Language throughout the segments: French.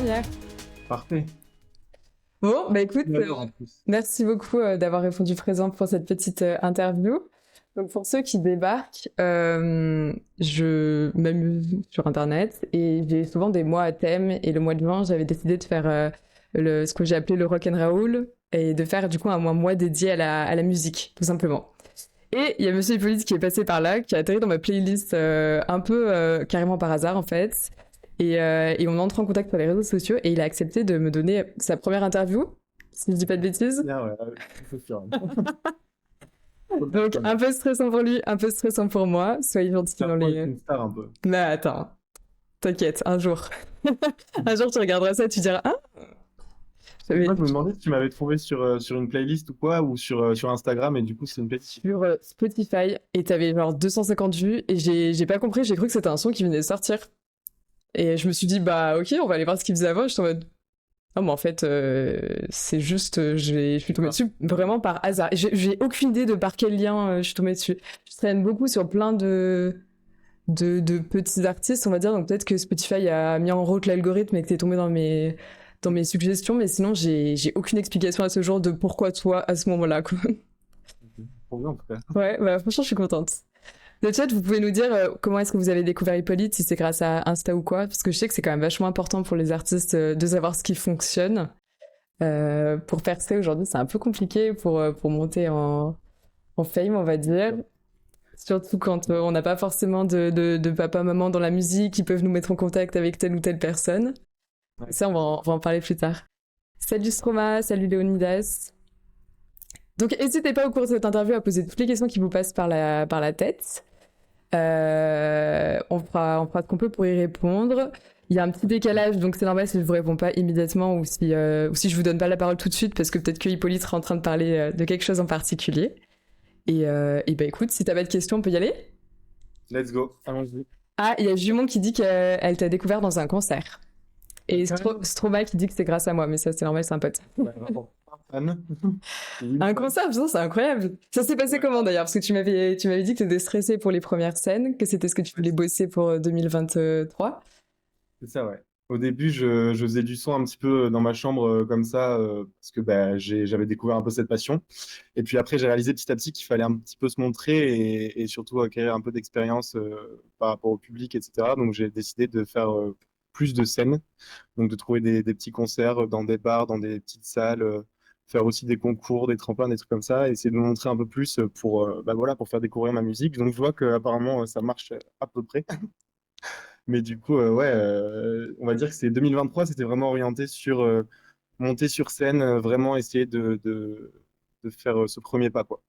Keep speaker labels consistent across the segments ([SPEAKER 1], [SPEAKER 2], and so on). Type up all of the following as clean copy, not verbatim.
[SPEAKER 1] première.
[SPEAKER 2] Parfait.
[SPEAKER 1] Bon, bah écoute,
[SPEAKER 2] En plus.
[SPEAKER 1] merci beaucoup d'avoir répondu présent pour cette petite interview. Donc pour ceux qui débarquent, je m'amuse sur Internet et j'ai souvent des mois à thème. Et le mois de juin, j'avais décidé de faire ce que j'ai appelé le rock and roll et de faire du coup un mois dédié à la musique, tout simplement. Et il y a Monsieur Hippolyte qui est passé par là, qui a atterri dans ma playlist un peu carrément par hasard en fait. Et on entre en contact sur les réseaux sociaux et il a accepté de me donner sa première interview, si je dis pas de bêtises.
[SPEAKER 2] Bien, ouais, c'est sûr.
[SPEAKER 1] Donc un peu stressant pour lui, un peu stressant pour moi. Soyez gentils dans les...
[SPEAKER 2] une star un peu.
[SPEAKER 1] Mais attends, t'inquiète, un jour. Un jour tu regarderas ça, tu diras « Ah !»
[SPEAKER 2] Moi, je me demandais si tu m'avais trouvé sur une playlist ou quoi, ou sur Instagram, et du coup, c'est une playlist.
[SPEAKER 1] Sur Spotify et t'avais genre 250 vues et j'ai pas compris, j'ai cru que c'était un son qui venait de sortir. Et je me suis dit, bah ok, on va aller voir ce qu'il faisait avant. J'étais en mode, non, mais en fait, c'est juste, je suis tombée dessus vraiment par hasard. J'ai aucune idée de par quel lien je suis tombée dessus. Je traîne beaucoup sur plein de petits artistes, on va dire. Donc peut-être que Spotify a mis en route l'algorithme et que t'es tombé dans mes suggestions. Mais sinon, j'ai aucune explication à ce jour de pourquoi toi à ce moment-là, quoi.
[SPEAKER 2] Trop bien, en tout cas.
[SPEAKER 1] Ouais, bah franchement, je suis contente. Le chat, vous pouvez nous dire comment est-ce que vous avez découvert Hippolyte, si c'est grâce à Insta ou quoi, parce que je sais que c'est quand même vachement important pour les artistes de savoir ce qui fonctionne. Pour percer aujourd'hui, c'est un peu compliqué pour monter en fame, on va dire. Surtout quand on n'a pas forcément de papa, maman dans la musique qui peuvent nous mettre en contact avec telle ou telle personne.
[SPEAKER 2] Ouais.
[SPEAKER 1] Ça, on va en parler plus tard. Salut Stroma, salut Léonidas. Donc n'hésitez pas au cours de cette interview à poser toutes les questions qui vous passent par la tête. On fera ce qu'on peut pour y répondre. Il y a un petit décalage, donc c'est normal si je vous réponds pas immédiatement ou si je vous donne pas la parole tout de suite parce que peut-être que Hippolyte sera en train de parler de quelque chose en particulier. Et bah écoute, si t'as pas de questions, on peut y aller.
[SPEAKER 2] Let's go. Allons-y.
[SPEAKER 1] Ah, il y a Jumon qui dit qu'elle t'a découvert dans un concert. Et Stroma qui dit que c'est grâce à moi, mais ça c'est normal, c'est un pote.
[SPEAKER 2] Ouais, vraiment. Fan.
[SPEAKER 1] Un concert, putain, c'est incroyable. Ça s'est passé comment d'ailleurs? Parce que tu m'avais dit que t'étais stressé pour les premières scènes, que c'était ce que tu voulais bosser pour 2023.
[SPEAKER 2] C'est ça, ouais. Au début, je faisais du son un petit peu dans ma chambre comme ça, parce que bah, j'avais découvert un peu cette passion. Et puis après, j'ai réalisé petit à petit qu'il fallait un petit peu se montrer et surtout acquérir un peu d'expérience par rapport au public, etc. Donc j'ai décidé de faire plus de scènes, donc de trouver des petits concerts dans des bars, dans des petites salles, faire aussi des concours, des tremplins, des trucs comme ça, et essayer de me montrer un peu plus pour, bah voilà, pour faire découvrir ma musique. Donc je vois qu'apparemment ça marche à peu près. Mais du coup, ouais, on va dire que c'est 2023, c'était vraiment orienté sur monter sur scène, vraiment essayer de faire ce premier pas, quoi.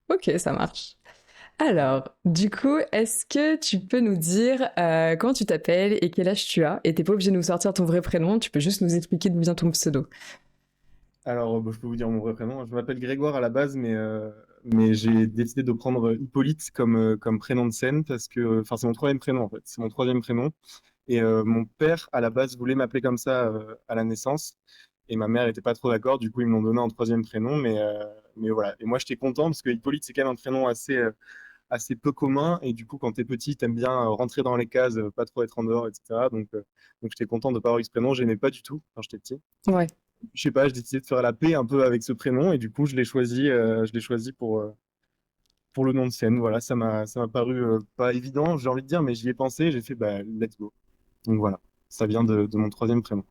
[SPEAKER 1] Ok, ça marche. Alors, du coup, est-ce que tu peux nous dire comment tu t'appelles et quel âge tu as? Et t'es pas obligé de nous sortir ton vrai prénom, tu peux juste nous expliquer d'où vient ton pseudo.
[SPEAKER 2] Alors, bah, je peux vous dire mon vrai prénom. Je m'appelle Grégoire à la base, mais j'ai décidé de prendre Hippolyte comme prénom de scène parce que, enfin, c'est mon troisième prénom en fait. C'est mon troisième prénom. Et mon père, à la base, voulait m'appeler comme ça à la naissance. Et ma mère n'était pas trop d'accord. Du coup, ils m'ont donné un troisième prénom. Mais voilà. Et moi, j'étais content parce que Hippolyte, c'est quand même un prénom assez peu commun. Et du coup, quand t'es petit, t'aimes bien rentrer dans les cases, pas trop être en dehors, etc. Donc j'étais content de pas avoir eu ce prénom. J'aimais pas du tout quand j'étais petit.
[SPEAKER 1] Ouais.
[SPEAKER 2] Je sais pas, j'ai décidé de faire la paix un peu avec ce prénom. Et du coup, je l'ai choisi pour le nom de scène. Voilà, ça m'a paru pas évident, j'ai envie de dire, mais j'y ai pensé. J'ai fait, bah, let's go. Donc voilà, ça vient de mon troisième prénom.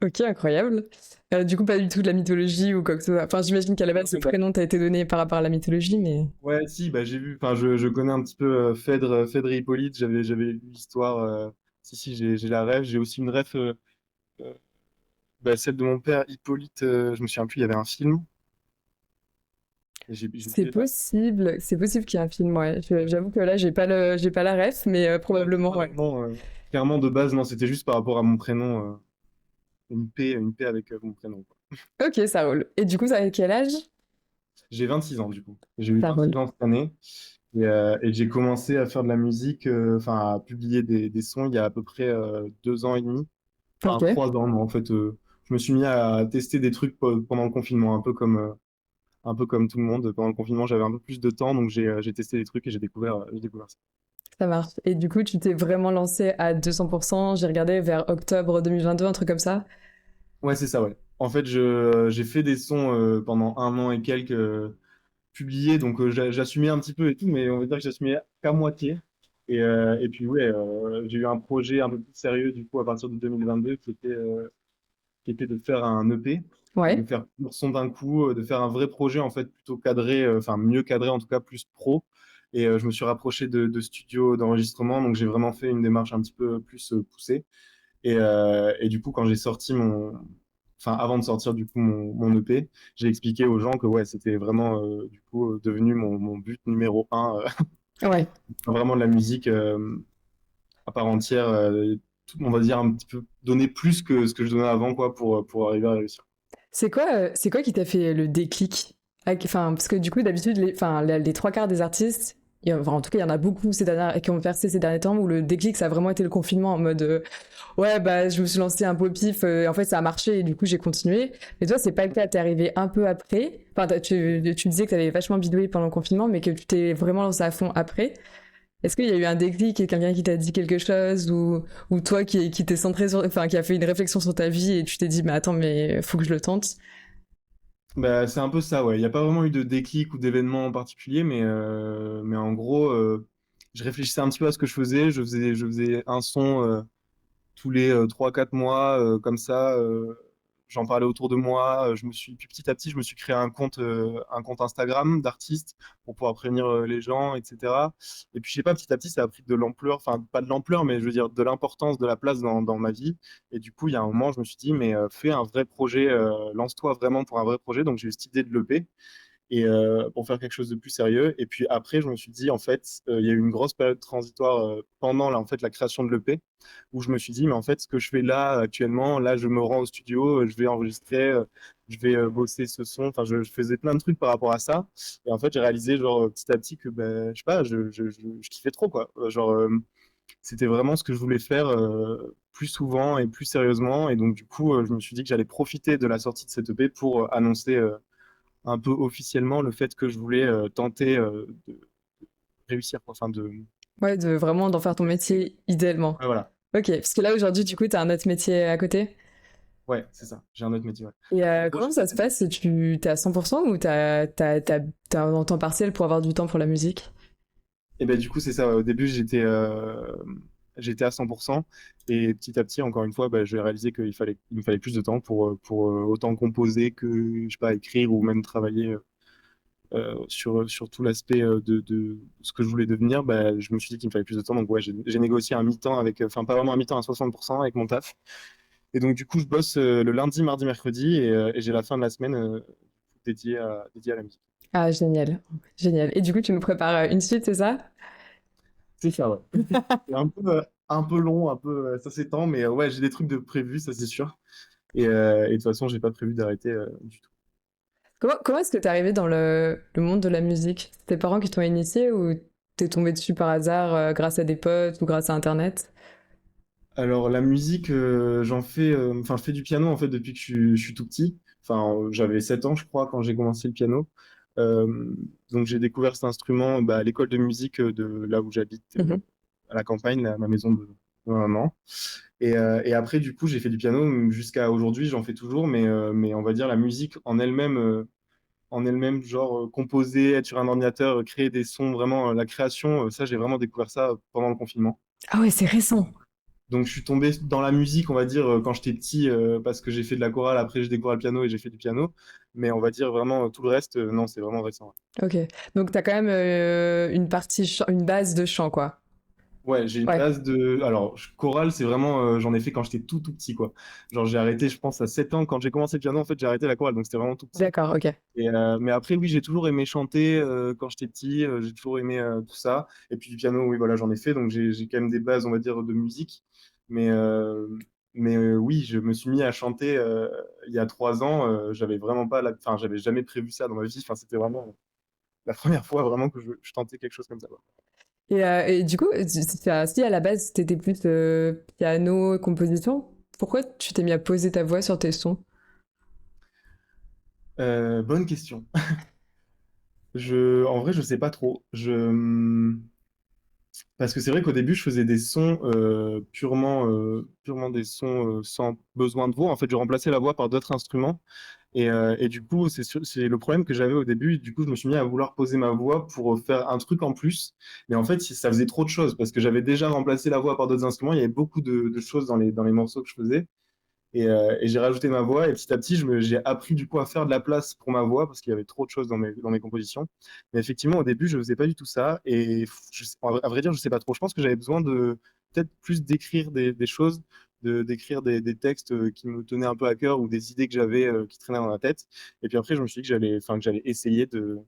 [SPEAKER 1] Ok, incroyable. Du coup, pas du tout de la mythologie ou quoi que ce soit. Enfin, j'imagine qu'à la base, ce prénom t'a été donné par rapport à la mythologie, mais...
[SPEAKER 2] Ouais, si, bah, j'ai vu, enfin, je connais un petit peu Phèdre et Hippolyte, j'avais lu l'histoire, si, j'ai la ref, j'ai aussi une ref, euh, bah, celle de mon père, Hippolyte, je me souviens plus, il y avait un film, et j'ai
[SPEAKER 1] C'est possible qu'il y ait un film, ouais. J'avoue que là, j'ai pas la ref, mais probablement, ouais.
[SPEAKER 2] non, clairement, de base, non, c'était juste par rapport à mon prénom, une paix avec mon prénom, quoi.
[SPEAKER 1] Ok, ça roule. Et du coup, ça a quel âge?
[SPEAKER 2] J'ai 26 ans, du coup. J'ai eu
[SPEAKER 1] Ça
[SPEAKER 2] 26
[SPEAKER 1] roule.
[SPEAKER 2] ans cette année. Et j'ai commencé à faire de la musique, enfin à publier des sons il y a à peu près 2 ans et demi, enfin
[SPEAKER 1] Ok.
[SPEAKER 2] 3 ans. Mais en fait, je me suis mis à tester des trucs pendant le confinement, un peu comme tout le monde. Pendant le confinement, j'avais un peu plus de temps, donc j'ai testé des trucs et j'ai découvert ça.
[SPEAKER 1] Ça marche. Et du coup, tu t'es vraiment lancé à 200%. J'ai regardé vers octobre 2022, un truc comme ça.
[SPEAKER 2] Ouais, c'est ça, ouais. En fait, j'ai fait des sons pendant 1 an et quelques publiés, donc j'assumais un petit peu et tout, mais on va dire que j'assumais qu'à moitié. Et puis, ouais, j'ai eu un projet un peu plus sérieux, du coup, à partir de 2022, qui était de faire un EP, de
[SPEAKER 1] Ouais.
[SPEAKER 2] faire plusieurs sons d'un coup, de faire un vrai projet, en fait, plutôt cadré, enfin, mieux cadré, en tout cas, plus pro. Et je me suis rapproché de studios d'enregistrement, donc j'ai vraiment fait une démarche un petit peu plus poussée. Et du coup, quand j'ai sorti enfin, avant de sortir du coup mon EP, j'ai expliqué aux gens que ouais, c'était vraiment du coup devenu mon but numéro un,
[SPEAKER 1] Ouais.
[SPEAKER 2] vraiment de la musique à part entière, on va dire un petit peu donner plus que ce que je donnais avant quoi pour arriver à réussir.
[SPEAKER 1] C'est quoi qui t'a fait le déclic? Enfin, parce que du coup, d'habitude, enfin, les trois quarts des artistes, enfin, en tout cas, il y en a beaucoup qui ont percé ces derniers temps où le déclic, ça a vraiment été le confinement en mode ouais, bah, je me suis lancé un peu au pif, en fait, ça a marché et du coup, j'ai continué. Mais toi, c'est pas le cas, t'es arrivé un peu après. Enfin, tu disais que t'avais vachement bidouillé pendant le confinement, mais que tu t'es vraiment lancé à fond après. Est-ce qu'il y a eu un déclic et quelqu'un qui t'a dit quelque chose ou toi qui t'es centré sur, enfin, qui a fait une réflexion sur ta vie et tu t'es dit, mais attends, mais faut que je le tente?
[SPEAKER 2] Bah, c'est un peu ça, ouais. Il n'y a pas vraiment eu de déclic ou d'événement en particulier, mais en gros, je réfléchissais un petit peu à ce que je faisais. Je faisais un son tous les 3-4 mois, comme ça. J'en parlais autour de moi. Puis petit à petit, je me suis créé un compte Instagram d'artiste pour pouvoir prévenir les gens, etc. Et puis, je sais pas, petit à petit, ça a pris de l'ampleur, enfin, pas de l'ampleur, mais je veux dire de l'importance, de la place dans ma vie. Et du coup, il y a un moment, je me suis dit, mais fais un vrai projet, lance-toi vraiment pour un vrai projet. Donc, j'ai eu cette idée de l'EP pour faire quelque chose de plus sérieux. Et puis après, je me suis dit, en fait, il y a eu une grosse période transitoire pendant en fait, la création de l'EP, où je me suis dit, mais en fait, ce que je fais là actuellement, là, je me rends au studio, je vais enregistrer, je vais bosser ce son. Enfin, je faisais plein de trucs par rapport à ça. Et en fait, j'ai réalisé, genre, petit à petit, que, ben, je sais pas, je kiffais trop, quoi. Genre, c'était vraiment ce que je voulais faire plus souvent et plus sérieusement. Et donc, du coup, je me suis dit que j'allais profiter de la sortie de cette EP pour annoncer un peu officiellement le fait que je voulais tenter de réussir, quoi. Enfin,
[SPEAKER 1] Ouais, de vraiment d'en faire ton métier idéalement.
[SPEAKER 2] ouais, voilà.
[SPEAKER 1] Ok, parce que là aujourd'hui, du coup, t'as un autre métier à côté.
[SPEAKER 2] Ouais, c'est ça. J'ai un autre métier, ouais.
[SPEAKER 1] Et
[SPEAKER 2] En gros,
[SPEAKER 1] comment ça se passe? Tu t'es à 100% ou t'as un temps partiel pour avoir du temps pour la musique?
[SPEAKER 2] et ben du coup, c'est ça. Ouais. Au début, j'étais à 100%. Et petit à petit, encore une fois, bah, j'ai réalisé il me fallait plus de temps pour autant composer que, je sais pas, écrire ou même travailler sur tout l'aspect de ce que je voulais devenir. Bah, je me suis dit qu'il me fallait plus de temps. Donc, ouais, j'ai négocié un mi-temps enfin, pas vraiment un mi-temps, à 60% avec mon taf. Et donc, du coup, je bosse le lundi, mardi, mercredi et j'ai la fin de la semaine dédiée à la musique.
[SPEAKER 1] Ah, génial. Génial. Et du coup, tu nous prépares une suite, c'est ça?
[SPEAKER 2] C'est ça, ouais. C'est un peu long, ça s'étend, mais ouais, j'ai des trucs de prévus, ça c'est sûr. Et de toute façon, j'ai pas prévu d'arrêter du tout.
[SPEAKER 1] Comment est-ce que t'es arrivé dans le monde de la musique? C'est tes parents qui t'ont initié ou t'es tombé dessus par hasard grâce à des potes ou grâce à Internet?
[SPEAKER 2] Alors, la musique, enfin, je fais du piano en fait depuis que je suis tout petit. Enfin, j'avais 7 ans, je crois, quand j'ai commencé le piano. Donc, j'ai découvert cet instrument à l'école de musique de là où j'habite,
[SPEAKER 1] Mhm.
[SPEAKER 2] à la campagne, ma maison de ma maman. Et après, du coup, j'ai fait du piano jusqu'à aujourd'hui, j'en fais toujours, mais on va dire la musique en elle-même, genre composer, être sur un ordinateur, créer des sons, vraiment la création, ça, j'ai vraiment découvert ça pendant le confinement.
[SPEAKER 1] Ah ouais, c'est récent.
[SPEAKER 2] Donc, je suis tombé dans la musique, on va dire, quand j'étais petit, parce que j'ai fait de la chorale, après j'ai découvert le piano et j'ai fait du piano. Mais on va dire vraiment tout le reste, non, c'est vraiment récent.
[SPEAKER 1] Ok. Donc t'as quand même une partie, une base de chant, quoi.
[SPEAKER 2] Ouais, j'ai une
[SPEAKER 1] Ouais.
[SPEAKER 2] base de. Alors, chorale, c'est vraiment. J'en ai fait quand j'étais tout, tout petit, quoi. Genre, j'ai arrêté, je pense, à 7 ans. Quand j'ai commencé le piano, en fait, j'ai arrêté la chorale, donc c'était vraiment tout petit.
[SPEAKER 1] D'accord, ok.
[SPEAKER 2] Mais après, oui, j'ai toujours aimé chanter quand j'étais petit. J'ai toujours aimé tout ça. Et puis du piano, oui, voilà, j'en ai fait. Donc j'ai quand même des bases, on va dire, de musique. Mais, euh, mais oui, je me suis mis à chanter il y a 3 ans. J'avais vraiment pas Enfin, j'avais jamais prévu ça dans ma vie. Enfin, c'était vraiment la première fois vraiment que je tentais quelque chose comme ça, quoi.
[SPEAKER 1] Et du coup, si à la base t'étais plus piano, composition, pourquoi tu t'es mis à poser ta voix sur tes sons?
[SPEAKER 2] Bonne question. En vrai, je sais pas trop. Parce que c'est vrai qu'au début, je faisais des sons purement des sons sans besoin de voix. En fait, je remplaçais la voix par d'autres instruments. Et du coup, c'est le problème que j'avais au début. Du coup, je me suis mis à vouloir poser ma voix pour faire un truc en plus. Mais en fait, ça faisait trop de choses parce que j'avais déjà remplacé la voix par d'autres instruments. Il y avait beaucoup de choses dans les morceaux que je faisais. Et j'ai rajouté ma voix et petit à petit, j'ai appris du coup à faire de la place pour ma voix parce qu'il y avait trop de choses dans mes compositions. Mais effectivement, au début, je faisais pas du tout ça. Et à vrai dire, je sais pas trop. Je pense que j'avais besoin de peut-être plus d'écrire des choses, d'écrire des textes qui me tenaient un peu à cœur ou des idées que j'avais qui traînaient dans la tête. Et puis après, je me suis dit que j'allais essayer de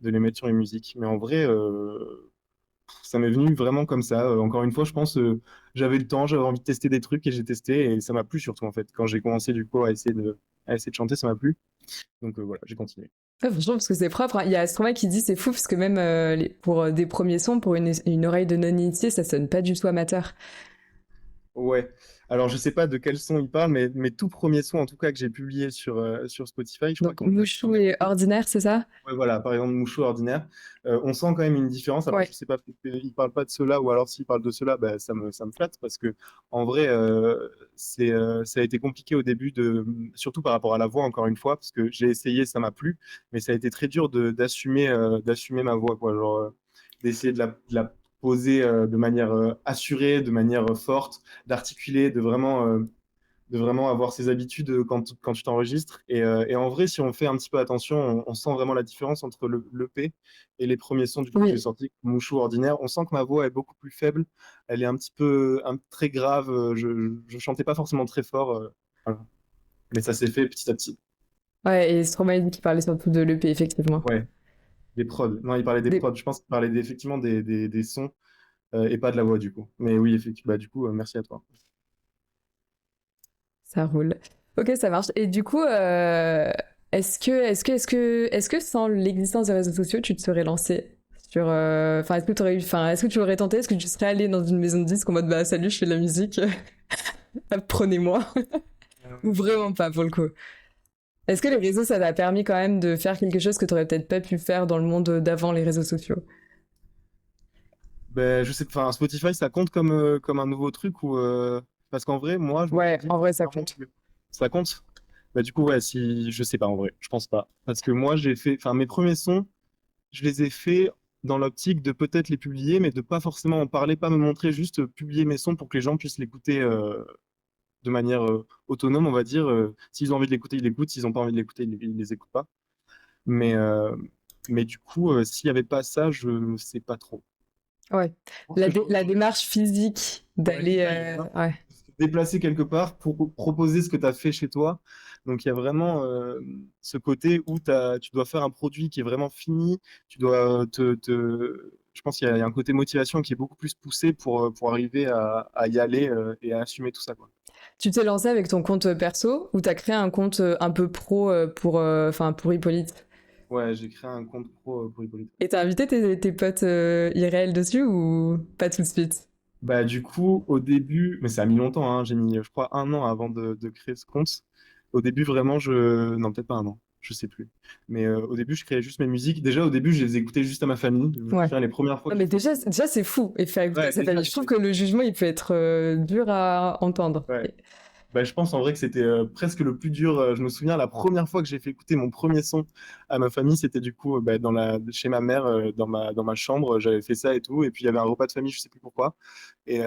[SPEAKER 2] les mettre sur une musique. Mais en vrai, ça m'est venu vraiment comme ça. Encore une fois, je pense, j'avais le temps, j'avais envie de tester des trucs et j'ai testé et ça m'a plu surtout en fait. Quand j'ai commencé du coup à essayer de chanter, ça m'a plu. Donc voilà, j'ai continué.
[SPEAKER 1] Ouais, franchement, parce que c'est propre, hein. Il y a Stromae qui dit c'est fou parce que même pour des premiers sons, pour une oreille de non-initié, ça sonne pas du tout amateur.
[SPEAKER 2] Ouais. Alors je sais pas de quel son il parle, mais mes tout premiers sons en tout cas que j'ai publiés sur Spotify, je crois
[SPEAKER 1] Donc
[SPEAKER 2] qu'il y en
[SPEAKER 1] Mouchou
[SPEAKER 2] a
[SPEAKER 1] et Ordinaire, c'est ça?
[SPEAKER 2] ouais, voilà, par exemple, Mouchou ordinaire, on sent quand même une différence. Après, je
[SPEAKER 1] Ouais.
[SPEAKER 2] sais pas, peut-être qu'il parle pas de cela, ou alors s'il parle de cela, bah, ça me flatte parce que, en vrai, ça a été compliqué au début, surtout par rapport à la voix, encore une fois, parce que j'ai essayé, ça m'a plu, mais ça a été très dur d'assumer ma voix, quoi. Genre, d'essayer de la poser de manière assurée, de manière forte, d'articuler, de vraiment avoir ses habitudes quand tu t'enregistres. Et en vrai, si on fait un petit peu attention, on sent vraiment la différence entre l'EP et les premiers sons du coup que j'ai
[SPEAKER 1] Oui.
[SPEAKER 2] sortis, Mouchou ordinaire. On sent que ma voix est beaucoup plus faible. Elle est un petit peu très grave. Je chantais pas forcément très fort. Voilà. Mais ça s'est fait petit à petit.
[SPEAKER 1] Ouais, et Stromae dit qu'il parlait surtout de l'EP, effectivement.
[SPEAKER 2] Ouais, des prods. Non, il parlait des
[SPEAKER 1] Des...
[SPEAKER 2] prods. Je pense qu'il parlait effectivement des sons et pas de la voix du coup. Mais oui, effectivement. Bah, du coup, merci à toi.
[SPEAKER 1] Ça roule. Ok, ça marche. Et du coup, est-ce que sans l'existence des réseaux sociaux, tu te serais lancé sur, enfin, est-ce que tu aurais tenté, est-ce que tu serais allé dans une maison de disques en mode, bah, salut, je fais de la musique, apprenez-moi, ou vraiment pas pour le coup? Est-ce que les réseaux, ça t'a permis quand même de faire quelque chose que tu aurais peut-être pas pu faire dans le monde d'avant les réseaux sociaux?
[SPEAKER 2] Ben, je sais, enfin, Spotify, ça compte comme un nouveau truc ou parce qu'en vrai, moi, je me suis
[SPEAKER 1] Ouais,
[SPEAKER 2] dit
[SPEAKER 1] en vrai, ça
[SPEAKER 2] clairement
[SPEAKER 1] compte.
[SPEAKER 2] que ça compte. Bah, du coup, ouais, si, je sais pas en vrai, je pense pas. Parce que moi, enfin, mes premiers sons, je les ai faits dans l'optique de peut-être les publier, mais de pas forcément en parler, pas me montrer, juste publier mes sons pour que les gens puissent l'écouter de manière autonome, on va dire. S'ils ont envie de l'écouter, ils l'écoutent. S'ils ont pas envie de l'écouter, ils les écoutent pas. Mais, euh, mais du coup, s'il y avait pas ça, je sais pas trop.
[SPEAKER 1] Ouais.
[SPEAKER 2] Je pense que
[SPEAKER 1] La démarche physique
[SPEAKER 2] ouais, c'est
[SPEAKER 1] d'aller,
[SPEAKER 2] ça, il y a vraiment
[SPEAKER 1] ouais.
[SPEAKER 2] se déplacer quelque part pour proposer ce que tu as fait chez toi. Donc il y a vraiment ce côté où tu dois faire un produit qui est vraiment fini. Tu dois je pense qu'il y a un côté motivation qui est beaucoup plus poussé pour arriver à y aller et à assumer tout ça, quoi.
[SPEAKER 1] Tu t'es lancé avec ton compte perso ou t'as créé un compte un peu pro enfin pour Hippolyte?
[SPEAKER 2] Ouais, j'ai créé un compte pro pour Hippolyte.
[SPEAKER 1] Et t'as invité tes potes IRL dessus ou pas tout de suite?
[SPEAKER 2] Bah, du coup, au début, mais ça a mis longtemps, hein, j'ai mis, je crois, 1 an avant de créer ce compte. Au début, vraiment, non, peut-être pas 1 an, je sais plus. Mais au début, je créais juste mes musiques. Déjà, au début, je les écoutais juste à ma famille. Je me
[SPEAKER 1] Ouais.
[SPEAKER 2] souviens, les premières fois
[SPEAKER 1] Non
[SPEAKER 2] que
[SPEAKER 1] mais
[SPEAKER 2] j'ai fait ça.
[SPEAKER 1] déjà c'est fou et faire écouter à
[SPEAKER 2] Ouais,
[SPEAKER 1] sa
[SPEAKER 2] déjà,
[SPEAKER 1] famille. Je trouve que le jugement il peut être dur à entendre.
[SPEAKER 2] ouais. Bah, je pense en vrai que c'était presque le plus dur. Je me souviens la première fois que j'ai fait écouter mon premier son à ma famille, c'était du coup bah, chez ma mère, dans ma chambre. J'avais fait ça et tout. Et puis il y avait un repas de famille, je sais plus pourquoi. Et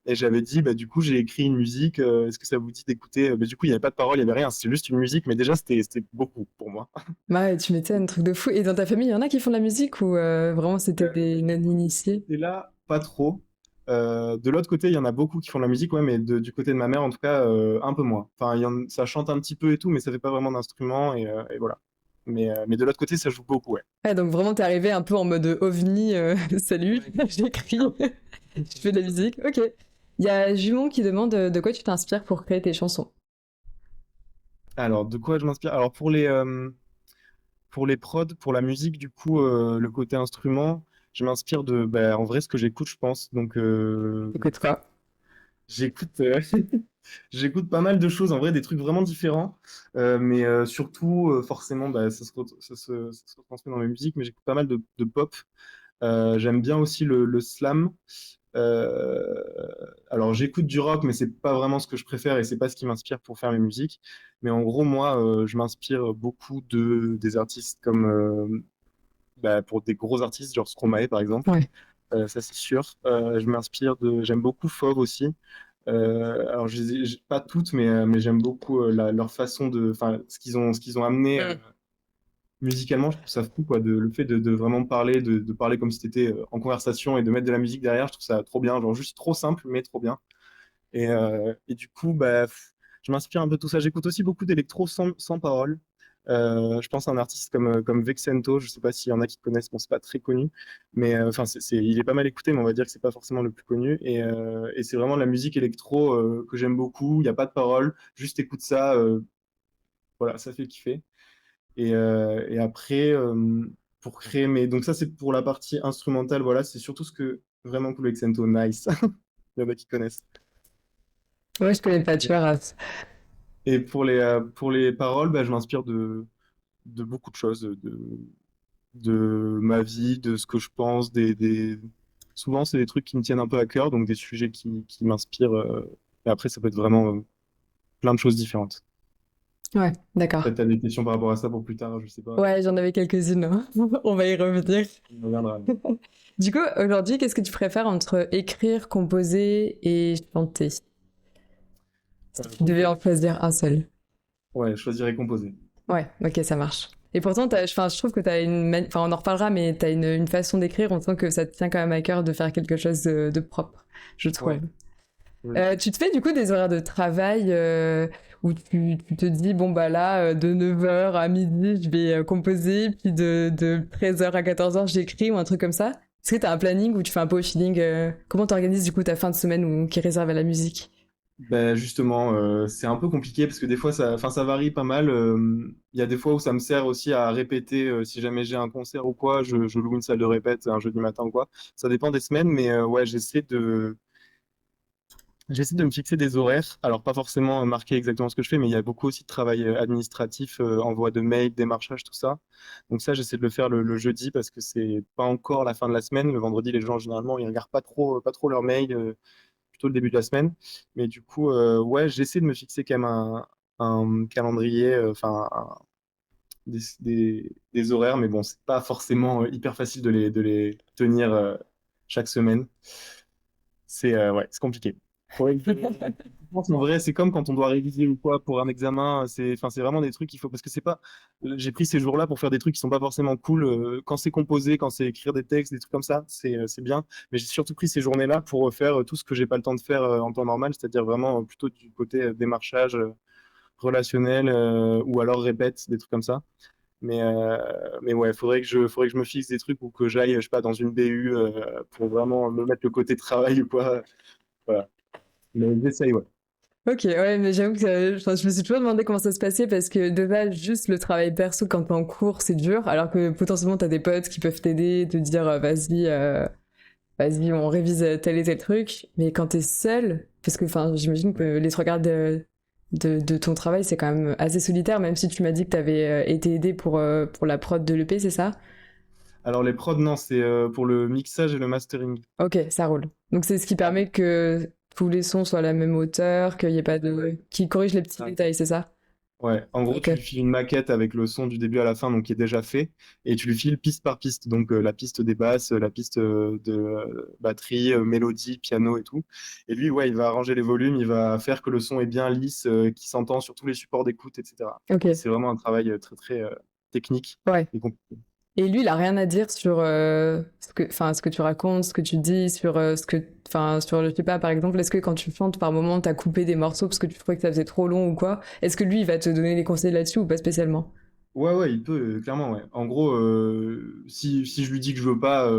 [SPEAKER 2] j'avais dit, bah, du coup, j'ai écrit une musique. Est-ce que ça vous dit d'écouter? Du coup, il n'y avait pas de parole, il n'y avait rien. C'était juste une musique. Mais déjà, c'était beaucoup pour moi.
[SPEAKER 1] Bah ouais, tu m'étonnes, un truc de fou. Et dans ta famille, il y en a qui font de la musique ou vraiment c'était des non-initiés?
[SPEAKER 2] Et là, pas trop. De l'autre côté, il y en a beaucoup qui font de la musique, ouais, mais du côté de ma mère, en tout cas, un peu moins. Enfin, ça chante un petit peu et tout, mais ça fait pas vraiment d'instrument, et voilà. Mais de l'autre côté, ça joue beaucoup, ouais.
[SPEAKER 1] Ouais, donc vraiment t'es arrivé un peu en mode ovni, salut,
[SPEAKER 2] Ouais,
[SPEAKER 1] j'écris, je fais de la musique, ok. Il y a Jumon qui demande de quoi tu t'inspires pour créer tes chansons.
[SPEAKER 2] alors, de quoi je m'inspire? Alors, pour les prods, pour la musique, du coup, le côté instrument, je m'inspire en vrai, ce que j'écoute, je pense. Donc,
[SPEAKER 1] Écoute quoi?
[SPEAKER 2] j'écoute j'écoute pas mal de choses, en vrai, des trucs vraiment différents. Mais surtout, forcément, ça se retransmet dans mes musiques, mais j'écoute pas mal de pop. J'aime bien aussi le slam. Euh, alors j'écoute du rock, mais c'est pas vraiment ce que je préfère et c'est pas ce qui m'inspire pour faire mes musiques. Mais en gros, moi, je m'inspire beaucoup des artistes comme pour des gros artistes, genre Stromae par exemple.
[SPEAKER 1] Ouais.
[SPEAKER 2] Ça c'est sûr. J'aime beaucoup Fauve aussi. Alors pas toutes, mais j'aime beaucoup leur façon enfin ce qu'ils ont amené
[SPEAKER 1] Mm.
[SPEAKER 2] musicalement. Je trouve ça fou quoi, le fait de vraiment parler, de parler comme si t'étais en conversation et de mettre de la musique derrière. Je trouve ça trop bien, genre juste trop simple mais trop bien. Et du coup, je m'inspire un peu de tout ça. J'écoute aussi beaucoup d'électro sans parole. Je pense à un artiste comme Vexento, je sais pas s'il y en a qui connaissent, bon, c'est pas très connu, mais enfin, il est pas mal écouté, mais on va dire que c'est pas forcément le plus connu. Et c'est vraiment de la musique électro que j'aime beaucoup. Il n'y a pas de parole, juste écoute ça, voilà, ça fait kiffer. Et après, pour créer donc ça, c'est pour la partie instrumentale, voilà, c'est surtout ce que vraiment cool Vexento, nice. Il y en a qui connaissent.
[SPEAKER 1] Ouais, je connais pas, tu vois, Raph.
[SPEAKER 2] Et pour les paroles, je m'inspire de beaucoup de choses, de ma vie, de ce que je pense, souvent c'est des trucs qui me tiennent un peu à cœur, donc des sujets qui m'inspirent. Et après, ça peut être vraiment plein de choses différentes.
[SPEAKER 1] Ouais, d'accord.
[SPEAKER 2] Peut-être tu as des questions par rapport à ça pour plus tard, je sais pas.
[SPEAKER 1] Ouais, j'en avais quelques-unes, hein. On va y revenir.
[SPEAKER 2] On reviendra.
[SPEAKER 1] Du coup, aujourd'hui, qu'est-ce que tu préfères entre écrire, composer et chanter? Si tu devais en
[SPEAKER 2] Composer.
[SPEAKER 1] choisir un seul.
[SPEAKER 2] Ouais, je choisirais composer.
[SPEAKER 1] Ouais, ok, ça marche. Et pourtant, enfin, je trouve que t'as enfin, on en reparlera, mais t'as une façon d'écrire, on sent que ça te tient quand même à cœur de faire quelque chose de propre, je trouve.
[SPEAKER 2] Ouais. Oui.
[SPEAKER 1] Tu te fais du coup des horaires de travail où tu te dis, bon bah là, de 9h à midi, je vais composer, puis de 13h à 14h, j'écris ou un truc comme ça? Est-ce que t'as un planning où tu fais un peu au feeling comment t'organises du coup ta fin de semaine ou qui est réservée à la musique?
[SPEAKER 2] Justement, c'est un peu compliqué parce que des fois, enfin, ça varie pas mal. Il y a des fois où ça me sert aussi à répéter si jamais j'ai un concert ou quoi, je loue une salle de répète un jeudi matin ou quoi. Ça dépend des semaines, mais ouais, j'essaie de me fixer des horaires. Alors, pas forcément marquer exactement ce que je fais, mais il y a beaucoup aussi de travail administratif, envoi de mails, démarchage, tout ça. Donc ça, j'essaie de le faire le jeudi parce que c'est pas encore la fin de la semaine. Le vendredi, les gens, généralement, ils regardent pas trop leurs mails. Plutôt le début de la semaine. Mais du coup, ouais, j'essaie de me fixer quand même un calendrier, des horaires, mais bon, c'est pas forcément hyper facile de les tenir chaque semaine. Ouais, c'est compliqué. Ouais, je pense en vrai, c'est comme quand on doit réviser ou quoi pour un examen. Enfin, c'est vraiment des trucs qu'il faut parce que c'est pas. J'ai pris ces jours-là pour faire des trucs qui sont pas forcément cool. Quand c'est composé, quand c'est écrire des textes, des trucs comme ça, c'est bien. Mais j'ai surtout pris ces journées-là pour faire tout ce que j'ai pas le temps de faire en temps normal, c'est-à-dire vraiment plutôt du côté démarchage relationnel ou alors répète, des trucs comme ça. Mais ouais, faudrait que je me fixe des trucs ou que j'aille, je sais pas, dans une BU pour vraiment me mettre le côté travail ou quoi. Voilà. Mais j'essaye, ouais.
[SPEAKER 1] Ok, ouais, mais j'avoue que enfin, je me suis toujours demandé comment ça se passait parce que de base, juste le travail perso quand t'es en cours, c'est dur, alors que potentiellement t'as des potes qui peuvent t'aider, te dire vas-y, on révise tel et tel truc. Mais quand t'es seul, parce que enfin, j'imagine que
[SPEAKER 2] Ouais.
[SPEAKER 1] les trois quarts de ton travail, c'est quand même assez solitaire, même si tu m'as dit que t'avais été aidé pour la prod de l'EP, c'est ça?
[SPEAKER 2] Alors les prods, non, c'est pour le mixage et le mastering.
[SPEAKER 1] Ok, ça roule. Donc c'est ce qui permet que tous les sons soient à la même hauteur, qu'il y ait pas
[SPEAKER 2] Ouais.
[SPEAKER 1] qui corrige les petits
[SPEAKER 2] Ah.
[SPEAKER 1] détails, c'est ça?
[SPEAKER 2] Ouais, en gros,
[SPEAKER 1] Ok.
[SPEAKER 2] tu lui files une maquette avec le son du début à la fin, donc qui est déjà fait, et tu lui files piste par piste, donc la piste des basses, la piste de batterie, mélodie, piano et tout. Et lui, ouais, il va arranger les volumes, il va faire que le son est bien lisse, qui s'entend sur tous les supports d'écoute, etc.
[SPEAKER 1] Ok.
[SPEAKER 2] Et c'est vraiment un travail très très technique
[SPEAKER 1] Ouais.
[SPEAKER 2] et compliqué.
[SPEAKER 1] Et lui, il a rien à dire sur enfin, ce que tu racontes, ce que tu dis, sur enfin, sur, je sais pas, par exemple, est-ce que quand tu chantes, par moment, t'as coupé des morceaux parce que tu trouvais que ça faisait trop long ou quoi? Est-ce que lui, il va te donner des conseils là-dessus ou pas spécialement?
[SPEAKER 2] Ouais, ouais, il peut, clairement, ouais. En gros, si je lui dis que je veux pas,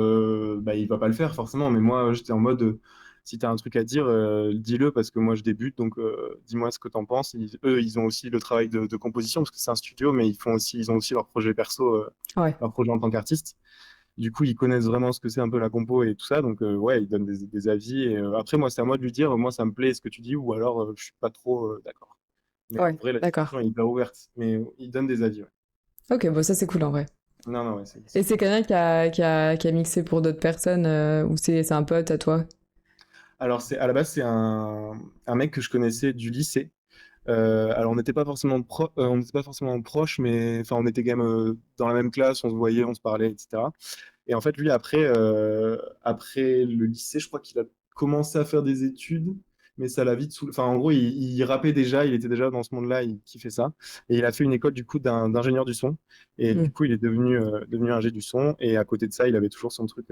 [SPEAKER 2] il va pas le faire, forcément. Mais moi, j'étais en mode, si t'as un truc à dire, dis-le, parce que moi, je débute, donc dis-moi ce que t'en penses. Eux, ils ont aussi le travail de composition, parce que c'est un studio, mais ils ont aussi leur projet perso,
[SPEAKER 1] Ouais.
[SPEAKER 2] leur projet en tant qu'artiste. Du coup, ils connaissent vraiment ce que c'est un peu la compo et tout ça, donc ouais, ils donnent des avis. Et, après, moi, c'est à moi de lui dire, moi, ça me plaît ce que tu dis, ou alors, je suis pas trop d'accord. Mais en
[SPEAKER 1] Ouais,
[SPEAKER 2] vrai, la
[SPEAKER 1] d'accord.
[SPEAKER 2] discussion est hyper ouverte, mais ils donnent des avis, ouais.
[SPEAKER 1] Ok, bon, ça c'est cool en vrai.
[SPEAKER 2] Non, non, ouais,
[SPEAKER 1] Et c'est quelqu'un qui a mixé pour d'autres personnes ou c'est un pote à toi?
[SPEAKER 2] Alors, à la base, c'est un mec que je connaissais du lycée. Alors, on n'était pas forcément proches, mais enfin, on était quand même dans la même classe, on se voyait, on se parlait, etc. Et en fait, lui, après le lycée, je crois qu'il a commencé à faire des études, mais ça l'a vite saoulé. Enfin, en gros, il rappait déjà, il était déjà dans ce monde-là, il kiffait ça. Et il a fait une école, du coup, d'ingénieur du son. Et du
[SPEAKER 1] Mm.
[SPEAKER 2] coup, il est devenu ingé du son. Et à côté de ça, il avait toujours son truc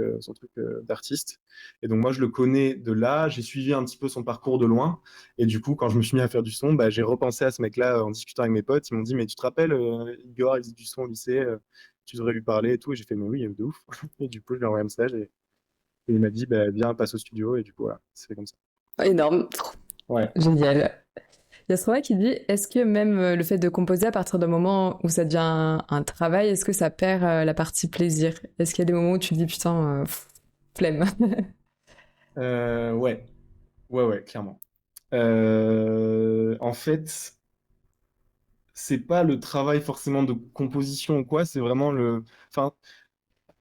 [SPEAKER 2] d'artiste. Et donc, moi, je le connais de là. J'ai suivi un petit peu son parcours de loin. Et du coup, quand je me suis mis à faire du son, bah, j'ai repensé à ce mec-là en discutant avec mes potes. Ils m'ont dit, mais tu te rappelles, Igor, il faisait du son au lycée, tu devrais lui parler et tout. Et j'ai fait, mais oui, de ouf. Et du coup, je lui ai envoyé un message et il m'a dit, bah, viens, passe au studio. Et du coup, voilà, c'est fait comme ça.
[SPEAKER 1] Énorme.
[SPEAKER 2] Ouais.
[SPEAKER 1] Génial. Il y a Stromae qui dit, est-ce que même le fait de composer à partir d'un moment où ça devient un travail, est-ce que ça perd la partie plaisir? Est-ce qu'il y a des moments où tu te dis, putain, flemme?
[SPEAKER 2] Ouais, ouais, ouais, clairement. En fait, c'est pas le travail forcément de composition ou quoi, c'est vraiment le. Enfin,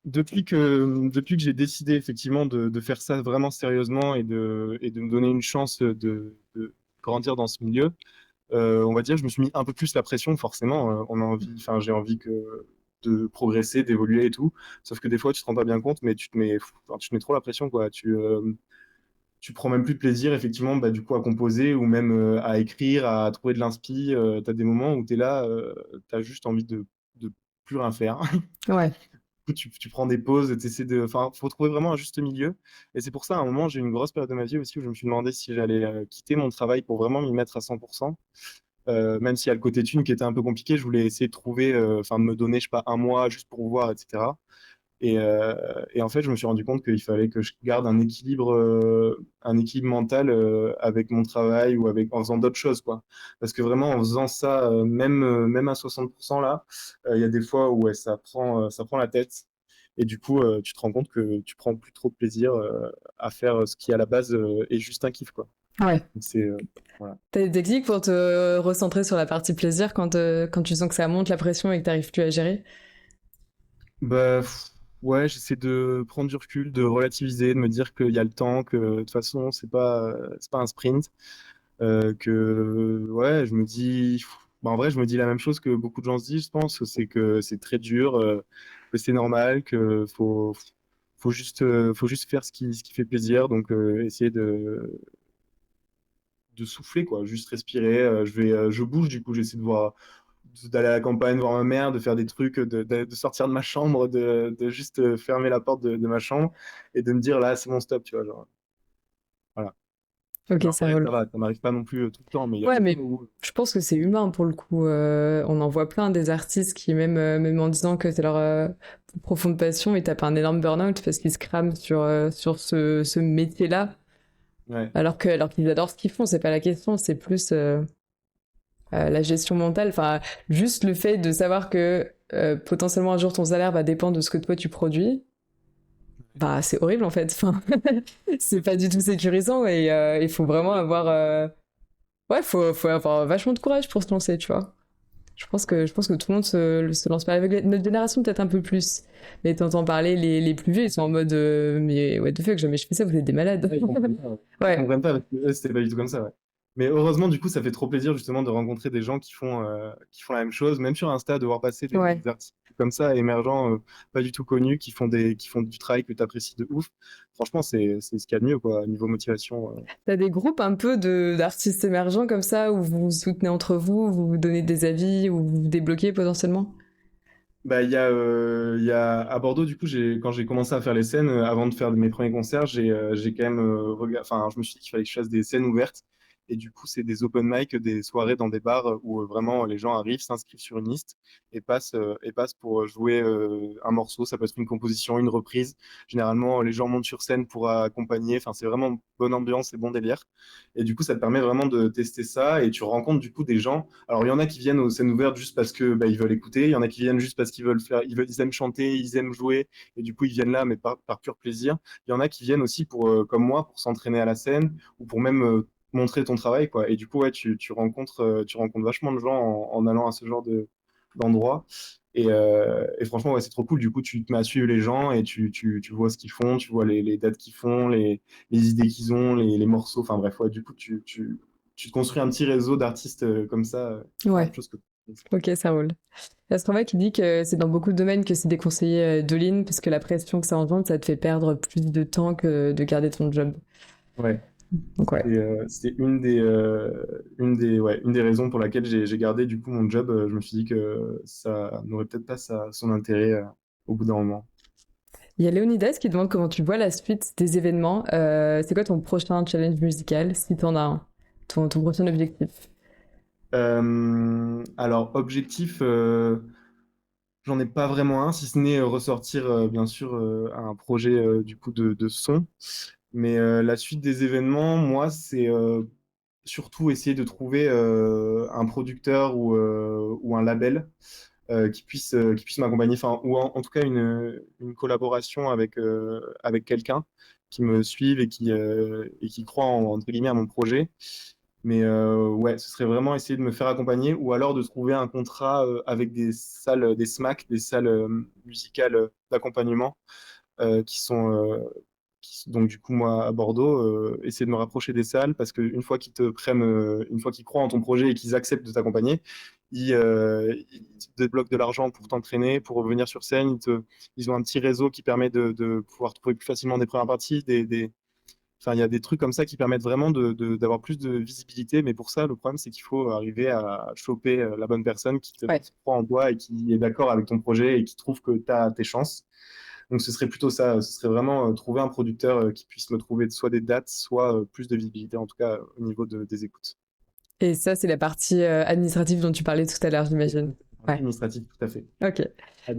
[SPEAKER 2] depuis que j'ai décidé effectivement de faire ça vraiment sérieusement et de me donner une chance de grandir dans ce milieu, on va dire, je me suis mis un peu plus la pression, forcément. On a envie, enfin, j'ai envie de progresser, d'évoluer et tout. Sauf que des fois, tu te rends pas bien compte, mais enfin, tu te mets trop la pression, quoi. Tu prends même plus de plaisir, effectivement, bah, du coup, à composer ou même à écrire, à trouver de l'inspi. Tu as des moments où tu es là, tu as juste envie de plus rien faire.
[SPEAKER 1] Ouais.
[SPEAKER 2] Tu prends des pauses, tu essaies de. Enfin, faut trouver vraiment un juste milieu. Et c'est pour ça, à un moment, j'ai eu une grosse période de ma vie aussi où je me suis demandé si j'allais quitter mon travail pour vraiment m'y mettre à 100%. Même s'il y a le côté thune qui était un peu compliqué, je voulais essayer de trouver, enfin, de me donner, je sais pas, un mois juste pour voir, etc. Et en fait, je me suis rendu compte qu'il fallait que je garde un équilibre mental avec mon travail ou en faisant d'autres choses, quoi. Parce que vraiment, en faisant ça, même à 60% là, il y a des fois où ouais, ça prend la tête. Et du coup, tu te rends compte que tu prends plus trop de plaisir à faire ce qui, à la base, est juste un kiff, quoi.
[SPEAKER 1] Ouais.
[SPEAKER 2] Donc, voilà.
[SPEAKER 1] T'as des techniques pour te recentrer sur la partie plaisir quand tu sens que ça monte la pression et que t'arrives plus à gérer?
[SPEAKER 2] Bah, ouais, j'essaie de prendre du recul, de relativiser, de me dire qu'il y a le temps, que de toute façon, c'est pas un sprint. Ouais, je me dis, bah, en vrai, je me dis la même chose que beaucoup de gens se disent, je pense, c'est que c'est très dur, que c'est normal, que faut juste faire ce qui fait plaisir, donc essayer de souffler, quoi, juste respirer. Je bouge, du coup, j'essaie d'aller à la campagne voir ma mère, de faire des trucs, de sortir de ma chambre, de juste fermer la porte de ma chambre et de me dire, là, c'est mon stop, tu vois, genre, voilà.
[SPEAKER 1] Ok,
[SPEAKER 2] Mais en
[SPEAKER 1] ça
[SPEAKER 2] vrai,
[SPEAKER 1] roule.
[SPEAKER 2] ça va, ça m'arrive pas non plus tout le temps, mais il y a
[SPEAKER 1] Ouais,
[SPEAKER 2] des
[SPEAKER 1] mais
[SPEAKER 2] fois où.
[SPEAKER 1] je pense que c'est humain pour le coup. On en voit plein des artistes qui, même en disant que c'est leur profonde passion, ils tapent un énorme burn-out parce qu'ils se crament sur ce métier-là,
[SPEAKER 2] Ouais.
[SPEAKER 1] alors qu'ils adorent ce qu'ils font. C'est pas la question, c'est plus la gestion mentale. Enfin, juste le fait de savoir que potentiellement un jour ton salaire va dépendre de ce que toi tu produis. Bah, c'est horrible en fait. Enfin, c'est pas du tout sécurisant et il faut vraiment avoir. Ouais, faut avoir vachement de courage pour se lancer, tu vois. Je pense que tout le monde se lance pas avec notre génération peut-être un peu plus. Mais t'entends parler les plus vieux, ils sont en mode mais what the fuck, jamais je fais ça, vous êtes des malades.
[SPEAKER 2] Ouais, ils comprennent pas, ouais. Ils
[SPEAKER 1] Ouais,
[SPEAKER 2] comprennent pas parce que eux, c'était pas du tout comme ça, ouais. Mais heureusement, du coup, ça fait trop plaisir justement de rencontrer des gens qui font la même chose, même sur Insta, de voir passer des
[SPEAKER 1] ouais.
[SPEAKER 2] artistes comme ça, émergents, pas du tout connus, qui font du travail que tu apprécies de ouf. Franchement, c'est ce qu'il y a de mieux, quoi, niveau motivation.
[SPEAKER 1] T'as des groupes un peu d'artistes émergents comme ça où vous vous soutenez entre vous, vous vous donnez des avis, ou vous vous débloquez potentiellement?
[SPEAKER 2] Bah, il y a à Bordeaux, du coup, quand j'ai commencé à faire les scènes, avant de faire mes premiers concerts, j'ai quand même enfin, je me suis dit qu'il fallait que je fasse des scènes ouvertes. Et du coup, c'est des open mic, des soirées dans des bars où vraiment les gens arrivent, s'inscrivent sur une liste et passent pour jouer un morceau. Ça peut être une composition, une reprise. Généralement, les gens montent sur scène pour accompagner. Enfin, c'est vraiment bonne ambiance et bon délire. Et du coup, ça te permet vraiment de tester ça et tu rencontres du coup des gens. Alors, il y en a qui viennent aux scènes ouvertes juste parce que bah, ils veulent écouter. Il y en a qui viennent juste parce qu'ils veulent faire, ils aiment chanter, ils aiment jouer et du coup ils viennent là, mais par pur plaisir. Il y en a qui viennent aussi pour, comme moi, pour s'entraîner à la scène ou pour même montrer ton travail, quoi. Et du coup, ouais, tu rencontres vachement de gens en allant à ce genre d'endroits. Et franchement, ouais, c'est trop cool. Du coup, tu te mets à suivre les gens et tu vois ce qu'ils font, tu vois les dates qu'ils font, les idées qu'ils ont, les morceaux. Enfin bref, ouais, du coup, tu te construis un petit réseau d'artistes comme ça, qui font la même
[SPEAKER 1] Ouais,
[SPEAKER 2] chose que toi.
[SPEAKER 1] ok, ça roule. Il y a Strava qui dit que c'est dans beaucoup de domaines que c'est déconseillé de ligne parce que la pression que ça engendre, ça te fait perdre plus de temps que de garder ton job.
[SPEAKER 2] Ouais.
[SPEAKER 1] Donc ouais.
[SPEAKER 2] C'est une des raisons pour laquelle j'ai gardé du coup mon job. Je me suis dit que ça n'aurait peut-être pas son intérêt au bout d'un moment.
[SPEAKER 1] Il y a Léonidas qui demande comment tu vois la suite des événements. C'est quoi ton prochain challenge musical, si t'en as un, ton prochain objectif?
[SPEAKER 2] Alors, objectif, j'en ai pas vraiment un, si ce n'est ressortir bien sûr un projet du coup de son. Mais la suite des événements, moi, c'est surtout essayer de trouver un producteur ou un label qui puisse m'accompagner, enfin, ou en tout cas une collaboration avec quelqu'un qui me suive et qui croit entre guillemets à mon projet. Mais ouais, ce serait vraiment essayer de me faire accompagner ou alors de trouver un contrat avec des salles, des SMAC, des salles musicales d'accompagnement qui sont donc du coup moi à Bordeaux, essayer de me rapprocher des salles parce qu'une fois qu'ils te prennent, une fois qu'ils croient en ton projet et qu'ils acceptent de t'accompagner, ils te débloquent de l'argent pour t'entraîner, pour revenir sur scène. Ils ont un petit réseau qui permet de pouvoir trouver plus facilement des premières parties, enfin, il y a des trucs comme ça qui permettent vraiment d'avoir plus de visibilité. Mais pour ça, le problème, c'est qu'il faut arriver à choper la bonne personne qui te
[SPEAKER 1] Ouais.
[SPEAKER 2] croit en toi et qui est d'accord avec ton projet et qui trouve que tu as tes chances. Donc, ce serait plutôt ça. Ce serait vraiment trouver un producteur qui puisse me trouver soit des dates, soit plus de visibilité, en tout cas au niveau des écoutes.
[SPEAKER 1] Et ça, c'est la partie administrative dont tu parlais tout à l'heure, j'imagine. Ouais.
[SPEAKER 2] Administratif, tout à fait.
[SPEAKER 1] Ok.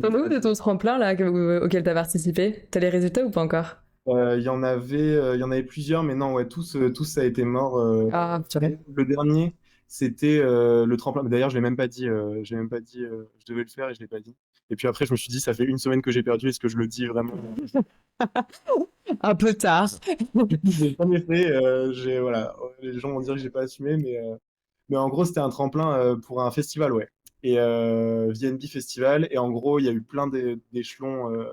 [SPEAKER 1] T'en es où de ton tremplin là auquel t'as participé? T'as les résultats ou pas encore?
[SPEAKER 2] Il y en avait plusieurs, mais non, ouais, tous, ça a été mort.
[SPEAKER 1] Ah, purée.
[SPEAKER 2] Le dernier, c'était le tremplin. D'ailleurs, je l'ai même pas dit. Je l'ai même pas dit. Je devais le faire et je l'ai pas dit. Et puis après, je me suis dit, ça fait une semaine que j'ai perdu. Est-ce que je le dis vraiment?
[SPEAKER 1] Un peu tard.
[SPEAKER 2] Du coup, je l'ai jamais fait. Voilà, les gens vont dire que j'ai pas assumé, mais en gros, c'était un tremplin pour un festival, ouais. Et VNB Festival. Et en gros, il y a eu plein d'échelons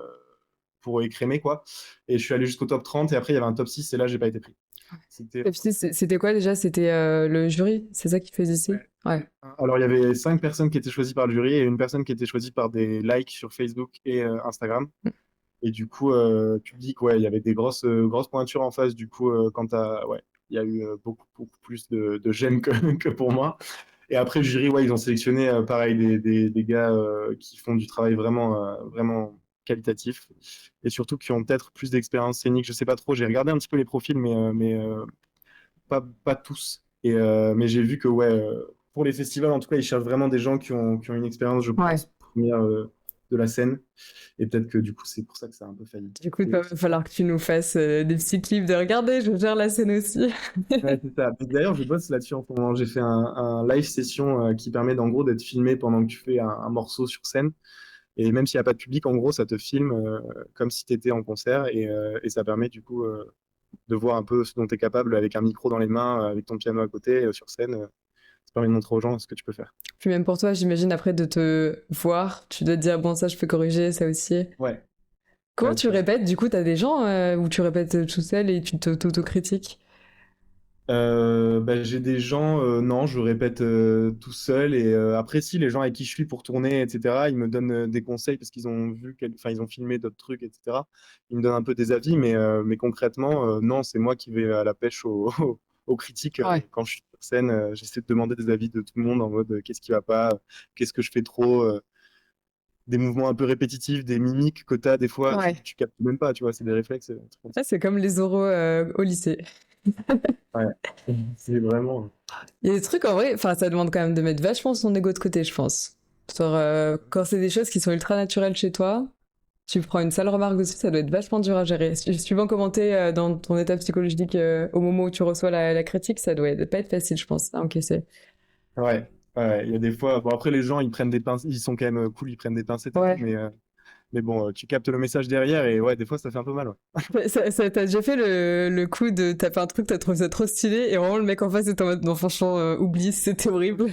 [SPEAKER 2] pour écrémer, quoi. Et je suis allé jusqu'au top 30 et après, il y avait un top 6 et là, j'ai pas été pris. C'était
[SPEAKER 1] Et puis, c'était quoi déjà? C'était le jury? C'est ça qu'ils faisaient ici?
[SPEAKER 2] ouais.
[SPEAKER 1] Ouais.
[SPEAKER 2] Alors, il y avait 5 personnes qui étaient choisies par le jury et une personne qui était choisie par des likes sur Facebook et Instagram. Et du coup, public, ouais, il y avait des grosses pointures en face. Du coup, ouais, il y a eu beaucoup plus de j'aime que, que pour moi. Et après, le jury, ouais, ils ont sélectionné, pareil, des gars qui font du travail vraiment qualitatif et surtout qui ont peut-être plus d'expérience scénique. Je sais pas trop, j'ai regardé un petit peu les profils, mais pas tous. Mais j'ai vu que, ouais, pour les festivals, en tout cas, ils cherchent vraiment des gens qui ont une expérience, je
[SPEAKER 1] Ouais.
[SPEAKER 2] pense, première de la scène. Et peut-être que du coup, c'est pour ça que ça a un peu failli.
[SPEAKER 1] Du coup, il va falloir que tu nous fasses des petits clips de regarder, je gère la scène aussi.
[SPEAKER 2] Ouais, c'est ça. Mais d'ailleurs, je bosse là-dessus en ce moment. J'ai fait un live session qui permet d'en gros d'être filmé pendant que tu fais un morceau sur scène. Et même s'il n'y a pas de public, en gros, ça te filme comme si tu étais en concert et ça permet du coup de voir un peu ce dont tu es capable avec un micro dans les mains, avec ton piano à côté, sur scène. Ça permet de montrer aux gens ce que tu peux faire.
[SPEAKER 1] Puis même pour toi, j'imagine, après de te voir, tu dois te dire, bon, ça, je peux corriger, ça aussi.
[SPEAKER 2] Ouais,
[SPEAKER 1] Comment
[SPEAKER 2] ouais,
[SPEAKER 1] tu
[SPEAKER 2] tout à fait.
[SPEAKER 1] répètes? Du coup, t'as des gens où tu répètes tout seul et tu t'autocritiques?
[SPEAKER 2] Bah, j'ai des gens, non, je répète tout seul. Et après, si les gens avec qui je suis pour tourner, etc., ils me donnent des conseils parce qu'ils ont vu, enfin, ils ont filmé d'autres trucs, etc. Ils me donnent un peu des avis, mais concrètement, non, c'est moi qui vais à la pêche aux critiques.
[SPEAKER 1] Ouais.
[SPEAKER 2] Quand je suis sur scène, j'essaie de demander des avis de tout le monde en mode qu'est-ce qui va pas, qu'est-ce que je fais trop, des mouvements un peu répétitifs, des mimiques que tu as des fois,
[SPEAKER 1] Ouais.
[SPEAKER 2] tu captes même pas, tu vois, c'est des réflexes. Des trucs comme ça.
[SPEAKER 1] Ça, c'est comme les oraux au lycée.
[SPEAKER 2] Ouais, c'est vraiment.
[SPEAKER 1] Il y a des trucs, en vrai, enfin, ça demande quand même de mettre vachement son ego de côté, je pense. Genre, quand c'est des choses qui sont ultra naturelles chez toi, tu prends une sale remarque dessus, ça doit être vachement dur à gérer. Suivant comment t'es dans ton état psychologique au moment où tu reçois la critique, ça doit pas être facile, je pense, à encaisser.
[SPEAKER 2] Ouais, ouais, il y a des fois. Bon, après, les gens, ils prennent des pincettes, ils sont quand même cool, ils prennent des pincettes et tout,
[SPEAKER 1] Ouais.
[SPEAKER 2] mais bon, tu captes le message derrière et ouais, des fois, ça fait un peu mal. Ouais.
[SPEAKER 1] T'as déjà fait le coup de t'as fait un truc, t'as trouvé ça trop stylé, et vraiment le mec en face est en mode non, franchement, oublie, c'était horrible.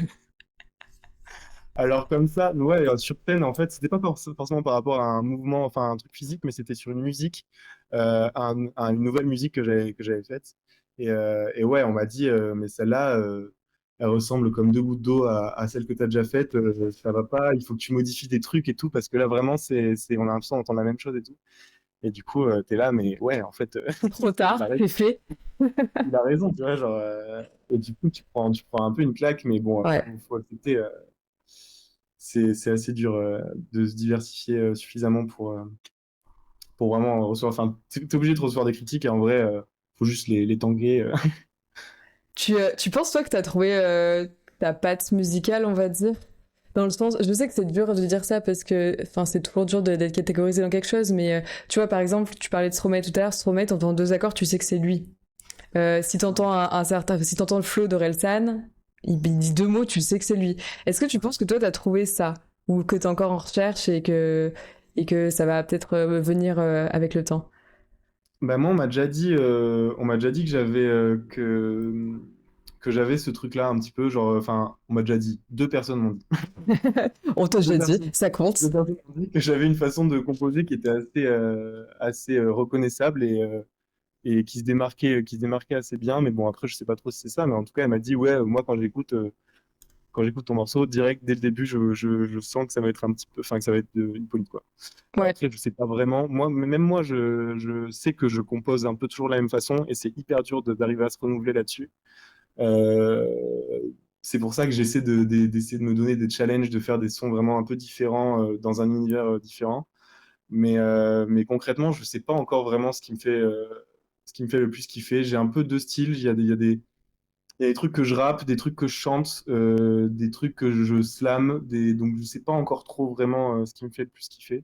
[SPEAKER 2] Alors comme ça, ouais, sur scène, en fait, c'était pas forcément par rapport à un mouvement, enfin un truc physique, mais c'était sur une musique, une nouvelle musique que j'avais faite. Et ouais, on m'a dit, mais celle-là, elle ressemble comme deux gouttes d'eau à celle que tu as déjà faite. Ça va pas, il faut que tu modifies des trucs et tout, parce que là vraiment, on a l'impression d'entendre la même chose et tout. Et du coup, t'es là, mais ouais, en fait,
[SPEAKER 1] Trop
[SPEAKER 2] il a
[SPEAKER 1] tard,
[SPEAKER 2] raison,
[SPEAKER 1] c'est fait.
[SPEAKER 2] il a raison, tu vois, genre. Et du coup, tu prends un peu une claque, mais bon,
[SPEAKER 1] Ouais.
[SPEAKER 2] faut accepter. C'est assez dur de se diversifier suffisamment pour vraiment recevoir. Enfin, t'es obligé de recevoir des critiques et en vrai, faut juste les tanguer.
[SPEAKER 1] Tu penses, toi, que t'as trouvé ta patte musicale, on va dire? Dans le sens, je sais que c'est dur de dire ça parce que, enfin, c'est toujours dur d'être catégorisé dans quelque chose, mais tu vois, par exemple, tu parlais de Stromae tout à l'heure, Stromae, t'entends deux accords, tu sais que c'est lui. Si t'entends si t'entends le flow d'Orelsan, il dit deux mots, tu sais que c'est lui. Est-ce que tu penses que toi, t'as trouvé ça? Ou que t'es encore en recherche et que ça va peut-être venir avec le temps?
[SPEAKER 2] Bah moi, on m'a déjà dit que j'avais ce truc-là un petit peu, genre, enfin, on m'a déjà dit, deux personnes m'ont dit,
[SPEAKER 1] On t'a
[SPEAKER 2] deux
[SPEAKER 1] déjà dit,
[SPEAKER 2] personnes,
[SPEAKER 1] ça
[SPEAKER 2] deux
[SPEAKER 1] compte.
[SPEAKER 2] personnes m'ont dit que j'avais une façon de composer qui était assez reconnaissable et qui se démarquait assez bien. Mais bon, après, je sais pas trop si c'est ça, mais en tout cas, elle m'a dit, ouais, moi, quand j'écoute ton morceau, direct, dès le début, je sens que ça va être un petit peu, enfin, que ça va être une polype, quoi.
[SPEAKER 1] Ouais.
[SPEAKER 2] Après, je sais pas vraiment. Moi, même moi, je sais que je compose un peu toujours de la même façon et c'est hyper dur d'arriver à se renouveler là-dessus. Euh, c'est pour ça que j'essaie d'essayer de me donner des challenges, de faire des sons vraiment un peu différents dans un univers différent. Mais concrètement, je sais pas encore vraiment ce qui me fait le plus kiffer. J'ai un peu deux styles. Il y a des trucs que je rappe, des trucs que je chante, des trucs que je slam, donc je sais pas encore trop vraiment ce qui me fait le plus kiffer.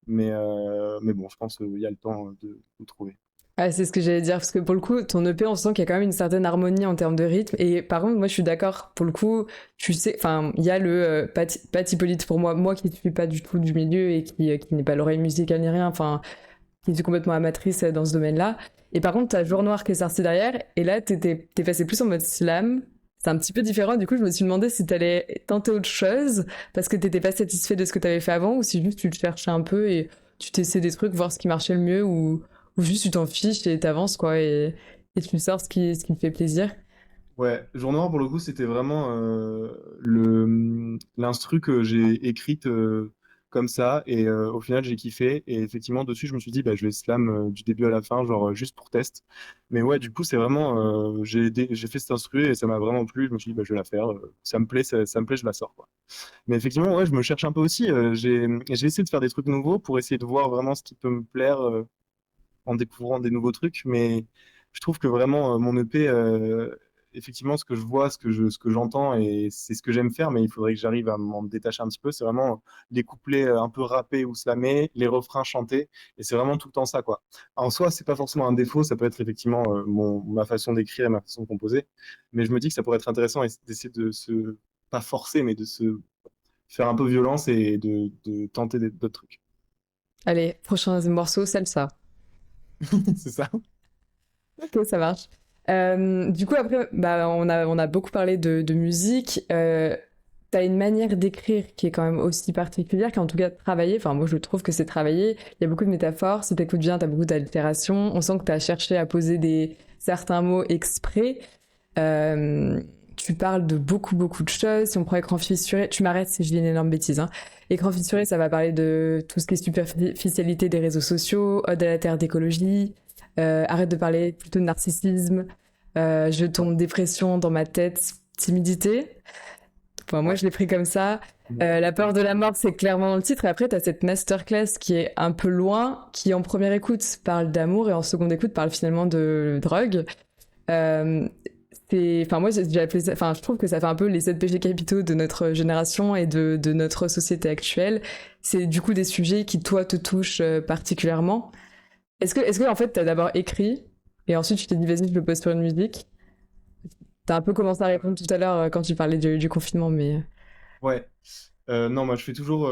[SPEAKER 2] Mais bon, je pense qu'il y a le temps de trouver.
[SPEAKER 1] Ah, c'est ce que j'allais dire, parce que pour le coup, ton EP, on sent qu'il y a quand même une certaine harmonie en termes de rythme. Et par contre, moi, je suis d'accord. Pour le coup, tu sais, enfin, il y a le Pat Hippolyte pour moi, moi qui ne suis pas du tout du milieu et qui n'est pas l'oreille musicale ni rien, enfin, qui suis complètement amatrice dans ce domaine-là. Et par contre, t'as Jour Noir qui est sorti derrière, et là, t'es passé plus en mode slam. C'est un petit peu différent. Du coup, je me suis demandé si t'allais tenter autre chose, parce que t'étais pas satisfait de ce que t'avais fait avant, ou si juste tu te cherchais un peu et tu t'essayais des trucs, voir ce qui marchait le mieux, ou juste tu t'en fiches et t'avances, quoi, et tu sors ce qui te fait plaisir.
[SPEAKER 2] Ouais, Jour Noir, pour le coup, c'était vraiment l'instru que j'ai écrite comme ça. Et au final, j'ai kiffé. Et effectivement, dessus, je me suis dit, bah, je vais slam du début à la fin, genre juste pour test. Mais ouais, du coup, c'est vraiment. J'ai fait cet instru et ça m'a vraiment plu. Je me suis dit, bah, je vais la faire. Ça me plaît, ça me plaît, je la sors, quoi. Mais effectivement, ouais, je me cherche un peu aussi. J'ai essayé de faire des trucs nouveaux pour essayer de voir vraiment ce qui peut me plaire en découvrant des nouveaux trucs. Mais je trouve que vraiment, mon EP, effectivement, ce que je vois, ce que j'entends, et c'est ce que j'aime faire, mais il faudrait que j'arrive à m'en détacher un petit peu. C'est vraiment les couplets un peu rappés ou slamés, les refrains chantés, et c'est vraiment tout le temps ça, quoi. En soi, c'est pas forcément un défaut, ça peut être effectivement ma façon d'écrire et ma façon de composer, mais je me dis que ça pourrait être intéressant d'essayer de se, pas forcer, mais de se faire un peu violence et de tenter d'autres trucs.
[SPEAKER 1] Allez, prochain morceau, salsa.
[SPEAKER 2] C'est ça?
[SPEAKER 1] Ok, ça marche. Du coup, après, bah, on a beaucoup parlé de musique. T'as une manière d'écrire qui est quand même aussi particulière, qui est en tout cas travaillée. Enfin, moi, je trouve que c'est travaillé. Il y a beaucoup de métaphores. Si t'écoutes bien, t'as beaucoup d'allitération. On sent que t'as cherché à poser certains mots exprès. Euh, Tu parles de beaucoup de choses. Si on prend écran fissuré, tu m'arrêtes si je dis une énorme bêtise, hein. Écran fissuré, ça va parler de tout ce qui est superficialité des réseaux sociaux, ode à la terre d'écologie. Arrête de parler plutôt de narcissisme. Je
[SPEAKER 2] Ouais.
[SPEAKER 1] tombe dépression dans ma tête, timidité. Enfin, moi,
[SPEAKER 2] Ouais.
[SPEAKER 1] je l'ai pris comme ça. La peur de la mort, c'est clairement dans le titre. Et après, tu as cette masterclass qui est un peu loin, qui en première écoute parle d'amour et en seconde écoute parle finalement de drogue. Euh, enfin, moi, j'ai appelé enfin, je trouve que ça fait un peu les 7 péchés capitaux de notre génération et de notre société actuelle. C'est du coup des sujets qui, toi, te touchent particulièrement. Est-ce que, en fait, t'as d'abord écrit et ensuite tu t'es dit, vas-y, je le pose sur une musique? T'as un peu commencé à répondre tout à l'heure quand tu parlais du confinement, mais.
[SPEAKER 2] Ouais. Non, moi je fais toujours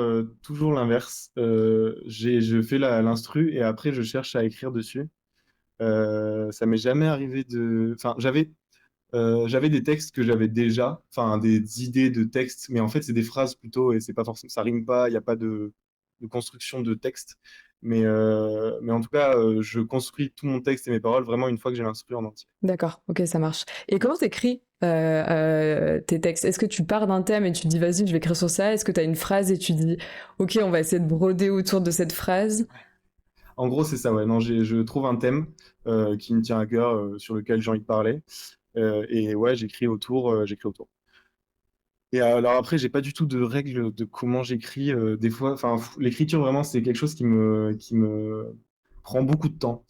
[SPEAKER 2] l'inverse. Je fais l'instru et après je cherche à écrire dessus. Ça m'est jamais arrivé de. Enfin, J'avais des textes que j'avais déjà, enfin des idées de textes, mais en fait c'est des phrases plutôt et c'est pas forcément, ça rime pas, il n'y a pas de construction de texte. Mais en tout cas, je construis tout mon texte et mes paroles vraiment une fois que j'ai l'instru en entier.
[SPEAKER 1] D'accord, ok, ça marche. Et comment t'écris tes textes? Est-ce que tu pars d'un thème et tu te dis vas-y, je vais écrire sur ça? Est-ce que t'as une phrase et tu dis ok, on va essayer de broder autour de cette phrase?
[SPEAKER 2] En gros, c'est ça, ouais. Non, je trouve un thème qui me tient à cœur, sur lequel j'ai envie de parler. Et ouais, j'écris autour. Et alors après, j'ai pas du tout de règles de comment j'écris. Des fois, enfin, l'écriture vraiment, c'est quelque chose qui me prend beaucoup de temps.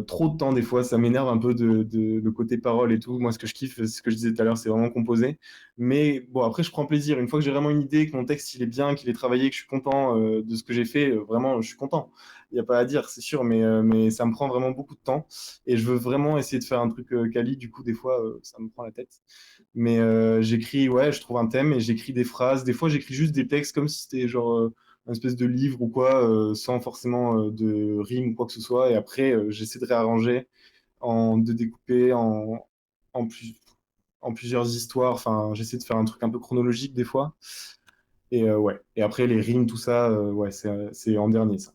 [SPEAKER 2] Trop de temps des fois, ça m'énerve un peu le côté parole et tout. Moi, ce que je kiffe, c'est ce que je disais tout à l'heure, c'est vraiment composer. Mais bon, après, je prends plaisir. Une fois que j'ai vraiment une idée, que mon texte il est bien, qu'il est travaillé, que je suis content de ce que j'ai fait, vraiment, je suis content. Il n'y a pas à dire, c'est sûr, mais ça me prend vraiment beaucoup de temps. Et je veux vraiment essayer de faire un truc quali. Du coup, des fois, ça me prend la tête. Mais j'écris, ouais, je trouve un thème et j'écris des phrases. Des fois, j'écris juste des textes comme si c'était genre une espèce de livre ou quoi, sans forcément de rime ou quoi que ce soit. Et après, j'essaie de réarranger, de découper en, plus, en plusieurs histoires. Enfin, j'essaie de faire un truc un peu chronologique des fois. Et ouais. Et après, les rimes, tout ça, ouais, c'est en dernier, ça.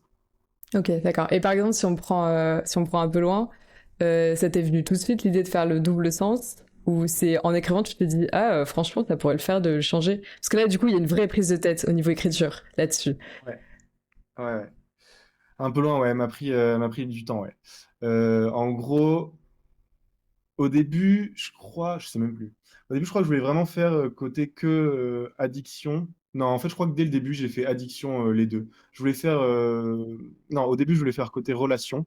[SPEAKER 1] Ok, d'accord. Et par exemple, si on prend un peu loin, ça t'est venu tout de suite l'idée de faire le double sens? Ou c'est en écrivant, tu te dis, ah, franchement, ça pourrait le faire de le changer? Parce que là, du coup, il y a une vraie prise de tête au niveau écriture là-dessus.
[SPEAKER 2] Ouais, ouais, ouais. Un peu loin, ouais, m'a pris du temps, ouais. En gros, au début, je crois, je sais même plus. Au début, je crois que je voulais vraiment faire côté que addiction. Non, en fait, je crois que dès le début, j'ai fait addiction les deux. Je voulais faire. Non, au début, je voulais faire côté relation.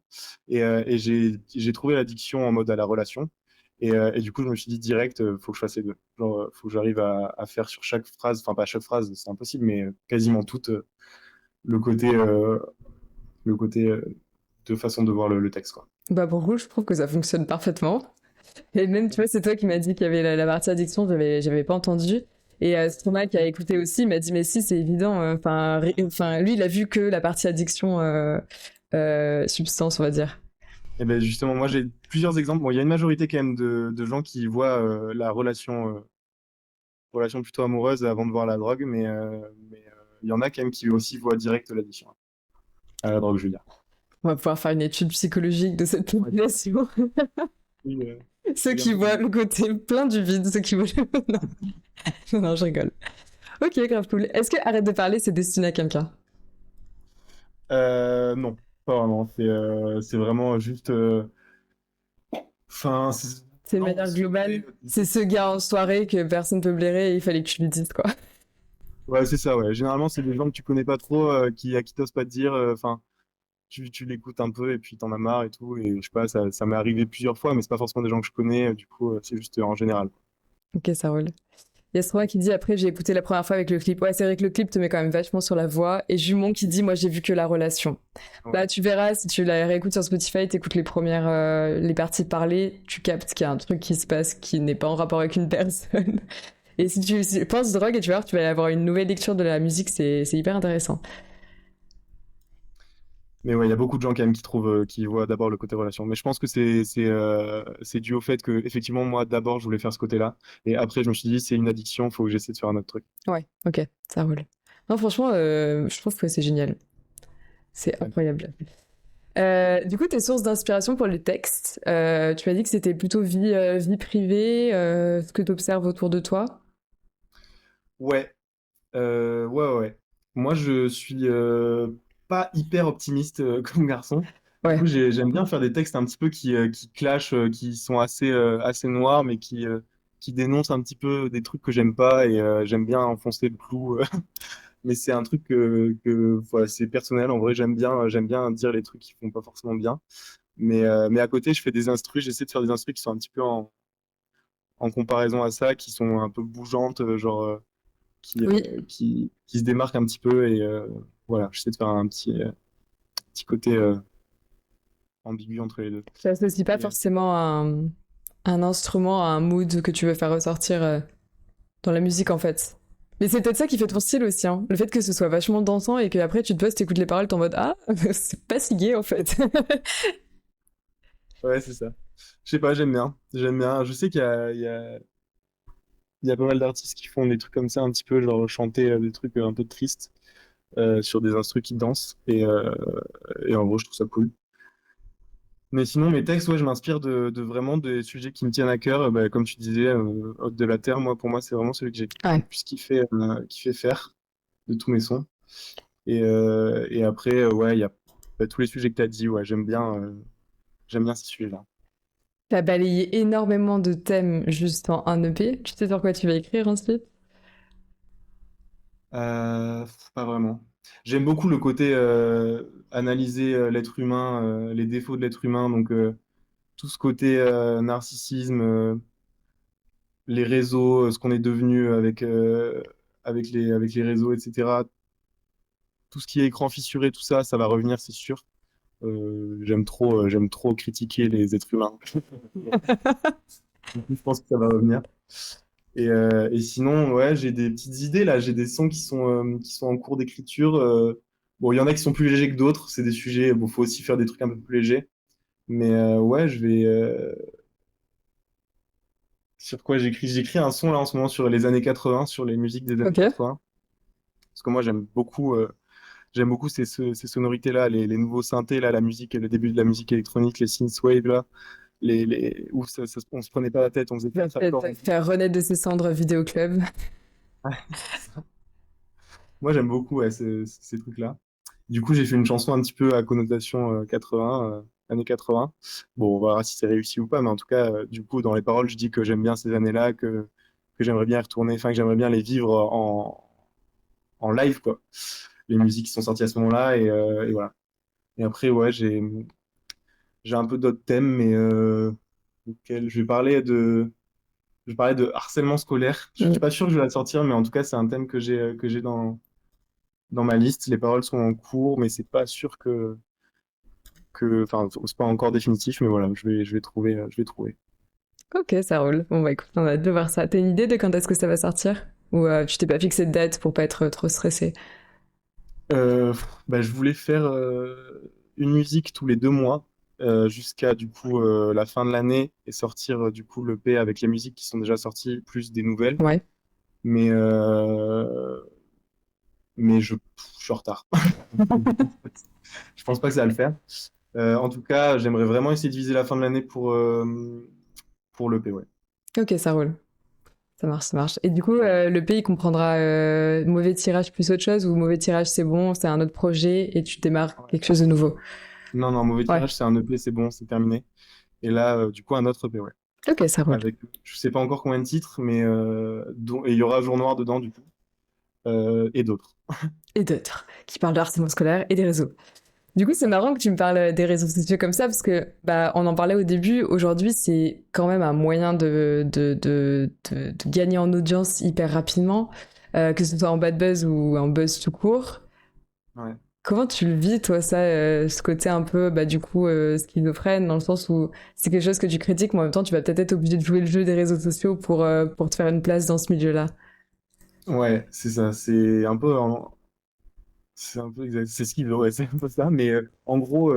[SPEAKER 2] Et j'ai trouvé l'addiction en mode à la relation. Et du coup, je me suis dit direct, faut que je fasse les deux. Genre, faut que j'arrive à faire sur chaque phrase, enfin, pas chaque phrase, c'est impossible, mais quasiment toute, le côté, euh, le côté de façon de voir le texte, quoi.
[SPEAKER 1] Bah, pour le coup, je trouve que ça fonctionne parfaitement. Et même, tu vois, c'est toi qui m'as dit qu'il y avait la partie addiction, j'avais pas entendu. Et Stromae qui a écouté aussi m'a dit, mais si, c'est évident. Enfin, lui, il a vu que la partie addiction substance, on va dire.
[SPEAKER 2] Et ben justement, moi j'ai plusieurs exemples. Bon, il y a une majorité quand même de gens qui voient la relation plutôt amoureuse avant de voir la drogue, mais il y en a quand même qui aussi voient direct l'addiction à la drogue, je veux dire.
[SPEAKER 1] On va pouvoir faire une étude psychologique de cette
[SPEAKER 2] Ouais.
[SPEAKER 1] population.
[SPEAKER 2] Oui,
[SPEAKER 1] Ceux
[SPEAKER 2] oui, un
[SPEAKER 1] qui
[SPEAKER 2] peu
[SPEAKER 1] voient
[SPEAKER 2] comme
[SPEAKER 1] le côté plein du vide, ceux qui voient non. Non, je rigole. Ok, grave cool. Est-ce que Arrête de parler, c'est destiné à quelqu'un?
[SPEAKER 2] non, pas vraiment. C'est vraiment juste. Enfin,
[SPEAKER 1] C'est une
[SPEAKER 2] non,
[SPEAKER 1] manière
[SPEAKER 2] si vous
[SPEAKER 1] globale.
[SPEAKER 2] voulez.
[SPEAKER 1] C'est ce gars en soirée que personne peut blairer et il fallait que tu lui dises, quoi.
[SPEAKER 2] Ouais, c'est ça, ouais. Généralement, c'est des gens que tu connais pas trop, à qui t'oses pas te dire. Enfin, tu l'écoutes un peu et puis t'en as marre et tout. Et je sais pas, ça m'est arrivé plusieurs fois, mais c'est pas forcément des gens que je connais. Du coup, c'est juste en général.
[SPEAKER 1] Ok, ça roule. Il y a Stromae qui dit après j'ai écouté la première fois avec le clip. Ouais, c'est vrai que le clip te met quand même vachement sur la voix. Et Jumon qui dit moi j'ai vu que la relation.
[SPEAKER 2] Ouais.
[SPEAKER 1] Bah tu verras si tu la réécoutes sur Spotify, t'écoutes les premières les parties parlées, tu captes qu'il y a un truc qui se passe qui n'est pas en rapport avec une personne. Et si tu penses drogue et tu vas voir, tu vas avoir une nouvelle lecture de la musique, c'est hyper intéressant.
[SPEAKER 2] Mais ouais, il y a beaucoup de gens quand même qui trouvent, qui voient d'abord le côté relation. Mais je pense que c'est dû au fait que effectivement moi d'abord je voulais faire ce côté-là et après je me suis dit c'est une addiction, faut que j'essaie de faire un autre truc.
[SPEAKER 1] Ouais, ok, ça roule. Non, franchement, je trouve que c'est génial. C'est
[SPEAKER 2] Ouais.
[SPEAKER 1] incroyable. Du coup, tes sources d'inspiration pour les textes, tu m'as dit que c'était plutôt vie privée, ce que tu observes autour de toi.
[SPEAKER 2] Ouais, ouais, ouais, ouais. Moi je suis pas hyper optimiste comme garçon. Du coup
[SPEAKER 1] Ouais,
[SPEAKER 2] j'aime bien faire des textes un petit peu qui clashent, qui sont assez noirs mais qui dénoncent un petit peu des trucs que j'aime pas et j'aime bien enfoncer le clou. Mais c'est un truc voilà, c'est personnel. En vrai, j'aime bien dire les trucs qui font pas forcément bien. Mais à côté, je fais des instrus, j'essaie de faire des instrus qui sont un petit peu en comparaison à ça, qui sont un peu bougeantes, genre,
[SPEAKER 1] oui.
[SPEAKER 2] qui se démarquent un petit peu. Et voilà, j'essaie de faire un petit côté ambigu entre les deux.
[SPEAKER 1] Ça s'associe pas
[SPEAKER 2] Et,
[SPEAKER 1] forcément un instrument, à un mood que tu veux faire ressortir dans la musique en fait. Mais c'est peut-être ça qui fait ton style aussi, hein. Le fait que ce soit vachement dansant et qu'après tu te poses, t'écoutes les paroles, t'es en mode ah, c'est pas si gay en fait.
[SPEAKER 2] ouais, c'est ça. Je sais pas, j'aime bien. J'aime bien. Je sais qu'il y a pas mal d'artistes qui font des trucs comme ça, un petit peu, genre chanter des trucs un peu tristes sur des instrus qui dansent. Et en gros, je trouve ça cool. Mais sinon, mes textes, ouais, je m'inspire de vraiment des sujets qui me tiennent à cœur. Bah, comme tu disais, Hôte de la Terre, moi, pour moi, c'est vraiment celui que j'ai le
[SPEAKER 1] Ouais.
[SPEAKER 2] plus kiffé faire de tous mes sons. Et après, ouais, il y a bah, tous les sujets que tu as dit, ouais, j'aime bien ces sujets-là.
[SPEAKER 1] T'as balayé énormément de thèmes juste en un EP. Tu sais sur quoi tu vas écrire ensuite?
[SPEAKER 2] Pas vraiment. J'aime beaucoup le côté analyser l'être humain, les défauts de l'être humain, donc tout ce côté narcissisme, les réseaux, ce qu'on est devenu avec les réseaux, etc. Tout ce qui est écran fissuré, tout ça, ça va revenir, c'est sûr. J'aime trop critiquer les êtres humains. Je pense que ça va revenir. Et sinon, ouais, j'ai des petites idées là. J'ai des sons qui sont en cours d'écriture. Bon, il y en a qui sont plus légers que d'autres. C'est des sujets. Bon, faut aussi faire des trucs un peu plus légers. Mais ouais, sur quoi j'écris? J'écris un son là en ce moment sur les années 80, sur les musiques des années
[SPEAKER 1] Ok.
[SPEAKER 2] 80. Parce que moi, j'aime beaucoup ces sonorités-là, les nouveaux synthés là, la musique, le début de la musique électronique, les synthwave là, où on se prenait pas la tête, on faisait quatre accords.
[SPEAKER 1] Faire renaître de ses cendres vidéo club.
[SPEAKER 2] Moi, j'aime beaucoup ouais, ces trucs-là. Du coup, j'ai fait une chanson un petit peu à connotation 80, années 80. Bon, on verra si c'est réussi ou pas, mais en tout cas, du coup, dans les paroles, je dis que j'aime bien ces années-là, que j'aimerais bien y retourner, enfin, que j'aimerais bien les vivre en live, quoi. Les musiques qui sont sorties à ce moment-là, et voilà. Et après, ouais, j'ai un peu d'autres thèmes, mais auxquels je vais parler de harcèlement scolaire. Je suis
[SPEAKER 1] Mm.
[SPEAKER 2] pas sûr que je vais la sortir, mais en tout cas, c'est un thème que j'ai dans ma liste. Les paroles sont en cours, mais c'est pas sûr enfin, c'est pas encore définitif, mais voilà, je vais trouver.
[SPEAKER 1] Ok, ça roule. Bon bah écoute, on a hâte de voir ça. T'as une idée de quand est-ce que ça va sortir? Ou tu t'es pas fixé de date pour pas être trop stressé?
[SPEAKER 2] Bah, je voulais faire une musique tous les 2 mois jusqu'à du coup la fin de l'année et sortir du coup le P avec les musiques qui sont déjà sorties plus des nouvelles.
[SPEAKER 1] Ouais.
[SPEAKER 2] Mais je suis en retard. Je pense pas que ça va le faire. En tout cas, j'aimerais vraiment essayer de viser la fin de l'année pour le P, ouais.
[SPEAKER 1] Ok, ça roule. Ça marche, ça marche. Et du coup, le pays comprendra mauvais tirage plus autre chose ou mauvais tirage c'est bon, c'est un autre projet et tu démarres
[SPEAKER 2] Ouais.
[SPEAKER 1] quelque chose de nouveau.
[SPEAKER 2] Non, non, mauvais
[SPEAKER 1] Ouais.
[SPEAKER 2] tirage, c'est un EP, c'est bon, c'est terminé. Et là, du coup, un autre EP, ouais.
[SPEAKER 1] Ok, ça roule.
[SPEAKER 2] Avec, je sais pas encore combien de titres, mais et il y aura Jour Noir dedans, du coup, et d'autres.
[SPEAKER 1] Et d'autres qui parlent de harcèlement scolaire et des réseaux. Du coup, c'est marrant que tu me parles des réseaux sociaux comme ça parce que bah on en parlait au début. Aujourd'hui, c'est quand même un moyen de gagner en audience hyper rapidement, que ce soit en bad buzz ou en buzz tout court.
[SPEAKER 2] Ouais.
[SPEAKER 1] Comment tu le vis, toi, ça, ce côté un peu, bah, du coup, schizophrène, dans le sens où c'est quelque chose que tu critiques, mais en même temps, tu vas peut-être être obligé de jouer le jeu des réseaux sociaux pour te faire une place dans ce milieu-là.
[SPEAKER 2] Ouais, c'est ça. C'est un peu exact. C'est ce qu'il veut, ouais, c'est un peu ça. Mais en gros,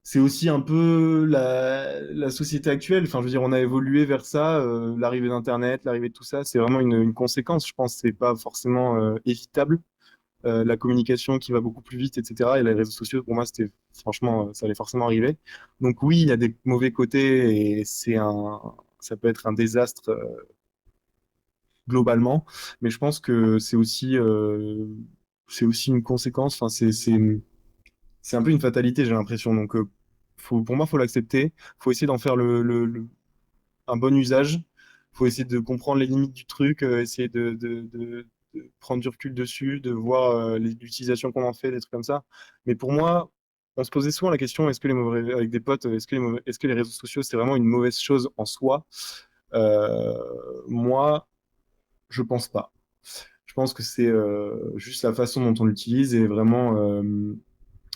[SPEAKER 2] c'est aussi un peu la société actuelle. Enfin, je veux dire, on a évolué vers ça. L'arrivée d'Internet, l'arrivée de tout ça, c'est vraiment une conséquence. Je pense que c'est pas forcément évitable. La communication qui va beaucoup plus vite, etc. Et les réseaux sociaux, pour moi, c'était franchement, ça allait forcément arriver. Donc oui, il y a des mauvais côtés et ça peut être un désastre globalement, mais je pense que c'est aussi une conséquence. Enfin, c'est un peu une fatalité, j'ai l'impression. Donc pour moi, faut l'accepter. Faut essayer d'en faire un bon usage. Faut essayer de comprendre les limites du truc, essayer de prendre du recul dessus, de voir l'utilisation qu'on en fait, des trucs comme ça. Mais pour moi, on se posait souvent la question, avec des potes, est-ce que les réseaux sociaux, c'est vraiment une mauvaise chose en soi? Euh, Moi, je pense pas. Je pense que c'est juste la façon dont on l'utilise et vraiment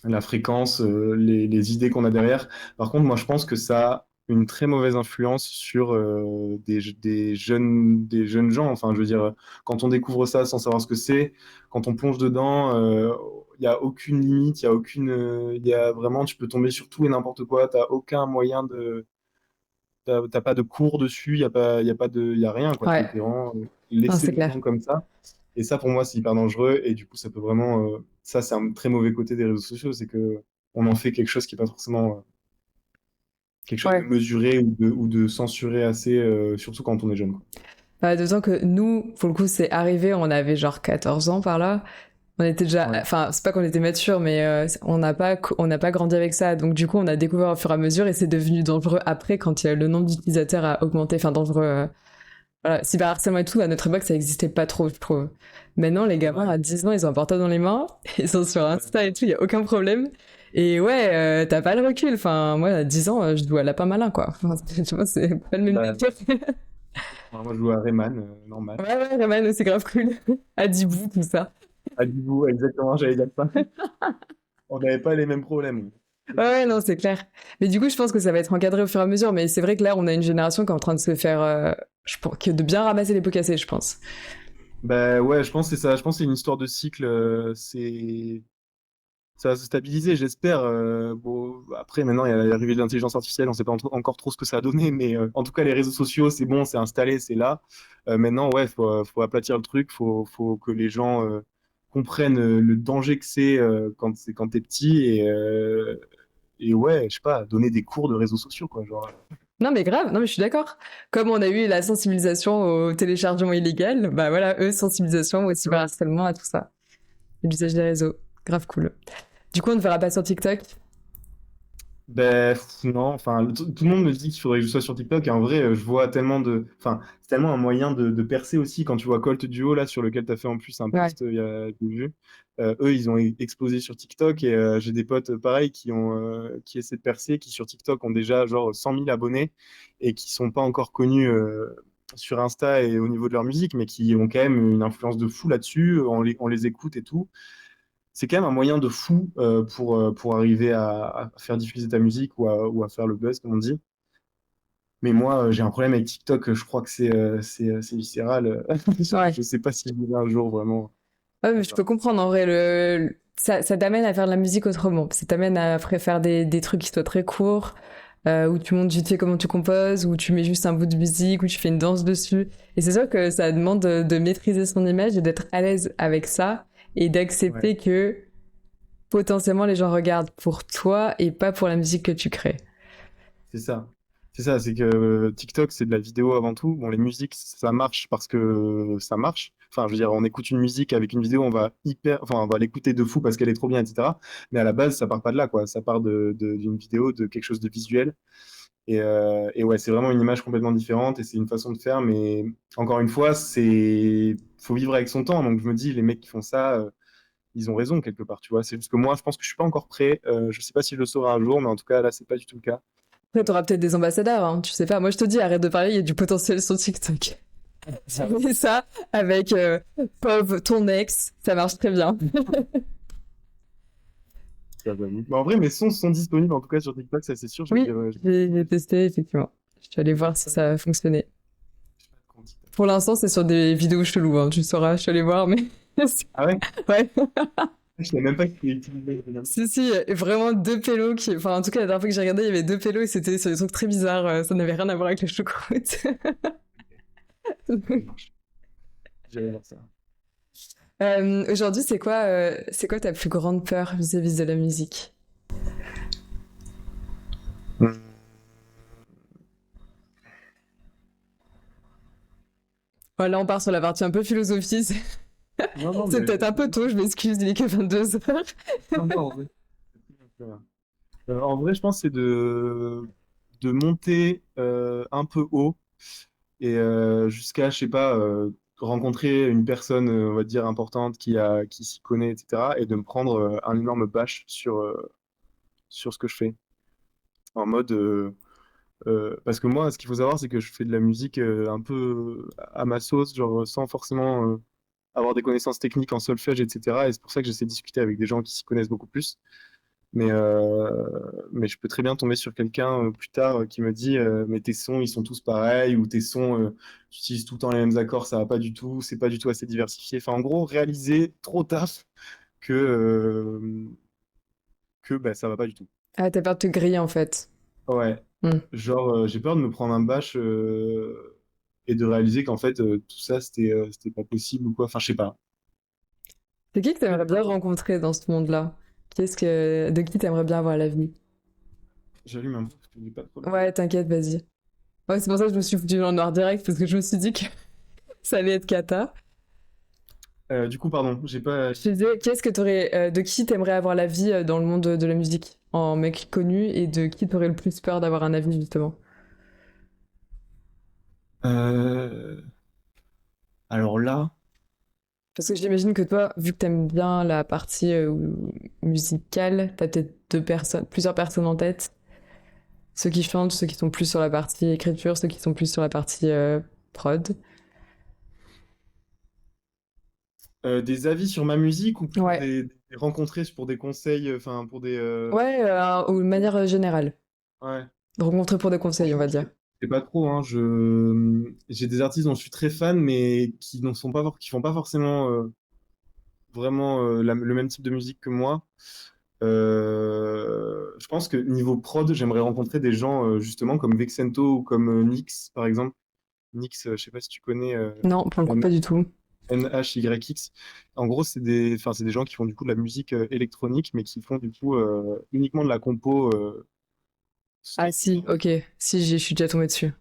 [SPEAKER 2] la fréquence, les idées qu'on a derrière. Par contre, moi, je pense que ça a une très mauvaise influence sur des jeunes gens. Enfin, je veux dire, quand on découvre ça sans savoir ce que c'est, quand on plonge dedans, il n'y a aucune limite, il y a vraiment, tu peux tomber sur tout et n'importe quoi. T'as aucun moyen t'as pas de cours dessus, y a rien, quoi.
[SPEAKER 1] Ouais,
[SPEAKER 2] T'es vraiment
[SPEAKER 1] non,
[SPEAKER 2] laissé
[SPEAKER 1] c'est clair.
[SPEAKER 2] vivre comme ça. Et ça, pour moi, c'est hyper dangereux. Et du coup, ça peut vraiment. Ça, c'est un très mauvais côté des réseaux sociaux, c'est que on en fait quelque chose qui est pas forcément quelque chose de
[SPEAKER 1] Ouais.
[SPEAKER 2] mesuré ou de censuré assez, surtout quand on est jeune, quoi.
[SPEAKER 1] D'autant que nous, pour le coup, c'est arrivé, on avait genre 14 ans par là. On était déjà,
[SPEAKER 2] Ouais,
[SPEAKER 1] enfin, c'est pas qu'on était mature, mais on n'a pas grandi avec ça. Donc du coup, on a découvert au fur et à mesure et c'est devenu dangereux après quand le nombre d'utilisateurs a augmenté. Enfin, dangereux. Voilà, cyberharcèlement et tout, à notre époque, ça existait pas trop, je trouve. Maintenant, les gamins à
[SPEAKER 2] ouais,
[SPEAKER 1] 10 ans, ils ont un portable dans les mains, ils sont sur
[SPEAKER 2] ouais,
[SPEAKER 1] Insta et tout, il y a aucun problème. Et ouais, t'as pas le recul. Enfin, moi, à 10 ans, je dois lapin malin, quoi. Enfin, tu vois, c'est pas le même
[SPEAKER 2] bah,
[SPEAKER 1] délire.
[SPEAKER 2] moi, je joue à Rayman, normal.
[SPEAKER 1] Ouais, ouais, Rayman, c'est grave cool. Adibou, tout ça.
[SPEAKER 2] À Dibou, exactement, j'allais dire ça. On n'avait pas les mêmes problèmes.
[SPEAKER 1] Ouais, ouais, non, c'est clair. Mais du coup, je pense que ça va être encadré au fur et à mesure. Mais c'est vrai que là, on a une génération qui est en train de se faire, de bien ramasser les pots cassés, je pense.
[SPEAKER 2] Bah ouais, je pense que c'est ça. Je pense que c'est une histoire de cycle. Ça va se stabiliser, j'espère. Bon, après, maintenant, il y a l'arrivée de l'intelligence artificielle. On sait pas encore trop ce que ça a donné, mais en tout cas, les réseaux sociaux, c'est bon, c'est installé, c'est là. Maintenant, ouais, faut aplatir le truc. Faut que les gens comprennent le danger que c'est quand t'es petit et ouais, je sais pas, donner des cours de réseaux sociaux, quoi. Genre,
[SPEAKER 1] Non, mais grave, non, mais je suis d'accord. Comme on a eu la sensibilisation au téléchargement illégal, bah voilà, eux, sensibilisation au cyberharcèlement, à tout ça. Et l'usage des réseaux. Grave cool. Du coup, on ne verra pas sur TikTok.
[SPEAKER 2] ben non, enfin tout le monde me dit qu'il faudrait que je sois sur TikTok et en vrai je vois tellement enfin c'est tellement un moyen de percer aussi quand tu vois Colt Duo là sur lequel tu as fait en plus un
[SPEAKER 1] Ouais.
[SPEAKER 2] post il y a j'ai vu. Eux ils ont explosé sur TikTok et j'ai des potes pareil qui essaient de percer qui sur TikTok ont déjà genre 100 000 abonnés et qui sont pas encore connus sur Insta et au niveau de leur musique mais qui ont quand même une influence de fou là-dessus, on les écoute et tout. C'est quand même un moyen de fou pour arriver à faire diffuser ta musique ou à faire le buzz, comme on dit. Mais moi, j'ai un problème avec TikTok. Je crois que c'est viscéral.
[SPEAKER 1] Ouais.
[SPEAKER 2] Je sais pas si je vais un jour vraiment
[SPEAKER 1] Ouais, mais
[SPEAKER 2] faire
[SPEAKER 1] je
[SPEAKER 2] ça.
[SPEAKER 1] peux comprendre, en vrai, ça t'amène à faire de la musique autrement. Ça t'amène à après faire des trucs qui soient très courts, où tu montres vite fait comment tu composes, où tu mets juste un bout de musique, où tu fais une danse dessus. Et c'est sûr que ça demande de maîtriser son image et d'être à l'aise avec ça et
[SPEAKER 2] Ouais,
[SPEAKER 1] d'accepter que potentiellement les gens regardent pour toi et pas pour la musique que tu crées.
[SPEAKER 2] c'est ça. C'est ça, c'est que TikTok, c'est de la vidéo avant tout. Bon, les musiques, ça marche parce que ça marche. Enfin, je veux dire, on écoute une musique avec une vidéo, enfin, on va l'écouter de fou parce qu'elle est trop bien, etc. Mais à la base, ça part pas de là, quoi. Ça part d'une vidéo, de quelque chose de visuel. Et ouais, c'est vraiment une image complètement différente et c'est une façon de faire. Mais encore une fois, faut vivre avec son temps. Donc je me dis, les mecs qui font ça, ils ont raison quelque part, tu vois. C'est juste que moi, je pense que je suis pas encore prêt. Je sais pas si je le saurai un jour, mais en tout cas, là, c'est pas du tout le cas.
[SPEAKER 1] Après, t'auras peut-être des ambassadeurs, hein, tu sais pas. Moi, je te dis, arrête de parler, il y a du potentiel sur TikTok. Tu fais ça avec Pov, ton ex, ça marche très bien.
[SPEAKER 2] Mais en vrai, mes sons sont disponibles en tout cas sur TikTok, ça c'est sûr.
[SPEAKER 1] Oui, j'ai testé, effectivement. Je suis allée voir si ça fonctionnait.
[SPEAKER 2] J'ai pas de compte TikTok.
[SPEAKER 1] Pour l'instant, c'est sur des vidéos cheloues, hein, tu sauras, je suis allée voir, mais...
[SPEAKER 2] Ah ouais?
[SPEAKER 1] ouais.
[SPEAKER 2] Je savais même pas qu'il était utilisé.
[SPEAKER 1] Si, si, il y a vraiment deux pélos qui... Enfin, en tout cas, la dernière fois que j'ai regardé, il y avait deux pélos et c'était sur des trucs très bizarres. Ça n'avait rien à voir avec les choucroutes.
[SPEAKER 2] Ça marche. J'allais voir ça.
[SPEAKER 1] Aujourd'hui, c'est quoi ta plus grande peur vis-à-vis de la musique?
[SPEAKER 2] Hmm.
[SPEAKER 1] Voilà, on part sur la partie un peu philosophie.
[SPEAKER 2] Non, non,
[SPEAKER 1] C'est
[SPEAKER 2] mais
[SPEAKER 1] peut-être un peu tôt, je m'excuse, il est que 22 heures.
[SPEAKER 2] non, non, en vrai. En vrai, je pense que c'est de monter un peu haut et jusqu'à, je sais pas, rencontrer une personne, on va dire, importante qui s'y connaît, etc. et de me prendre un énorme bâche sur ce que je fais. En mode, parce que moi, ce qu'il faut savoir, c'est que je fais de la musique un peu à ma sauce, genre sans forcément avoir des connaissances techniques en solfège, etc. Et c'est pour ça que j'essaie de discuter avec des gens qui s'y connaissent beaucoup plus. Mais, euh, mais je peux très bien tomber sur quelqu'un plus tard qui me dit mais tes sons ils sont tous pareils ou tes sons tu utilises tout le temps les mêmes accords, ça va pas du tout, c'est pas du tout assez diversifié. Enfin en gros réaliser trop tard que que bah, ça va pas du tout.
[SPEAKER 1] Ah, t'as peur de te griller, en fait.
[SPEAKER 2] Ouais.
[SPEAKER 1] Hmm.
[SPEAKER 2] Genre, j'ai peur de me prendre un bâche et de réaliser qu'en fait, tout ça, c'était pas possible ou quoi. Enfin, je sais pas.
[SPEAKER 1] C'est qui que t'aimerais bien rencontrer dans ce monde-là? De qui t'aimerais bien avoir la vie?
[SPEAKER 2] J'allume un peu parce que j'ai pas trop le temps.
[SPEAKER 1] Ouais, t'inquiète, vas-y. Ouais, c'est pour ça que je me suis foutu en noir direct, parce que je me suis dit que ça allait être cata.
[SPEAKER 2] Du coup, pardon, j'ai pas.
[SPEAKER 1] Je te disais, de qui t'aimerais avoir la vie dans le monde de la musique? En mec connu, et de qui t'aurais le plus peur d'avoir un avis, justement?
[SPEAKER 2] Euh, Alors là,
[SPEAKER 1] Parce que j'imagine que toi, vu que t'aimes bien la partie musicale, t'as peut-être plusieurs personnes en tête. Ceux qui chantent, ceux qui sont plus sur la partie écriture, ceux qui sont plus sur la partie prod.
[SPEAKER 2] des avis sur ma musique ou pour
[SPEAKER 1] Ouais.
[SPEAKER 2] des rencontrés pour des conseils, enfin, pour des.
[SPEAKER 1] Ouais, ou de manière générale.
[SPEAKER 2] Ouais.
[SPEAKER 1] Rencontrer pour des conseils, on
[SPEAKER 2] Franchement,
[SPEAKER 1] va dire.
[SPEAKER 2] je sais pas trop, hein. J'ai des artistes dont je suis très fan, mais qui ne sont pas, qui font pas forcément vraiment le même type de musique que moi. Je pense que niveau prod, j'aimerais rencontrer des gens justement comme Vexento ou comme Nyx, par exemple. Nyx, je sais pas si tu connais
[SPEAKER 1] Non, pour le coup, pas du tout.
[SPEAKER 2] NHYX. En gros, enfin, c'est des gens qui font du coup de la musique électronique, mais qui font du coup uniquement de la compo.
[SPEAKER 1] Ah si, ok. Si, je suis déjà tombée dessus.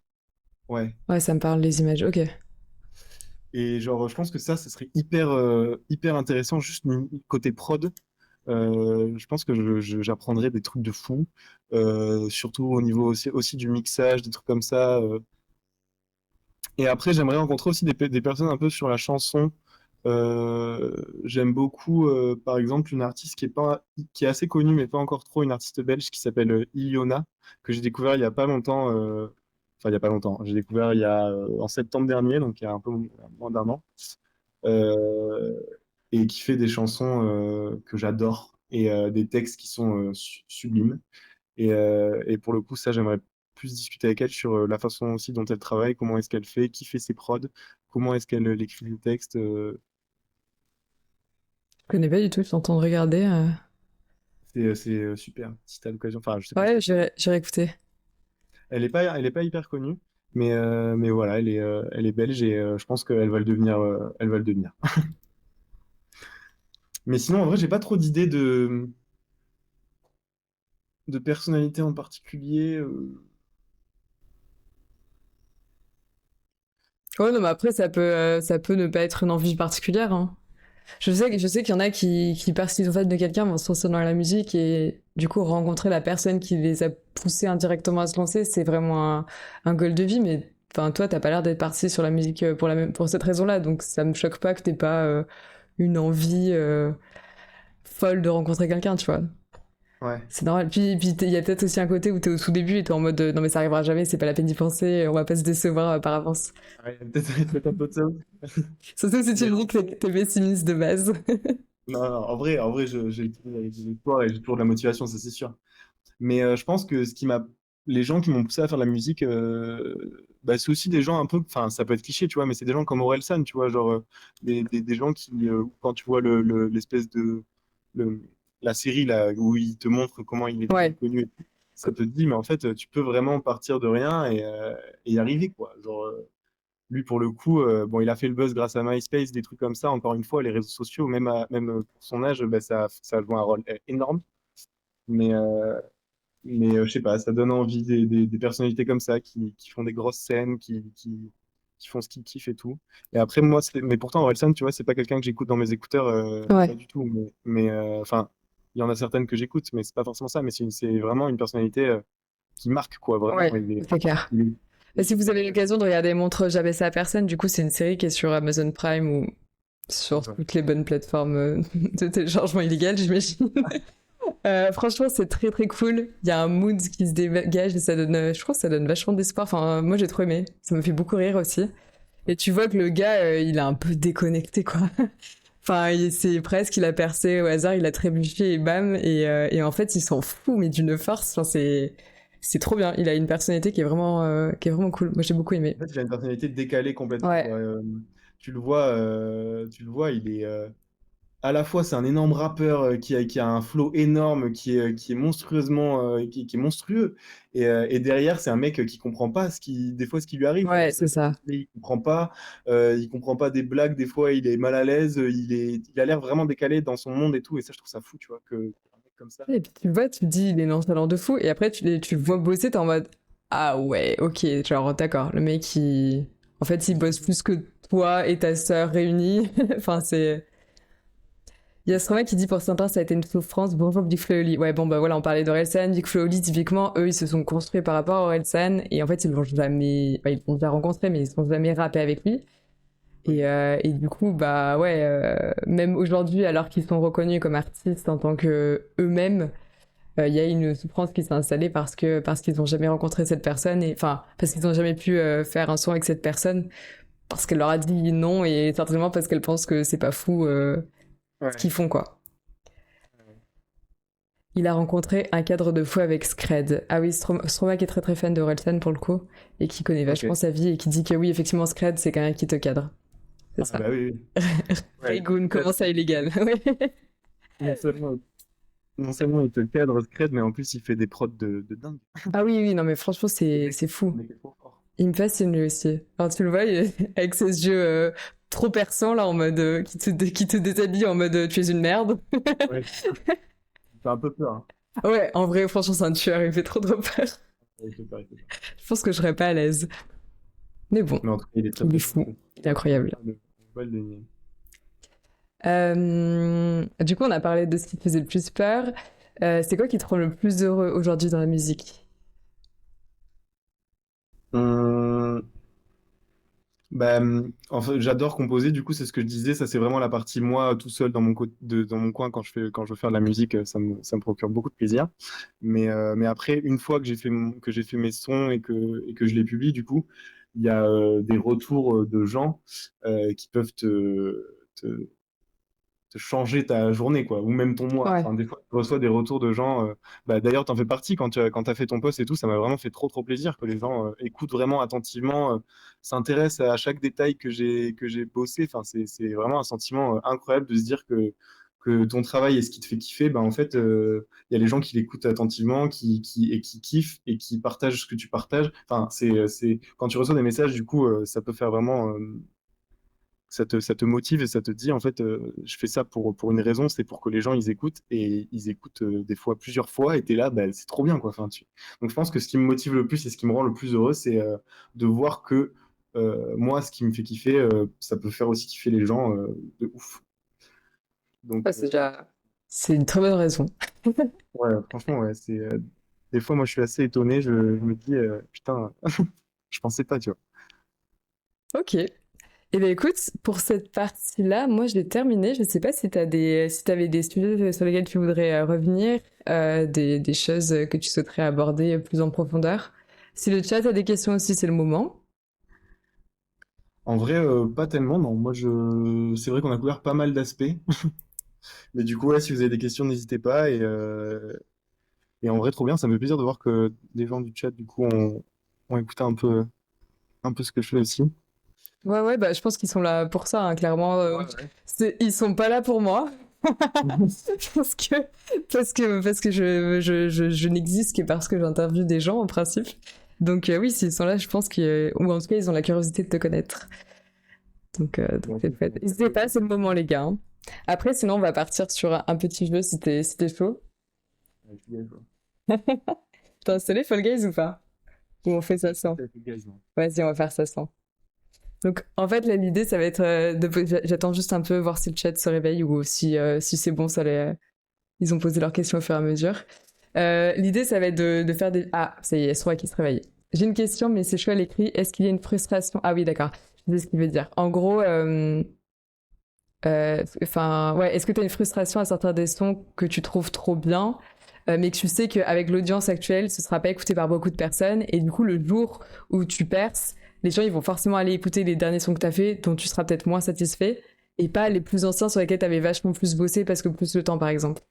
[SPEAKER 2] Ouais.
[SPEAKER 1] Ouais, ça me parle, les images, ok.
[SPEAKER 2] Et genre, je pense que ça serait hyper intéressant, juste côté prod. Je pense que j'apprendrais des trucs de fou, surtout au niveau aussi du mixage, des trucs comme ça. Et après, j'aimerais rencontrer aussi des personnes un peu sur la chanson. J'aime beaucoup, par exemple, une artiste qui est assez connue, mais pas encore trop, une artiste belge qui s'appelle Iliona, que j'ai découvert il y a pas longtemps. Enfin, il y a pas longtemps. J'ai découvert en septembre dernier, donc il y a un peu moins d'un an. Euh, et qui fait des chansons que j'adore et des textes qui sont sublimes. Et pour le coup, ça, j'aimerais plus discuter avec elle sur la façon aussi dont elle travaille, comment est-ce qu'elle fait, qui fait ses prods, comment est-ce qu'elle écrit les textes.
[SPEAKER 1] Je connais pas du tout, je t'entends regarder.
[SPEAKER 2] C'est super, si tu as l'occasion. Enfin, je sais pas si
[SPEAKER 1] Ouais, j'irai écouter.
[SPEAKER 2] elle est pas hyper connue, mais voilà, elle est belge et je pense qu'elle va le devenir. Elle va le devenir. Mais sinon, en vrai, j'ai pas trop d'idées de personnalité en particulier.
[SPEAKER 1] Ouais, non, mais après, ça peut ne pas être une envie particulière, hein. Je sais qu'il y en a parce qu'ils sont fans de quelqu'un, vont se lancer dans la musique et du coup, rencontrer la personne qui les a poussés indirectement à se lancer, c'est vraiment un goal de vie. Mais enfin, toi, t'as pas l'air d'être parti sur la musique pour cette raison-là. Donc, ça me choque pas que t'aies pas une envie folle de rencontrer quelqu'un, tu vois.
[SPEAKER 2] Ouais.
[SPEAKER 1] C'est normal. Puis il y a peut-être aussi un côté où t'es au tout début et t'es en mode non, mais ça arrivera jamais, c'est pas la peine d'y penser, on va pas se décevoir par avance.
[SPEAKER 2] Ouais, peut-être un peu de ça.
[SPEAKER 1] Surtout si tu
[SPEAKER 2] Mais
[SPEAKER 1] me dis que t'es pessimiste de base.
[SPEAKER 2] non, non, en vrai, j'ai toujours de l'espoir et j'ai toujours de la motivation, ça c'est sûr. Mais je pense que les gens qui m'ont poussé à faire de la musique, bah, c'est aussi des gens un peu, enfin, ça peut être cliché, tu vois, mais c'est des gens comme Orelsan, tu vois, genre des gens qui, quand tu vois l'espèce le- la série là où il te montre comment il est devenu
[SPEAKER 1] Ouais.
[SPEAKER 2] connu, et tout, ça te dit, mais en fait, tu peux vraiment partir de rien et y arriver, quoi. Genre, lui, pour le coup, bon, il a fait le buzz grâce à MySpace, des trucs comme ça. Encore une fois, les réseaux sociaux, même pour son âge, bah, ça joue un rôle énorme. Mais, je sais pas, ça donne envie des personnalités comme ça qui font des grosses scènes, qui font ce qu'ils kiffent et tout. Et après, moi, mais pourtant, Orelsan, tu vois, c'est pas quelqu'un que j'écoute dans mes écouteurs, pas
[SPEAKER 1] Ouais.
[SPEAKER 2] du tout. Enfin, il y en a certaines que j'écoute, mais c'est pas forcément ça. Mais c'est vraiment une personnalité qui marque, quoi, vraiment.
[SPEAKER 1] Ouais, c'est clair.
[SPEAKER 2] Il
[SPEAKER 1] Et
[SPEAKER 2] est
[SPEAKER 1] si vous
[SPEAKER 2] super
[SPEAKER 1] avez l'occasion
[SPEAKER 2] intéressant.
[SPEAKER 1] de regarder Montre jamais ça à personne, du coup, c'est une série qui est sur Amazon Prime ou sur
[SPEAKER 2] Ouais.
[SPEAKER 1] toutes les bonnes plateformes de téléchargement illégal, j'imagine. Franchement, c'est très très cool. Il y a un mood qui se dégage et ça donne, je crois que ça donne vachement d'espoir. Enfin, moi j'ai trop aimé. Ça me fait beaucoup rire aussi. Et tu vois que le gars, il est un peu déconnecté, quoi. Enfin, c'est presque, il a percé au hasard, il a trébuché et bam. Et en fait, il s'en fout, mais d'une force. Enfin, c'est trop bien. Il a une personnalité qui est vraiment cool. Moi, j'ai beaucoup aimé.
[SPEAKER 2] En fait, il a une personnalité décalée complètement,
[SPEAKER 1] Ouais.
[SPEAKER 2] quoi. Tu le vois, il est à la fois, c'est un énorme rappeur qui a un flow énorme, qui est monstrueusement, qui est monstrueux. Et derrière, c'est un mec qui comprend pas des fois, ce qui lui arrive.
[SPEAKER 1] Ouais,
[SPEAKER 2] Tu sais,
[SPEAKER 1] c'est ça.
[SPEAKER 2] il comprend pas des blagues. Des fois, il est mal à l'aise. Il a l'air vraiment décalé dans son monde et tout. Et ça, je trouve ça fou, tu vois, que un mec comme ça.
[SPEAKER 1] Et puis tu vois, tu te dis, il est nonchalant de fou, et après tu le vois bosser, t'es en mode, ah ouais, ok, genre d'accord, le mec en fait, il bosse plus que toi et ta sœur réunis. Enfin, c'est. Il y a
[SPEAKER 2] C'est
[SPEAKER 1] ce
[SPEAKER 2] ça.
[SPEAKER 1] mec qui dit pour certains, ça a été une souffrance. Bonjour Big Flo et Oli. Ouais, bon, bah voilà, on parlait d'Orelsan. Big Flo et Oli, typiquement, eux, ils se sont construits par rapport à Orelsan. Et en fait, ils l'ont jamais. Bah, ils l'ont déjà rencontré, mais ils se sont jamais rappé avec lui.
[SPEAKER 2] Oui.
[SPEAKER 1] Et du coup, bah ouais, même aujourd'hui, alors qu'ils sont reconnus comme artistes en tant que eux-mêmes, il y a une souffrance qui s'est installée parce qu'ils n'ont jamais rencontré cette personne. Et enfin, parce qu'ils n'ont jamais pu faire un son avec cette personne. Parce qu'elle leur a dit non, et certainement parce qu'elle pense que c'est pas fou ce
[SPEAKER 2] Ouais.
[SPEAKER 1] qu'ils font, quoi. Il a rencontré un cadre de fou avec Scred. Ah oui, Stromae qui est très très fan de Orelsan pour le coup, et qui connaît
[SPEAKER 2] Ok.
[SPEAKER 1] vachement sa vie, et qui dit que oui, effectivement, Scred, c'est quelqu'un qui te cadre. C'est
[SPEAKER 2] Ah
[SPEAKER 1] ça.
[SPEAKER 2] bah oui, oui. Ouais.
[SPEAKER 1] Raygun, comment ça illégal? Ouais.
[SPEAKER 2] Non seulement, non seulement il te cadre Scred, mais en plus il fait des prods de dingue.
[SPEAKER 1] Ah oui, oui, non mais franchement,
[SPEAKER 2] Le
[SPEAKER 1] c'est fou.
[SPEAKER 2] mec est trop fort.
[SPEAKER 1] Il me fascine lui aussi. Alors tu le vois, avec ses yeux trop perçants là, en mode qui te déshabille en mode tu es une merde.
[SPEAKER 2] Ouais. Il fait un peu peur. Hein.
[SPEAKER 1] Ouais, en vrai, franchement, c'est un tueur, il me fait trop trop peur.
[SPEAKER 2] Ouais, il fait peur, il fait peur.
[SPEAKER 1] Je pense que je serais pas à l'aise. Mais bon,
[SPEAKER 2] Mais en tout cas, il est très
[SPEAKER 1] il est
[SPEAKER 2] très
[SPEAKER 1] fou,
[SPEAKER 2] fort.
[SPEAKER 1] il est incroyable.
[SPEAKER 2] Ah, faut pas le dénier.
[SPEAKER 1] Du coup, on a parlé de ce qui te faisait le plus peur. C'est quoi qui te rend le plus heureux aujourd'hui dans la musique?
[SPEAKER 2] Hum, Bah, en fait, j'adore composer, du coup, c'est ce que je disais, ça c'est vraiment la partie moi tout seul dans dans mon coin quand je veux faire de la musique, ça me procure beaucoup de plaisir. Mais après, une fois que que j'ai fait mes sons et que je les publie, du coup, il y a des retours de gens qui peuvent te changer ta journée, quoi, ou même ton mois.
[SPEAKER 1] Ouais.
[SPEAKER 2] Enfin, des fois, tu reçois des retours de gens. Bah, d'ailleurs, t'en fais partie quand t'as fait ton post et tout. Ça m'a vraiment fait trop, trop plaisir que les gens écoutent vraiment attentivement, s'intéressent à chaque détail que j'ai bossé. Enfin, c'est vraiment un sentiment incroyable de se dire que ton travail est ce qui te fait kiffer. Bah, en fait, il y a les gens qui l'écoutent attentivement, et qui kiffent et qui partagent ce que tu partages. Enfin, quand tu reçois des messages, du coup, ça peut faire vraiment ça te motive et ça te dit, en fait, je fais ça pour une raison, c'est pour que les gens, ils écoutent et ils écoutent des fois, plusieurs fois, et t'es là, bah, c'est trop bien, quoi. Enfin, Donc, je pense que ce qui me motive le plus et ce qui me rend le plus heureux, c'est de voir que moi, ce qui me fait kiffer, ça peut faire aussi kiffer les gens de ouf. Donc,
[SPEAKER 1] Ouais, c'est déjà. C'est une très bonne raison.
[SPEAKER 2] ouais, franchement, ouais, des fois, moi, je suis assez étonné, je me dis, putain, je pensais pas, tu vois.
[SPEAKER 1] Ok. Eh bien, écoute, pour cette partie-là, moi, je l'ai terminée. Je ne sais pas si si t'avais des sujets sur lesquels tu voudrais revenir, des choses que tu souhaiterais aborder plus en profondeur. Si le chat a des questions aussi, c'est le moment.
[SPEAKER 2] En vrai, pas tellement, non. C'est vrai qu'on a couvert pas mal d'aspects. Mais du coup, ouais, si vous avez des questions, n'hésitez pas. Et en vrai, trop bien. Ça me fait plaisir de voir que des gens du chat, du coup, ont écouté un peu ce que je fais aussi.
[SPEAKER 1] Ouais, ouais, bah, je pense qu'ils sont là pour ça, hein, clairement.
[SPEAKER 2] Ouais, ouais.
[SPEAKER 1] Ils sont pas là pour moi. parce que, parce que je n'existe que parce que j'interviewe des gens, en principe. Donc, oui, s'ils sont là, je pense ou en tout cas, ils ont la curiosité de te connaître. Donc
[SPEAKER 2] Bon,
[SPEAKER 1] c'est fait. N'hésitez pas, c'est le moment, les gars. Hein. Après, sinon, on va partir sur un petit jeu si t'es chaud.
[SPEAKER 2] je suis gay, quoi.
[SPEAKER 1] T'as installé Fall Guys ou pas? Ou on fait ça sans?
[SPEAKER 2] Je suis gay, non.
[SPEAKER 1] Vas-y, on va faire ça sans. Donc, en fait, là, l'idée, ça va être j'attends juste un peu voir si le chat se réveille ou si c'est bon, ils ont posé leurs questions au fur et à mesure. L'idée, ça va être de faire des. Ah, ça y est, Sora qui se réveille. J'ai une question, mais c'est chaud à l'écrit. Est-ce qu'il y a une frustration? Ah oui, d'accord. Je sais ce qu'il veut dire. En gros, ouais, est-ce que tu as une frustration à sortir des sons que tu trouves trop bien, mais que tu sais qu'avec l'audience actuelle, ce sera pas écouté par beaucoup de personnes, et du coup, le jour où tu perces, les gens ils vont forcément aller écouter les derniers sons que tu as fait, dont tu seras peut-être moins satisfait, et pas les plus anciens sur lesquels tu avais vachement plus bossé parce que plus de temps, par exemple.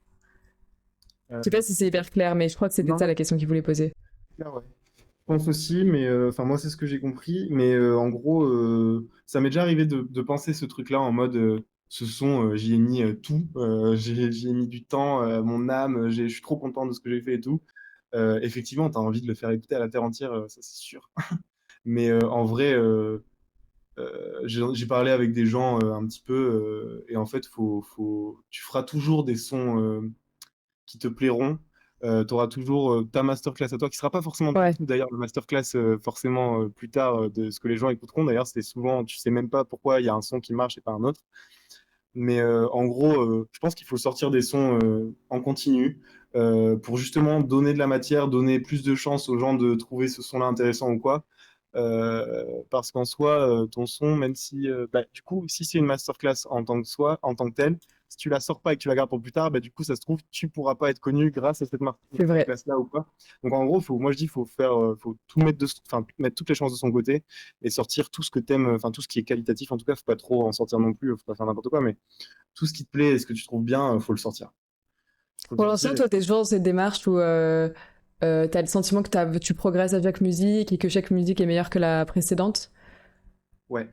[SPEAKER 2] Euh,
[SPEAKER 1] Je sais pas si c'est hyper clair, mais je crois que c'était ça
[SPEAKER 2] non,
[SPEAKER 1] la question qu'il voulait poser.
[SPEAKER 2] clair, ouais. Je pense aussi, mais enfin, moi, c'est ce que j'ai compris. Mais en gros, ça m'est déjà arrivé de penser ce truc-là en mode. Ce son, j'y ai mis tout, j'y ai mis du temps, mon âme, je suis trop content de ce que j'ai fait et tout. Effectivement, tu as envie de le faire écouter à la terre entière, ça c'est sûr. Mais en vrai, j'ai parlé avec des gens un petit peu, et en fait, tu feras toujours des sons qui te plairont. Tu auras toujours ta masterclass à toi, qui sera pas forcément du
[SPEAKER 1] Ouais,
[SPEAKER 2] tout d'ailleurs le masterclass forcément plus tard de ce que les gens écouteront. D'ailleurs, c'est souvent, tu sais même pas pourquoi il y a un son qui marche et pas un autre. Mais en gros, je pense qu'il faut sortir des sons en continu pour justement donner de la matière, donner plus de chance aux gens de trouver ce son-là intéressant ou quoi. Parce qu'en soi, ton son, même si, bah, du coup, si c'est une masterclass en tant que soi, en tant que telle, si tu la sors pas et que tu la gardes pour plus tard, bah, du coup, ça se trouve, tu pourras pas être connu grâce à cette
[SPEAKER 1] c'est vrai.
[SPEAKER 2] masterclass-là ou quoi. Donc, en gros, moi, je dis, faut faire, faut tout mettre enfin, mettre toutes les chances de son côté et sortir tout ce que t'aimes, enfin, tout ce qui est qualitatif. En tout cas, faut pas trop en sortir non plus, faut pas faire n'importe quoi, mais tout ce qui te plaît et ce que tu trouves bien, faut le sortir. Faut le
[SPEAKER 1] Pour l'instant,
[SPEAKER 2] sortir.
[SPEAKER 1] toi, t'es toujours dans cette démarche où t'as le sentiment que tu progresses à chaque musique et que chaque musique est meilleure que la précédente.
[SPEAKER 2] Ouais.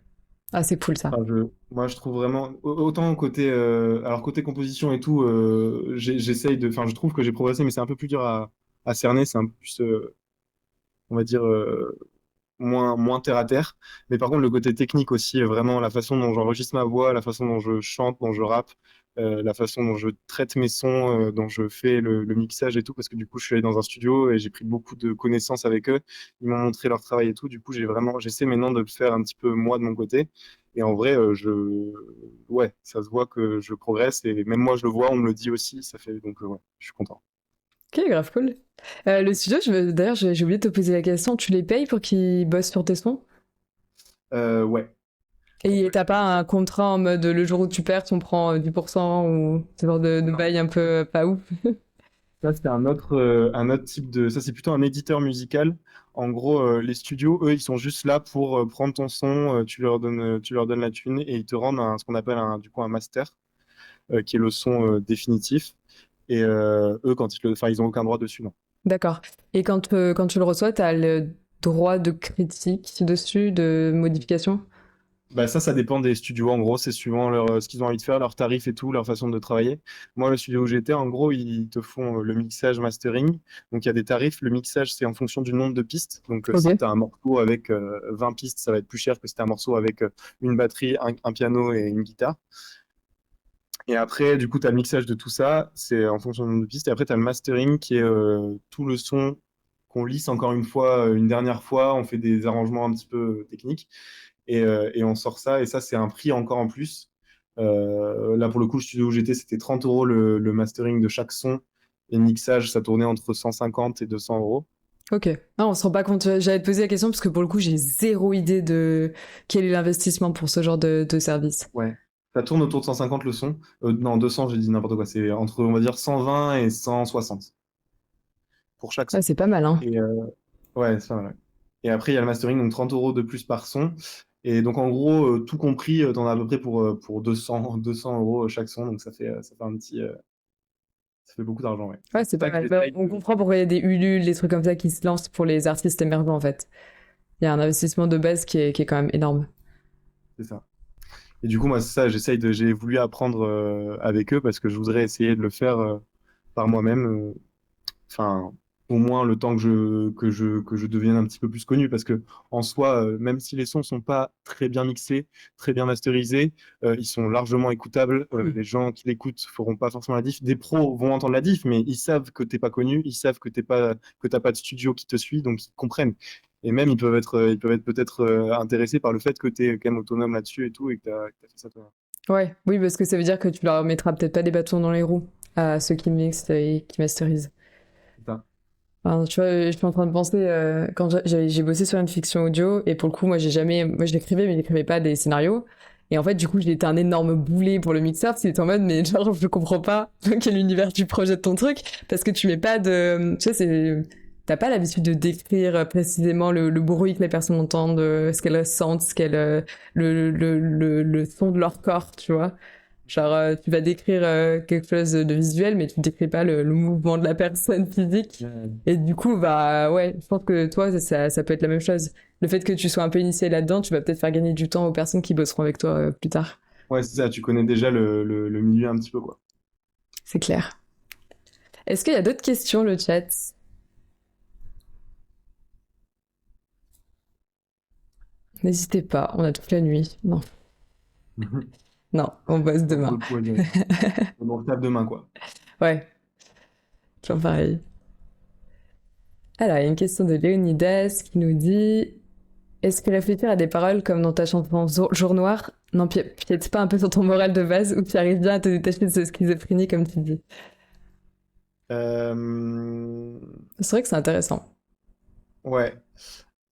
[SPEAKER 1] Ah, c'est cool ça.
[SPEAKER 2] Enfin, moi, je trouve vraiment, autant côté, alors côté composition et tout, j'essaye de, enfin, je trouve que j'ai progressé, mais c'est un peu plus dur à cerner, c'est un peu plus, on va dire, moins terre à terre. Mais par contre, le côté technique aussi, vraiment la façon dont j'enregistre ma voix, la façon dont je chante, dont je rappe, la façon dont je traite mes sons, dont je fais le mixage et tout, parce que du coup, je suis allé dans un studio et j'ai pris beaucoup de connaissances avec eux. Ils m'ont montré leur travail et tout. Du coup, j'essaie maintenant de le faire un petit peu moi de mon côté. Et en vrai, ouais, ça se voit que je progresse et même moi, je le vois, on me le dit aussi. Ça fait donc, ouais, je suis content.
[SPEAKER 1] Ok, grave cool. Le studio, d'ailleurs, j'ai oublié de te poser la question. Tu les payes pour qu'ils bossent sur tes sons?
[SPEAKER 2] Ouais.
[SPEAKER 1] Et t'as pas un contrat en mode le jour où tu perds, on prend 10% ou ce genre de bail un peu pas ouf?
[SPEAKER 2] Ça, c'est un autre type de. Ça, c'est plutôt un éditeur musical. En gros, les studios, eux, ils sont juste là pour prendre ton son, tu leur donnes la thune et ils te rendent ce qu'on appelle du coup, un master, qui est le son définitif. Et eux, enfin, ils ont aucun droit dessus, non.
[SPEAKER 1] D'accord. Et quand tu le reçois, t'as le droit de critique dessus, de modification?
[SPEAKER 2] Bah ça dépend des studios. En gros, c'est suivant ce qu'ils ont envie de faire, leurs tarifs et tout, leur façon de travailler. Moi, le studio où j'étais, en gros, ils te font le mixage, mastering. Donc, il y a des tarifs. Le mixage, c'est en fonction du nombre de pistes. Donc, si
[SPEAKER 1] Ok.
[SPEAKER 2] tu as un morceau avec 20 pistes, ça va être plus cher que si tu as un morceau avec une batterie, un piano et une guitare. Et après, du coup, tu as le mixage de tout ça. C'est en fonction du nombre de pistes. Et après, tu as le mastering qui est tout le son qu'on lisse encore une fois, une dernière fois. On fait des arrangements un petit peu techniques et on sort ça. Et ça, c'est un prix encore en plus. Là, pour le coup, le studio où j'étais, c'était 30 euros le mastering de chaque son. Et le mixage, ça tournait entre 150 et 200 euros.
[SPEAKER 1] Ok. Non, on se rend pas compte. J'allais te poser la question parce que pour le coup, j'ai zéro idée de quel est l'investissement pour ce genre de service.
[SPEAKER 2] Ouais. Ça tourne autour de 150 le son. Non, 200, j'ai dit n'importe quoi. C'est entre, on va dire, 120 et 160 pour chaque
[SPEAKER 1] Ah,
[SPEAKER 2] son.
[SPEAKER 1] c'est pas mal, hein.
[SPEAKER 2] Et ouais, ça, ouais. Et après, il y a le mastering, donc 30 euros de plus par son. Et donc, en gros, tout compris, t'en as à peu près pour 200 euros chaque son. Donc, ça fait ça fait beaucoup d'argent, ouais.
[SPEAKER 1] Ouais,
[SPEAKER 2] C'est
[SPEAKER 1] c'est
[SPEAKER 2] pour
[SPEAKER 1] pas
[SPEAKER 2] ça que
[SPEAKER 1] mal. Bah,
[SPEAKER 2] j'essaye
[SPEAKER 1] on
[SPEAKER 2] de...
[SPEAKER 1] comprend pourquoi il y a des Ulule, des trucs comme ça qui se lancent pour les artistes émergents, en fait. Il y a un investissement de base qui est quand même énorme.
[SPEAKER 2] C'est ça. Et du coup, moi, c'est ça, j'ai voulu apprendre avec eux parce que je voudrais essayer de le faire par moi-même. Enfin, au moins le temps que je devienne un petit peu plus connu. Parce que en soi, même si les sons sont pas très bien mixés, très bien masterisés, ils sont largement écoutables.
[SPEAKER 1] Mm.
[SPEAKER 2] Les gens qui l'écoutent feront pas forcément la diff. Des pros vont entendre la diff, mais ils savent que t'es pas connu, ils savent que t'as pas de studio qui te suit, donc ils comprennent. Et même ils peuvent être peut-être intéressés par le fait que tu es quand même autonome là-dessus et tout, et que t'as fait ça toi.
[SPEAKER 1] Ouais, oui, parce que ça veut dire que tu leur mettras peut-être pas des bâtons dans les roues à ceux qui mixent et qui masterisent.
[SPEAKER 2] C'est ça.
[SPEAKER 1] Enfin, tu vois, je suis en train de penser quand j'ai bossé sur une fiction audio et pour le coup, moi je l'écrivais mais je n'écrivais pas des scénarios. Et en fait, du coup, j'étais un énorme boulet pour le mixeur parce qu'il était en mode mais genre je comprends pas dans quel univers tu projettes ton truc parce que tu mets pas de, tu sais, t'as pas l'habitude de décrire précisément le bruit que les personnes entendent, ce qu'elles sentent, le son de leur corps, tu vois. Genre, tu vas décrire quelque chose de visuel, mais tu décris pas le mouvement de la personne physique.
[SPEAKER 2] Ouais.
[SPEAKER 1] Et du coup, bah ouais, je pense que toi, ça peut être la même chose. Le fait que tu sois un peu initié là-dedans, tu vas peut-être faire gagner du temps aux personnes qui bosseront avec toi plus tard.
[SPEAKER 2] Ouais, c'est ça, tu connais déjà le milieu un petit peu, quoi.
[SPEAKER 1] C'est clair. Est-ce qu'il y a d'autres questions, le chat? N'hésitez pas, on a toute la nuit. Non,
[SPEAKER 2] Mhm.
[SPEAKER 1] non, on bosse
[SPEAKER 2] Encore
[SPEAKER 1] demain.
[SPEAKER 2] d'autres points à dire. On tape demain, quoi.
[SPEAKER 1] Ouais, toujours pareil. Alors, il y a une question de Léonidas qui nous dit: est-ce que réfléchir à des paroles comme dans ta chanson Jour Noir n'empiète pas un peu sur ton moral de base ou tu arrives bien à te détacher de ce schizophrénie comme tu dis?
[SPEAKER 2] Euh,
[SPEAKER 1] C'est vrai que c'est intéressant.
[SPEAKER 2] Ouais.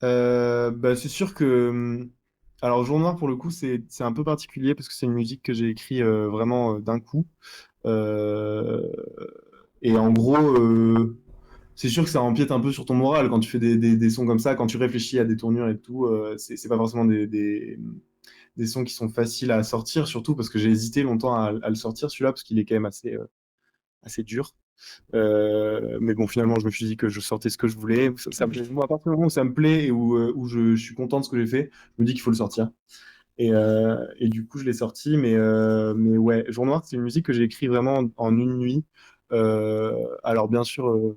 [SPEAKER 2] Bah, c'est sûr que. Alors, Jour Noir, pour le coup, c'est un peu particulier parce que c'est une musique que j'ai écrite vraiment d'un coup. Euh, et en gros, c'est sûr que ça empiète un peu sur ton moral quand tu fais des sons comme ça, quand tu réfléchis à des tournures et tout. C'est pas forcément des sons qui sont faciles à sortir, surtout parce que j'ai hésité longtemps à le sortir, celui-là, parce qu'il est quand même assez dur. Mais bon, finalement, je me suis dit que je sortais ce que je voulais. Moi, à partir du moment où ça me plaît et où je suis content de ce que j'ai fait, je me dis qu'il faut le sortir. Et du coup, je l'ai sorti. Mais ouais, Jour Noir, c'est une musique que j'ai écrite vraiment en une nuit. Alors, bien sûr,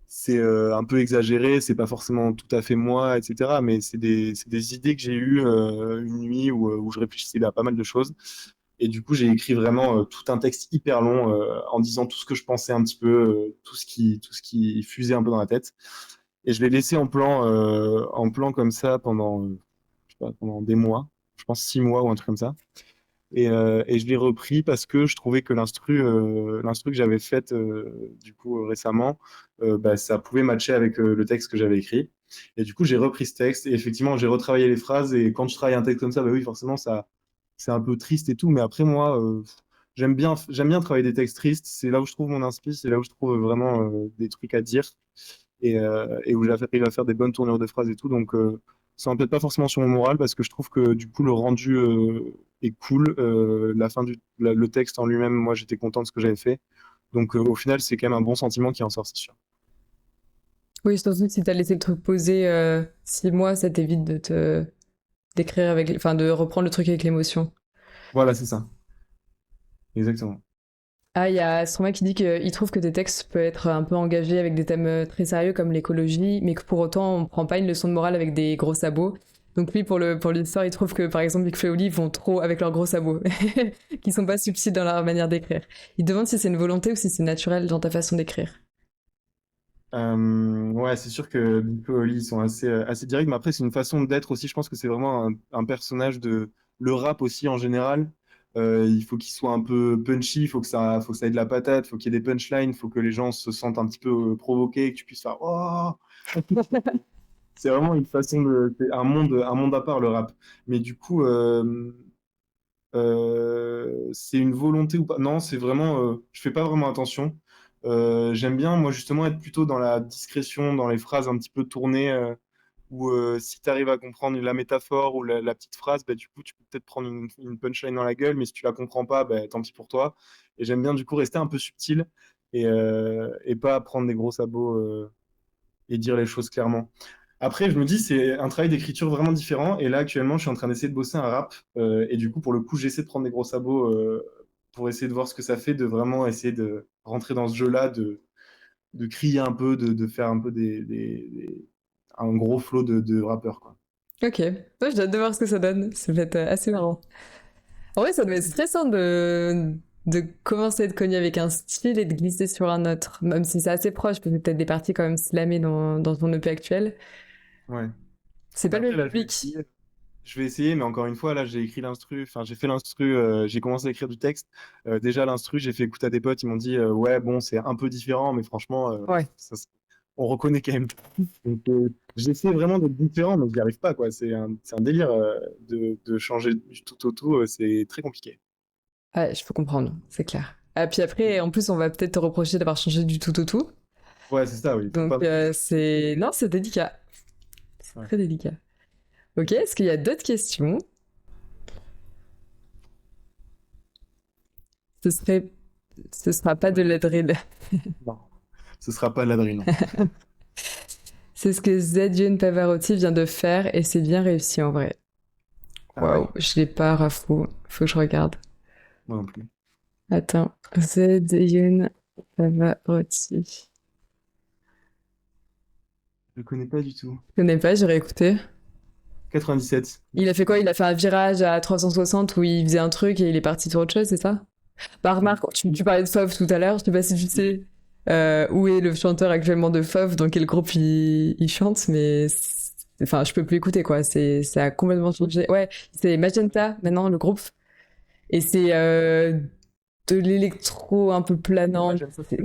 [SPEAKER 2] c'est un peu exagéré, c'est pas forcément tout à fait moi, etc. Mais c'est des idées que j'ai eues une nuit où je réfléchissais à pas mal de choses. Et du coup, j'ai écrit vraiment tout un texte hyper long en disant tout ce que je pensais un petit peu, tout ce qui fusait un peu dans la tête. Et je l'ai laissé en plan comme ça je sais pas, pendant des mois, je pense 6 mois ou un truc comme ça. Et je l'ai repris parce que je trouvais que l'instru que j'avais faite du coup récemment, bah, ça pouvait matcher avec le texte que j'avais écrit. Et du coup, j'ai repris ce texte et effectivement, j'ai retravaillé les phrases. Et quand je travaille un texte comme ça, bah oui, forcément, ça, c'est un peu triste et tout. Mais après, moi, j'aime bien travailler des textes tristes. C'est là où je trouve mon inspi, c'est là où je trouve vraiment des trucs à dire et où j'arrive à faire des bonnes tournures de phrases et tout. Donc, ça n'empiète pas forcément sur mon moral parce que je trouve que du coup, le rendu est cool. La fin le texte en lui-même, moi, j'étais content de ce que j'avais fait. Donc, au final, c'est quand même un bon sentiment qui en sort, c'est sûr.
[SPEAKER 1] Oui, surtout si t'as laissé le truc poser 6 mois, ça t'évite de te d'écrire enfin de reprendre le truc avec l'émotion.
[SPEAKER 2] Voilà, c'est ça. Exactement.
[SPEAKER 1] Ah, il y a Stromae qui dit qu'il trouve que tes textes peuvent être un peu engagés avec des thèmes très sérieux comme l'écologie, mais que pour autant on prend pas une leçon de morale avec des gros sabots. Donc lui, pour l'histoire, il trouve que par exemple Big Flo et Oli vont trop avec leurs gros sabots, qui sont pas subtils dans leur manière d'écrire. Il demande si c'est une volonté ou si c'est naturel dans ta façon d'écrire.
[SPEAKER 2] Ouais, c'est sûr que Big et Oli ils sont assez directs, mais après, c'est une façon d'être aussi. Je pense que c'est vraiment un personnage de le rap aussi en général. Il faut qu'il soit un peu punchy, il faut que ça ait de la patate, il faut qu'il y ait des punchlines, il faut que les gens se sentent un petit peu provoqués, que tu puisses faire oh! C'est vraiment une façon c'est un monde à part le rap. Mais du coup, c'est une volonté ou pas? Non, c'est vraiment, je fais pas vraiment attention. J'aime bien, moi, justement, être plutôt dans la discrétion, dans les phrases un petit peu tournées, où si tu arrives à comprendre la métaphore ou la petite phrase, bah, du coup, tu peux peut-être prendre une punchline dans la gueule, mais si tu la comprends pas, bah, tant pis pour toi. Et j'aime bien, du coup, rester un peu subtil et pas prendre des gros sabots et dire les choses clairement. Après, je me dis, c'est un travail d'écriture vraiment différent. Et là, actuellement, je suis en train d'essayer de bosser un rap. Et du coup, pour le coup, j'essaie de prendre des gros sabots pour essayer de voir ce que ça fait, de vraiment essayer de rentrer dans ce jeu-là, de crier un peu, de faire un peu un gros flow de rappeur, quoi.
[SPEAKER 1] Ok, ouais, j'ai hâte de voir ce que ça donne. Ça va être assez marrant. En vrai, ça doit être stressant de commencer à être connu avec un style et de glisser sur un autre, même si c'est assez proche, parce que peut-être des parties quand même slamées dans ton EP actuel.
[SPEAKER 2] Ouais.
[SPEAKER 1] C'est pas
[SPEAKER 2] Bah
[SPEAKER 1] le
[SPEAKER 2] après,
[SPEAKER 1] même
[SPEAKER 2] là, je vais
[SPEAKER 1] public.
[SPEAKER 2] essayer. Je vais essayer, mais encore une fois, là, j'ai écrit l'instru, enfin, j'ai fait l'instru, j'ai commencé à écrire du texte. Déjà, l'instru, j'ai fait écouter à des potes, ils m'ont dit, ouais, bon, c'est un peu différent, mais franchement,
[SPEAKER 1] Ouais.
[SPEAKER 2] on reconnaît quand même. Donc, j'essaie vraiment d'être différent, mais j'y arrive pas, quoi. C'est un délire de changer du tout au tout, c'est très compliqué.
[SPEAKER 1] Ouais, je peux comprendre, c'est clair. Ah, puis après, en plus, on va peut-être te reprocher d'avoir changé du tout au tout.
[SPEAKER 2] Ouais, c'est ça, oui. Faut
[SPEAKER 1] Donc,
[SPEAKER 2] pas non plus.
[SPEAKER 1] c'est... Non, c'est délicat. C'est
[SPEAKER 2] Ouais.
[SPEAKER 1] très délicat. Ok, est-ce qu'il y a d'autres questions? Ce serait... Ce sera pas de la drill.
[SPEAKER 2] Non, ce sera pas l'adrien, non.
[SPEAKER 1] C'est ce que Zedion Pavarotti vient de faire et c'est bien réussi en vrai.
[SPEAKER 2] Ah ouais?
[SPEAKER 1] Waouh, je l'ai pas, Rafo. Faut que je regarde.
[SPEAKER 2] Moi non plus.
[SPEAKER 1] Attends. Zeyun Pavarotti.
[SPEAKER 2] Je le connais pas du tout.
[SPEAKER 1] Je connais pas, j'irai écouter.
[SPEAKER 2] 97.
[SPEAKER 1] Il a fait quoi? Il a fait un virage à 360 où il faisait un truc et il est parti sur autre chose, c'est ça? Bah, remarque, tu parlais de Fauve tout à l'heure, je sais pas si tu sais où est le chanteur actuellement de Fauve, dans quel groupe il chante, mais enfin, je peux plus écouter quoi, ça a complètement changé. Ouais, c'est Magenta maintenant le groupe, et c'est de l'électro un peu planant,
[SPEAKER 2] Ouais, j'aime ça.
[SPEAKER 1] c'est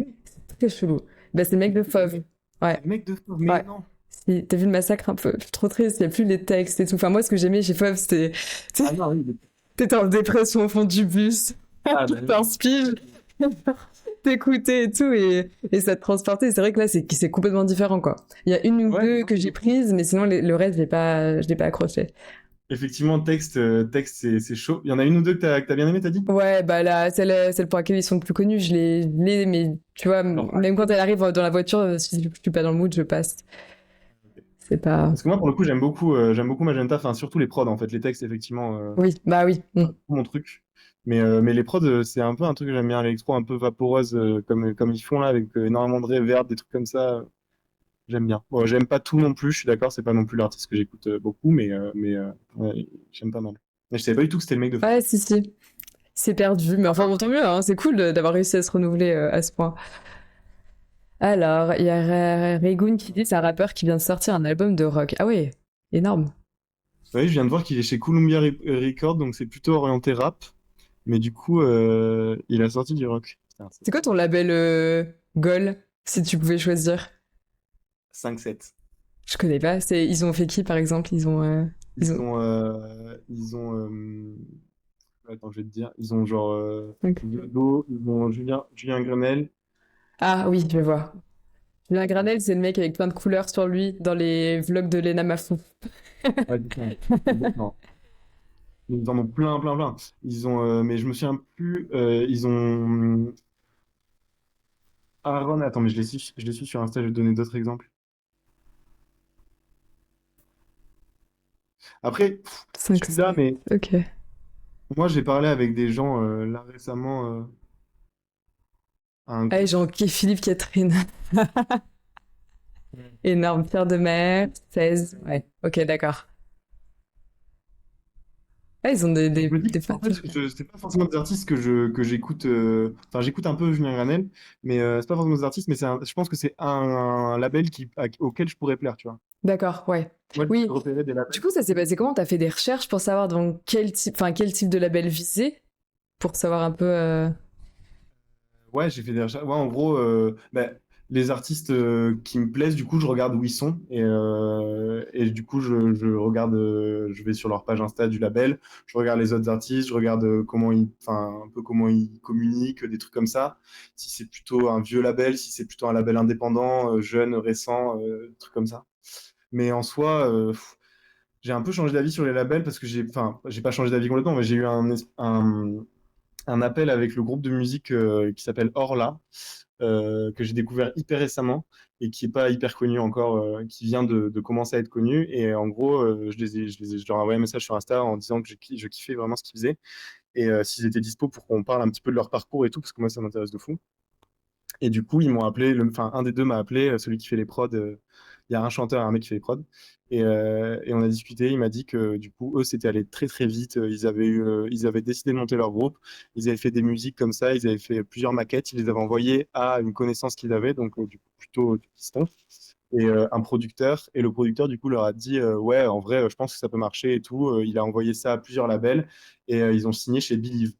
[SPEAKER 1] très chelou. Bah, c'est le mec de Fauve. Ouais,
[SPEAKER 2] C'est le mec de Fauve, mais
[SPEAKER 1] ouais.
[SPEAKER 2] non.
[SPEAKER 1] Si, t'as vu le massacre un peu? Je suis trop triste, il y a plus les textes et tout. Enfin, moi, ce que j'aimais chez Fauve, c'était
[SPEAKER 2] Ah non, oui.
[SPEAKER 1] t'étais en dépression au fond du bus,
[SPEAKER 2] Ah, bah,
[SPEAKER 1] t'inspires, t'écoutais et tout, et ça te transportait. C'est vrai que là, c'est complètement différent, quoi. Il y a une ou
[SPEAKER 2] ouais,
[SPEAKER 1] deux
[SPEAKER 2] non,
[SPEAKER 1] que j'ai prises, mais sinon, le reste, je l'ai pas accroché.
[SPEAKER 2] effectivement, texte, c'est chaud. Il y en a une ou deux que t'as bien aimé, t'as dit?
[SPEAKER 1] Ouais, bah là, celle pour laquelle ils sont le plus connus, je l'ai, mais tu vois,
[SPEAKER 2] Alors,
[SPEAKER 1] même quand elle arrive dans la voiture, si je suis pas dans le mood, je passe. C'est pas.
[SPEAKER 2] parce que moi, pour le coup, j'aime beaucoup Magenta, enfin, surtout les prods, en fait. Les textes, effectivement,
[SPEAKER 1] Oui, bah oui.
[SPEAKER 2] c'est mon truc. Mais les prods, c'est un peu un truc que j'aime bien, l'électro un peu vaporeuse, comme ils font là, avec énormément de reverb, des trucs comme ça. J'aime bien. Bon, j'aime pas tout non plus, je suis d'accord, c'est pas non plus l'artiste que j'écoute beaucoup, mais ouais, j'aime pas mal. Mais je savais pas du tout que c'était le mec de Fauve.
[SPEAKER 1] Ouais, si, si. C'est perdu, mais enfin, bon, tant mieux, hein. C'est cool d'avoir réussi à se renouveler à ce point. Alors, il y a Regun qui dit c'est un rappeur qui vient de sortir un album de rock. Ah ouais, énorme.
[SPEAKER 2] Oui, je viens de voir qu'il est chez Columbia Records, donc c'est plutôt orienté rap. Mais du coup, il a sorti du rock. Putain,
[SPEAKER 1] C'est quoi ton label Goal, si tu pouvais choisir?
[SPEAKER 2] 5-7.
[SPEAKER 1] Je connais pas. Ils ont fait qui, par exemple? Ils
[SPEAKER 2] Ils
[SPEAKER 1] ont...
[SPEAKER 2] ont, attends, je vais te dire, ils ont genre
[SPEAKER 1] Ok.
[SPEAKER 2] Yodo, ils ont Julien Grenelle.
[SPEAKER 1] Ah oui, je vois. Julien Granel, c'est le mec avec plein de couleurs sur lui dans les vlogs de Lena Mafou.
[SPEAKER 2] Ouais, c'est ça. Non, ils en ont plein, plein, plein. Ils ont, mais je me souviens plus, ils ont Aaron, attends, mais je les suis sur Insta, je vais te donner d'autres exemples. Après, je
[SPEAKER 1] 5,
[SPEAKER 2] suis là,
[SPEAKER 1] 7.
[SPEAKER 2] mais
[SPEAKER 1] Ok.
[SPEAKER 2] moi j'ai parlé avec des gens là récemment, à un
[SPEAKER 1] Allez,
[SPEAKER 2] groupe.
[SPEAKER 1] Philippe Catherine. Énorme. Pierre de Mer, 16. Ouais. Ok, d'accord. Ah, ils ont
[SPEAKER 2] Je me dis
[SPEAKER 1] des
[SPEAKER 2] qu'en
[SPEAKER 1] fans.
[SPEAKER 2] fait, c'est pas forcément des artistes que j'écoute. Enfin, j'écoute un peu Julien Granel, mais c'est pas forcément des artistes, mais je pense que c'est un label auquel je pourrais plaire, tu vois.
[SPEAKER 1] D'accord, ouais.
[SPEAKER 2] Moi, j'ai
[SPEAKER 1] Oui.
[SPEAKER 2] repéré des
[SPEAKER 1] Du
[SPEAKER 2] labels.
[SPEAKER 1] coup, ça s'est passé comment? T'as fait des recherches pour savoir dans quel type de label viser? Pour savoir un peu.
[SPEAKER 2] Ouais, j'ai fait des recherches. Ouais, en gros, bah, les artistes qui me plaisent, du coup, je regarde où ils sont. Et du coup, je regarde, je vais sur leur page Insta du label, je regarde les autres artistes, je regarde enfin, un peu comment ils communiquent, des trucs comme ça. Si c'est plutôt un vieux label, si c'est plutôt un label indépendant, jeune, récent, des trucs comme ça. Mais en soi, j'ai un peu changé d'avis sur les labels parce que enfin, j'ai pas changé d'avis complètement, mais j'ai eu un appel avec le groupe de musique qui s'appelle Orla, que j'ai découvert hyper récemment et qui est pas hyper connu encore, qui vient de commencer à être connu. Et en gros, je leur ai envoyé un message sur Insta en disant que je kiffais vraiment ce qu'ils faisaient et s'ils étaient dispo pour qu'on parle un petit peu de leur parcours et tout, parce que moi ça m'intéresse de fou. Et du coup, ils m'ont appelé, enfin, un des deux m'a appelé, celui qui fait les prods. Il y a un chanteur et un mec qui fait les prods. Et on a discuté. Il m'a dit que du coup, eux, c'était allé très très vite. Ils avaient décidé de monter leur groupe. Ils avaient fait des musiques comme ça. Ils avaient fait plusieurs maquettes. Ils les avaient envoyées à une connaissance qu'ils avaient, donc du coup, plutôt distant. Et un producteur. Et le producteur, du coup, leur a dit ouais, en vrai, je pense que ça peut marcher et tout. Il a envoyé ça à plusieurs labels. Et ils ont signé chez Believe,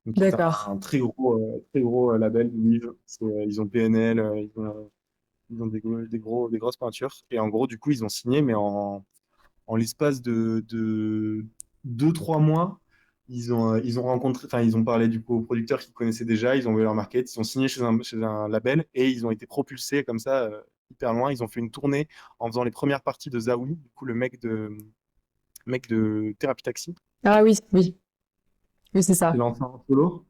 [SPEAKER 2] donc, qui est
[SPEAKER 1] D'accord.
[SPEAKER 2] un très gros label de livres. Ils ont PNL, ils ont des grosses peintures. Et en gros, du coup, ils ont signé, mais en l'espace de 2, 3 mois, ils ont rencontré, enfin, ils ont parlé du coup aux producteurs qu'ils connaissaient déjà, ils ont vu leur market, ils ont signé chez un label et ils ont été propulsés comme ça hyper loin. Ils ont fait une tournée en faisant les premières parties de Zawi, du coup, le mec de Thérapie Taxi,
[SPEAKER 1] Ah oui, oui. Oui, c'est
[SPEAKER 2] qui s'est
[SPEAKER 1] ça.
[SPEAKER 2] lancé en solo.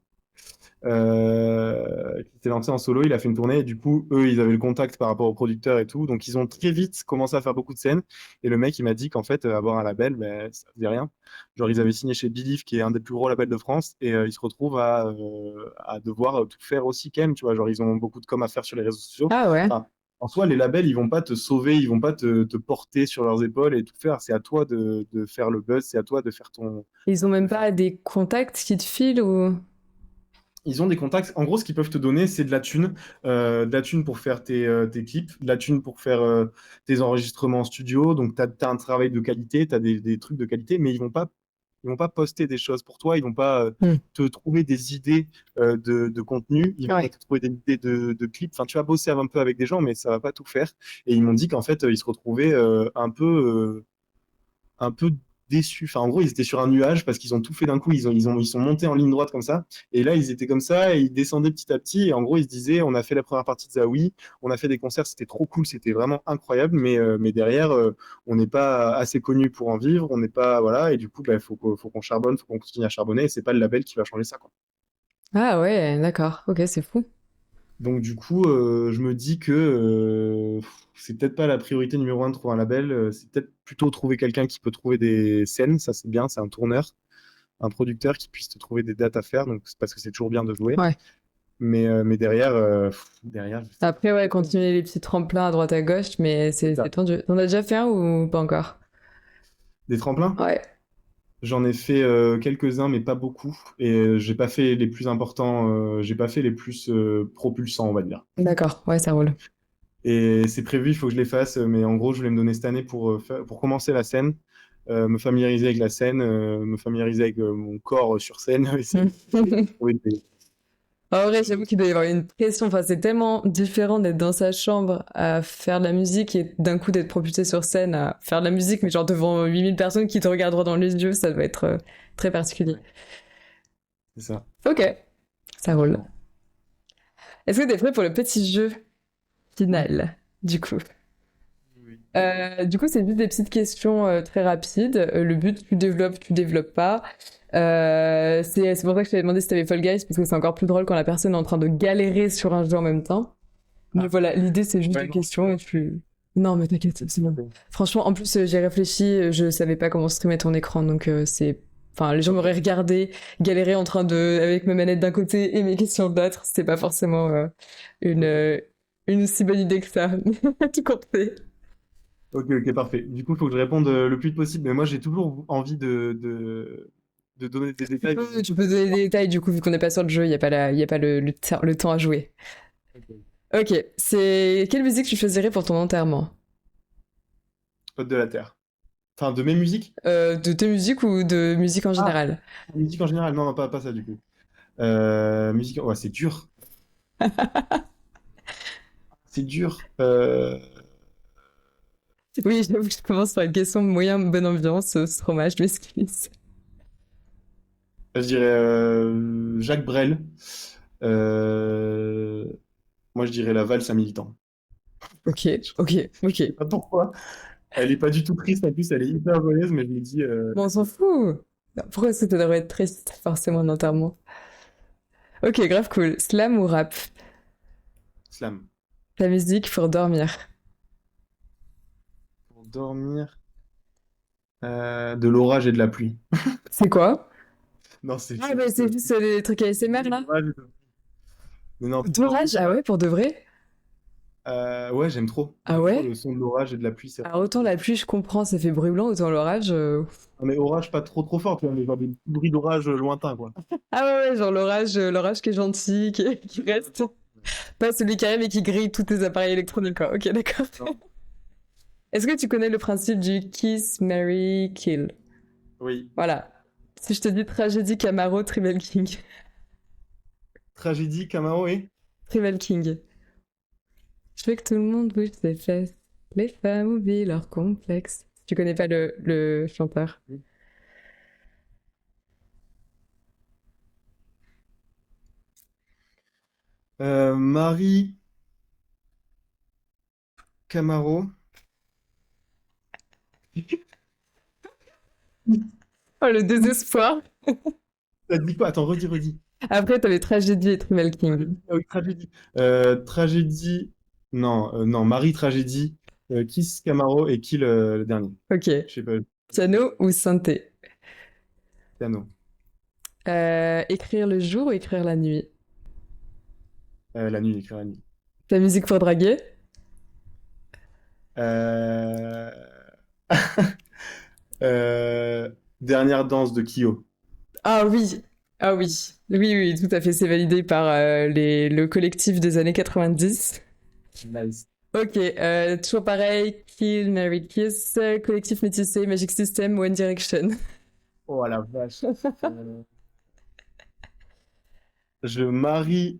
[SPEAKER 2] qui s'est lancé en solo, il a fait une tournée, et du coup, eux, ils avaient le contact par rapport aux producteurs et tout, donc ils ont très vite commencé à faire beaucoup de scènes, et le mec, il m'a dit qu'en fait, avoir un label, ben, ça faisait rien. Genre, ils avaient signé chez Believe, qui est un des plus gros labels de France, et ils se retrouvent à devoir tout faire aussi quand même, tu vois, genre, ils ont beaucoup de com à faire sur les réseaux sociaux.
[SPEAKER 1] Ah ouais.
[SPEAKER 2] Enfin, en soi, les labels, ils vont pas te sauver, ils vont pas te porter sur leurs épaules et tout faire. C'est à toi de faire le buzz, c'est à toi de faire ton,
[SPEAKER 1] Ils ont
[SPEAKER 2] de
[SPEAKER 1] même
[SPEAKER 2] faire.
[SPEAKER 1] pas des contacts qui te filent ou...
[SPEAKER 2] Ils ont des contacts. En gros, ce qu'ils peuvent te donner, c'est de la thune pour faire tes clips, de la thune pour faire tes enregistrements en studio. Donc, tu as un travail de qualité, tu as des trucs de qualité, mais ils vont pas poster des choses pour toi. Ils vont pas
[SPEAKER 1] Hmm.
[SPEAKER 2] te trouver des idées de contenu. Ils vont pas
[SPEAKER 1] Ouais.
[SPEAKER 2] te trouver des idées de clips. Enfin, tu vas bosser un peu avec des gens, mais ça va pas tout faire. Et ils m'ont dit qu'en fait, ils se retrouvaient un peu déçus. Enfin, en gros, ils étaient sur un nuage parce qu'ils ont tout fait d'un coup. Ils sont montés en ligne droite comme ça. Et là, ils étaient comme ça et ils descendaient petit à petit. Et en gros, ils se disaient, on a fait la première partie de Zawi, on a fait des concerts, c'était trop cool, c'était vraiment incroyable. Mais derrière, on n'est pas assez connu pour en vivre. On n'est pas, voilà. Et du coup, bah, faut qu'on charbonne, faut qu'on continue à charbonner. Et c'est pas le label qui va changer ça, quoi.
[SPEAKER 1] Ah ouais, d'accord. Ok, c'est fou.
[SPEAKER 2] Donc du coup, je me dis que c'est peut-être pas la priorité numéro un de trouver un label, c'est peut-être plutôt trouver quelqu'un qui peut trouver des scènes, ça c'est bien, c'est un tourneur, un producteur qui puisse te trouver des dates à faire, donc c'est parce que c'est toujours bien de jouer.
[SPEAKER 1] Ouais.
[SPEAKER 2] Mais derrière, derrière, je sais pas.
[SPEAKER 1] Après, ouais, continuer les petits tremplins à droite à gauche, mais
[SPEAKER 2] C'est
[SPEAKER 1] c'est
[SPEAKER 2] ça.
[SPEAKER 1] tendu. T'en as déjà fait un ou pas encore?
[SPEAKER 2] Des tremplins,
[SPEAKER 1] Ouais.
[SPEAKER 2] j'en ai fait quelques-uns, mais pas beaucoup, et j'ai pas fait les plus importants, j'ai pas fait les plus propulsants, on va dire.
[SPEAKER 1] D'accord, ouais, ça roule.
[SPEAKER 2] Et c'est prévu, il faut que je les fasse, mais en gros, je voulais me donner cette année pour commencer la scène, me familiariser avec la scène, me familiariser avec mon corps sur scène, essayer de trouver des...
[SPEAKER 1] En vrai, j'avoue qu'il doit y avoir une pression. Enfin, c'est tellement différent d'être dans sa chambre à faire de la musique et d'un coup d'être propulsé sur scène à faire de la musique, mais genre devant 8000 personnes qui te regardent droit dans les yeux, ça doit être très particulier.
[SPEAKER 2] Ouais, c'est ça.
[SPEAKER 1] Ok, ça roule.
[SPEAKER 2] Exactement.
[SPEAKER 1] Est-ce que t'es prêt pour le petit jeu
[SPEAKER 2] Oui.
[SPEAKER 1] final, du coup?
[SPEAKER 2] Oui.
[SPEAKER 1] Du coup, c'est juste des petites questions très rapides. Le but, tu développes pas. C'est pour ça que je t'avais demandé si t'avais Fall Guys, parce que c'est encore plus drôle quand la personne est en train de galérer sur un jeu en même temps. Mais
[SPEAKER 2] Ah,
[SPEAKER 1] voilà, l'idée, c'est juste
[SPEAKER 2] ouais,
[SPEAKER 1] des
[SPEAKER 2] non, je sais
[SPEAKER 1] questions
[SPEAKER 2] pas.
[SPEAKER 1] et tu... Non, mais t'inquiète, c'est bon.
[SPEAKER 2] Ok.
[SPEAKER 1] Franchement, en plus, j'ai réfléchi, je savais pas comment streamer ton écran, donc c'est... Enfin, les gens
[SPEAKER 2] Ok.
[SPEAKER 1] m'auraient regardé, galéré en train de... avec mes manettes d'un côté et mes questions de l'autre. C'était pas forcément une,
[SPEAKER 2] Ok.
[SPEAKER 1] euh, une si bonne idée que ça. Tu compris.
[SPEAKER 2] Ok, ok, parfait. Du coup, il faut que je réponde le plus vite possible, mais moi, j'ai toujours envie de donner des
[SPEAKER 1] Tu
[SPEAKER 2] détails.
[SPEAKER 1] peux, tu peux donner des détails, du coup, vu qu'on n'est pas sur le jeu, il n'y a pas, y a pas le temps à jouer.
[SPEAKER 2] Ok.
[SPEAKER 1] Ok, c'est... Quelle musique tu choisirais pour ton enterrement?
[SPEAKER 2] Pote de la Terre. Enfin, de mes musiques?
[SPEAKER 1] De tes musiques ou de musique en
[SPEAKER 2] Ah,
[SPEAKER 1] général?
[SPEAKER 2] musique en général, non, non, pas ça du coup. Musique, ouais, c'est dur. C'est dur.
[SPEAKER 1] Oui, j'avoue que je commence par une question moyen bonne ambiance, c'est fromage, je m'excuse.
[SPEAKER 2] Je dirais Jacques Brel. Euh, Moi, je dirais la valse à militant.
[SPEAKER 1] Ok, ok,
[SPEAKER 2] Je
[SPEAKER 1] ok.
[SPEAKER 2] sais pas pourquoi. Elle est pas du tout triste en plus, elle est hyper joyeuse, mais je me dis
[SPEAKER 1] Bon, on s'en fout. Pourquoi est-ce que ça devrait être triste, forcément, un enterrement? Ok, grave cool. Slam ou rap?
[SPEAKER 2] slam.
[SPEAKER 1] La musique pour dormir.
[SPEAKER 2] Pour dormir, de l'orage et de la pluie.
[SPEAKER 1] C'est quoi?
[SPEAKER 2] Non, c'est
[SPEAKER 1] Ah,
[SPEAKER 2] c'est
[SPEAKER 1] bah
[SPEAKER 2] juste
[SPEAKER 1] c'est juste les trucs ASMR, là?
[SPEAKER 2] l'orage et de la pluie. Mais non, pour dormir,
[SPEAKER 1] D'orage? Ah ouais, pour de vrai?
[SPEAKER 2] ouais, j'aime trop.
[SPEAKER 1] Ah
[SPEAKER 2] J'aime trop
[SPEAKER 1] ouais?
[SPEAKER 2] le son de l'orage et de la pluie, c'est
[SPEAKER 1] Alors
[SPEAKER 2] vraiment
[SPEAKER 1] autant
[SPEAKER 2] cool.
[SPEAKER 1] la pluie, je comprends, ça fait bruit blanc, autant l'orage...
[SPEAKER 2] Non, mais orage pas trop trop fort, tu vois, mais genre des petits bruits d'orage lointains, quoi.
[SPEAKER 1] Ah ouais, ouais, genre l'orage qui est gentil, qui reste. Pas celui qui arrive et qui grille tous tes appareils électroniques, quoi. Ok, d'accord.
[SPEAKER 2] Non.
[SPEAKER 1] Est-ce que tu connais le principe du Kiss, Mary, Kill?
[SPEAKER 2] Oui.
[SPEAKER 1] Voilà. Si je te dis tragédie Camaro, Tribal King.
[SPEAKER 2] Tragédie, Camaro et...
[SPEAKER 1] Tribal King. Je veux que tout le monde bouge ses fesses. Les femmes oublient leurs complexes. Tu connais pas le chanteur?
[SPEAKER 2] Marie Camaro.
[SPEAKER 1] Oh, le désespoir.
[SPEAKER 2] T'as dit quoi? Attends, redis.
[SPEAKER 1] Après, t'avais Tragédie et Tribal King.
[SPEAKER 2] Ah oui, tragédie. Tragédie. Non, non, Marie Tragédie. Kiss Camaro et Kill le dernier.
[SPEAKER 1] Ok.
[SPEAKER 2] Je sais pas.
[SPEAKER 1] Piano ou synthé?
[SPEAKER 2] Piano.
[SPEAKER 1] Écrire le jour ou écrire la nuit?
[SPEAKER 2] La nuit, écrire la nuit.
[SPEAKER 1] Ta musique pour draguer?
[SPEAKER 2] Euh... euh, Dernière danse de Kyo.
[SPEAKER 1] Ah oui, ah oui. Oui, oui, tout à fait, c'est validé par le collectif des années 90.
[SPEAKER 2] Nice.
[SPEAKER 1] Ok, toujours pareil, Kill, Mary Kiss, collectif métissé, Magic System, One Direction.
[SPEAKER 2] Oh la vache. Je marie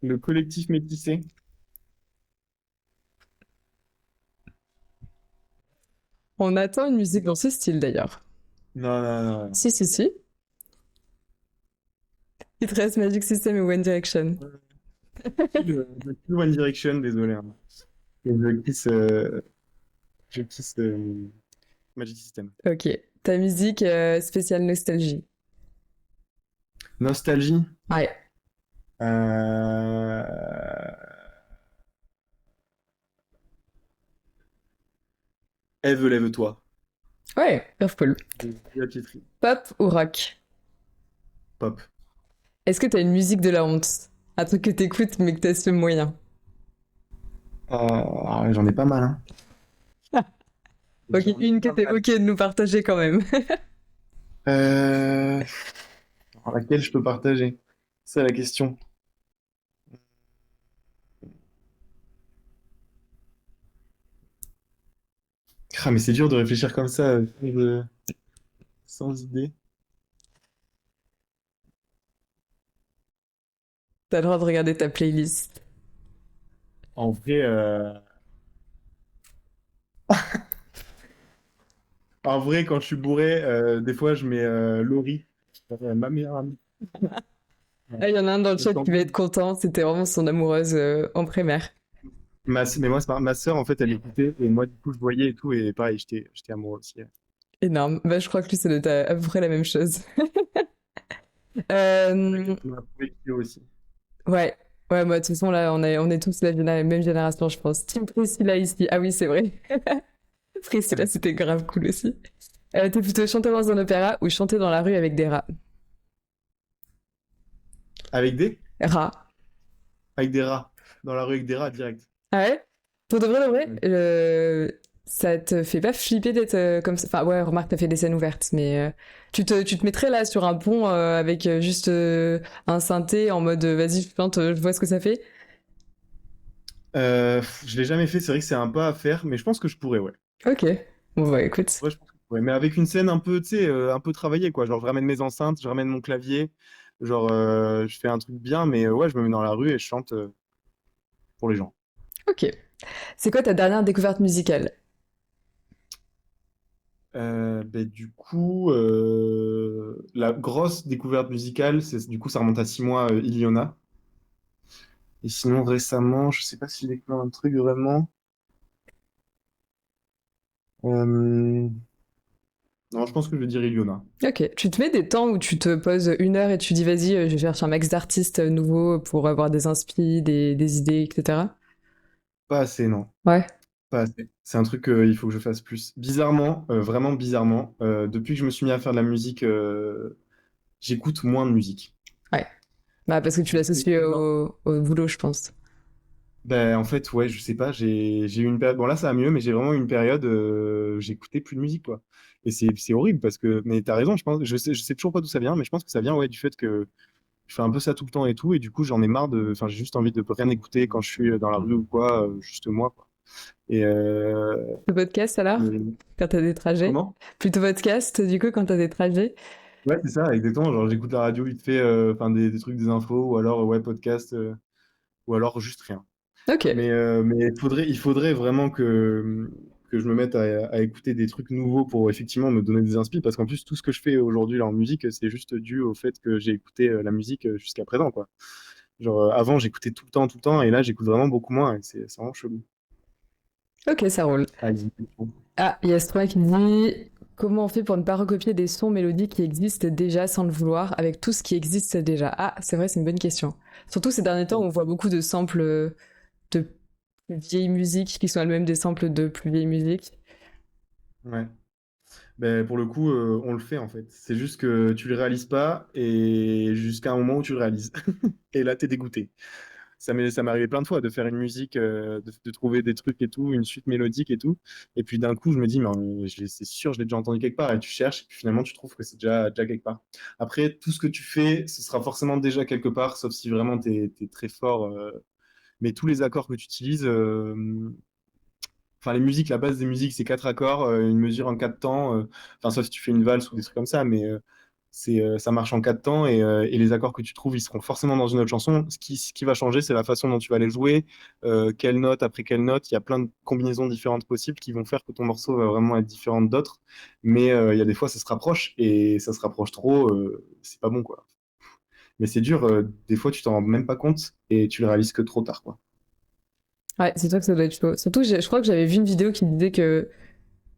[SPEAKER 2] le collectif métissé.
[SPEAKER 1] On attend une musique dans ce style d'ailleurs.
[SPEAKER 2] Non, non, non.
[SPEAKER 1] Si, si, si. Il te reste Magic System et One Direction.
[SPEAKER 2] Je kill One Direction, désolé, hein. Et je kiss Magic System.
[SPEAKER 1] Ok, ta musique spéciale nostalgie.
[SPEAKER 2] Nostalgie.
[SPEAKER 1] Ouais,
[SPEAKER 2] Euh... Ève, lève-toi.
[SPEAKER 1] ouais, grave cool.
[SPEAKER 2] La Pietri.
[SPEAKER 1] Pop ou rock?
[SPEAKER 2] Pop.
[SPEAKER 1] Est-ce que t'as une musique de la honte? Un truc que t'écoutes mais que t'as ce moyen.
[SPEAKER 2] J'en ai pas mal, hein.
[SPEAKER 1] Ok,
[SPEAKER 2] J'en ai
[SPEAKER 1] une que
[SPEAKER 2] pas
[SPEAKER 1] t'es
[SPEAKER 2] mal.
[SPEAKER 1] ok de nous partager quand même.
[SPEAKER 2] Euh... Laquelle je peux partager? C'est la question. Ah, mais c'est dur de réfléchir comme ça, sans idée.
[SPEAKER 1] T'as le droit de regarder ta playlist.
[SPEAKER 2] En vrai, quand je suis bourré, des fois, je mets Laurie, ma meilleure amie. Ouais.
[SPEAKER 1] Ah, il y en a un dans le
[SPEAKER 2] Parce
[SPEAKER 1] chat
[SPEAKER 2] qu'en
[SPEAKER 1] qui va
[SPEAKER 2] plus,
[SPEAKER 1] être content, c'était vraiment son amoureuse en primaire.
[SPEAKER 2] mais moi, ma sœur, en fait, elle écoutait, et moi, du coup, je voyais et tout, et pareil, j'étais amoureux aussi.
[SPEAKER 1] Énorme. Bah, je crois que lui, ça doit être à peu près la même chose.
[SPEAKER 2] Elle
[SPEAKER 1] Euh,
[SPEAKER 2] m'a trouvé Kyo aussi.
[SPEAKER 1] ouais. Ouais, moi, de toute façon, là, on est tous la même génération, je pense. Team Priscilla ici. Ah oui, c'est vrai. Priscilla, c'était grave cool aussi. T'es plutôt chanter dans un opéra ou chanter dans la rue avec des rats?
[SPEAKER 2] Avec
[SPEAKER 1] Rats.
[SPEAKER 2] avec des rats. Dans la rue avec des rats, direct.
[SPEAKER 1] Ah ouais? Pour de vrai,
[SPEAKER 2] Ouais.
[SPEAKER 1] ça te fait pas flipper d'être comme ça? Enfin, ouais, remarque, t'as fait des scènes ouvertes, mais tu te mettrais là sur un pont avec juste un synthé en mode vas-y, je chante, je vois ce que ça fait?
[SPEAKER 2] Je l'ai jamais fait, c'est vrai que c'est un pas à faire, mais je pense que je pourrais, ouais.
[SPEAKER 1] Ok. Bon, bah écoute.
[SPEAKER 2] Ouais, je pense que je pourrais. Mais avec une scène un peu, tu sais, un peu travaillée, quoi. Genre, je ramène mes enceintes, je ramène mon clavier, genre, je fais un truc bien, mais ouais, je me mets dans la rue et je chante pour les gens.
[SPEAKER 1] Ok. C'est quoi ta dernière découverte musicale?
[SPEAKER 2] Ben, du coup, la grosse découverte musicale, du coup, ça remonte à 6 mois, Iliona. Et sinon, récemment, je sais pas si j'ai découvert un truc vraiment. Euh, Non, je pense que je vais dire Iliona.
[SPEAKER 1] Ok. Tu te mets des temps où tu te poses 1 heure et tu dis vas-y, je cherche un max d'artistes nouveaux pour avoir des inspi, des idées, etc.
[SPEAKER 2] Pas assez, non.
[SPEAKER 1] Ouais.
[SPEAKER 2] Pas assez. C'est un truc qu'il faut que je fasse plus. Bizarrement, vraiment bizarrement, depuis que je me suis mis à faire de la musique, j'écoute moins de musique.
[SPEAKER 1] Ouais. Bah parce que tu
[SPEAKER 2] C'est
[SPEAKER 1] l'associes
[SPEAKER 2] énorme.
[SPEAKER 1] au boulot, je pense.
[SPEAKER 2] Ben, en fait, ouais, je sais pas, j'ai eu une période. Bon, là, ça va mieux, mais j'ai vraiment eu une période, j'écoutais plus de musique, quoi. Et c'est horrible parce que. Mais t'as raison, je pense. Je sais toujours pas d'où ça vient, mais je pense que ça vient, ouais, du fait que je fais un peu ça tout le temps et tout. Et du coup, j'en ai marre de. Enfin, j'ai juste envie de rien écouter quand je suis dans la rue ou quoi, juste moi, quoi. Et.
[SPEAKER 1] Le podcast alors?
[SPEAKER 2] euh,
[SPEAKER 1] Quand t'as des trajets?
[SPEAKER 2] Comment?
[SPEAKER 1] Plutôt podcast, du coup, quand t'as des trajets?
[SPEAKER 2] Ouais, c'est ça, exactement. Genre, j'écoute la radio vite fait, enfin, des trucs, des infos, ou alors, ouais, podcast, ou alors juste rien.
[SPEAKER 1] Ok.
[SPEAKER 2] Mais il faudrait vraiment que je me mette à écouter des trucs nouveaux pour effectivement me donner des inspi, parce qu'en plus, tout ce que je fais aujourd'hui là en musique, c'est juste dû au fait que j'ai écouté la musique jusqu'à présent, quoi. Genre, avant, j'écoutais tout le temps, et là, j'écoute vraiment beaucoup moins, et c'est vraiment chelou.
[SPEAKER 1] Ok, ça roule.
[SPEAKER 2] Ah, ils ont fait trop.
[SPEAKER 1] Ah, il y a Stromae qui dit Comment on fait pour ne pas recopier des sons mélodies qui existent déjà sans le vouloir, avec tout ce qui existe déjà? Ah, c'est vrai, c'est une bonne question. Surtout ces derniers temps, on voit beaucoup de samples de plus vieilles musiques qui sont elles-mêmes des samples de plus vieilles musiques.
[SPEAKER 2] Ouais. Ben, pour le coup, on le fait en fait. C'est juste que tu le réalises pas et jusqu'à un moment où tu le réalises. Et là, t'es dégoûté. Ça m'est arrivé plein de fois de faire une musique, de trouver des trucs et tout, une suite mélodique et tout. Et puis d'un coup, je me dis, mais c'est sûr, je l'ai déjà entendu quelque part. Et tu cherches, et puis finalement, tu trouves que c'est déjà quelque part. Après, tout ce que tu fais, ce sera forcément déjà quelque part, sauf si vraiment t'es très fort. Mais tous les accords que tu utilises, enfin les musiques, la base des musiques, c'est quatre accords, une mesure en quatre temps. Enfin, sauf si tu fais une valse ou des trucs comme ça, mais ça marche en quatre temps et les accords que tu trouves, ils seront forcément dans une autre chanson. Ce qui va changer, c'est la façon dont tu vas les jouer, quelle note après quelle note. Il y a plein de combinaisons différentes possibles qui vont faire que ton morceau va vraiment être différent d'autres. Mais il y a des fois, ça se rapproche et ça se rapproche trop, c'est pas bon, quoi. Mais c'est dur, des fois, tu t'en rends même pas compte et tu le réalises que trop tard, quoi.
[SPEAKER 1] Ouais, c'est sûr que ça doit être chaud. Surtout, je crois que j'avais vu une vidéo qui disait que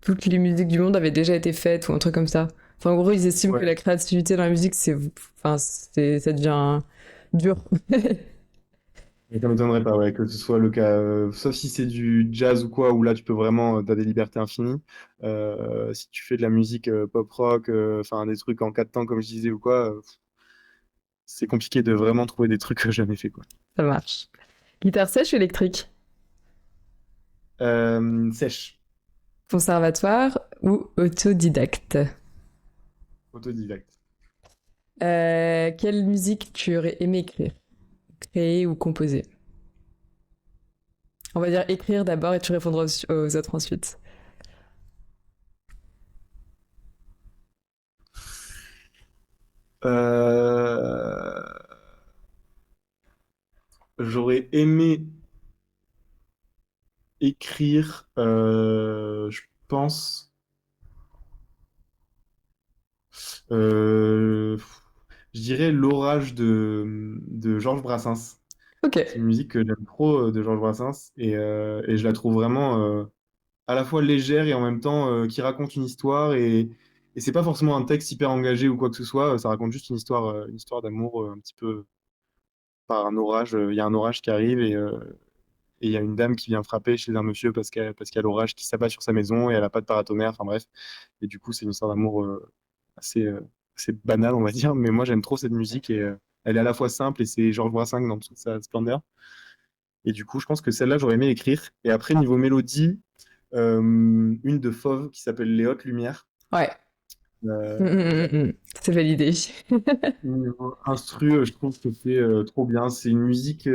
[SPEAKER 1] toutes les musiques du monde avaient déjà été faites ou un truc comme ça. Enfin, en gros, ils estiment que
[SPEAKER 2] Ouais.
[SPEAKER 1] la créativité dans la musique, enfin, ça devient dur.
[SPEAKER 2] Et ça m'étonnerait pas, ouais, que ce soit le cas, sauf si c'est du jazz ou quoi, où là tu peux vraiment, t'as des libertés infinies. Si tu fais de la musique pop rock, enfin des trucs en quatre temps comme je disais ou quoi, c'est compliqué de vraiment trouver des trucs que j'ai jamais fait quoi.
[SPEAKER 1] Ça marche. Guitare sèche ou électrique?
[SPEAKER 2] Sèche,
[SPEAKER 1] Conservatoire ou autodidacte?
[SPEAKER 2] autodidacte.
[SPEAKER 1] Quelle musique tu aurais aimé écrire, créer ou composer? On va dire écrire d'abord et tu répondras aux autres ensuite.
[SPEAKER 2] Euh, J'aurais aimé écrire, je pense, euh, je dirais l'orage de Georges Brassens.
[SPEAKER 1] Ok.
[SPEAKER 2] C'est une musique que j'aime trop de Georges Brassens et je la trouve vraiment à la fois légère et en même temps qui raconte une histoire et c'est pas forcément un texte hyper engagé ou quoi que ce soit, ça raconte juste une histoire d'amour un petit peu par un orage. Il y a un orage qui arrive et il y a une dame qui vient frapper chez un monsieur parce qu'il y a l'orage qui s'abat sur sa maison et elle a pas de paratonnerre, enfin bref. Et du coup, c'est une histoire d'amour assez, assez banale, on va dire, mais moi j'aime trop cette musique et elle est à la fois simple et c'est Georges Brassens dans toute sa splendeur. Et du coup, je pense que celle-là, j'aurais aimé l'écrire. Et après, niveau mélodie, une de Fauve qui s'appelle Les Hautes Lumières.
[SPEAKER 1] Ouais.
[SPEAKER 2] Euh,
[SPEAKER 1] C'est validé.
[SPEAKER 2] Niveau instru, je trouve que c'est trop bien. C'est une musique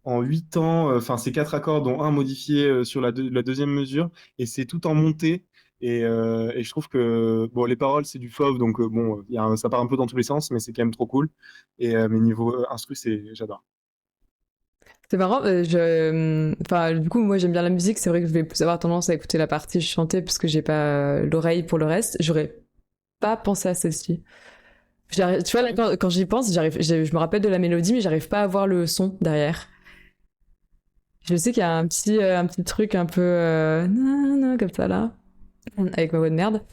[SPEAKER 2] en 8 temps. Enfin, c'est quatre accords, dont un modifié sur la deuxième mesure. Et c'est tout en montée. Et je trouve que bon, les paroles, c'est du Fauve. Donc, bon, ça part un peu dans tous les sens, mais c'est quand même trop cool. Mais niveau instru, j'adore.
[SPEAKER 1] C'est marrant, enfin, du coup, moi j'aime bien la musique, c'est vrai que je vais plus avoir tendance à écouter la partie chantée parce que j'ai pas l'oreille pour le reste. J'aurais pas pensé à celle-ci. Tu vois, là, quand j'y pense, je me rappelle de la mélodie, mais j'arrive pas à voir le son derrière. Je sais qu'il y a un petit truc un peu nan, comme ça là, avec ma voix de merde.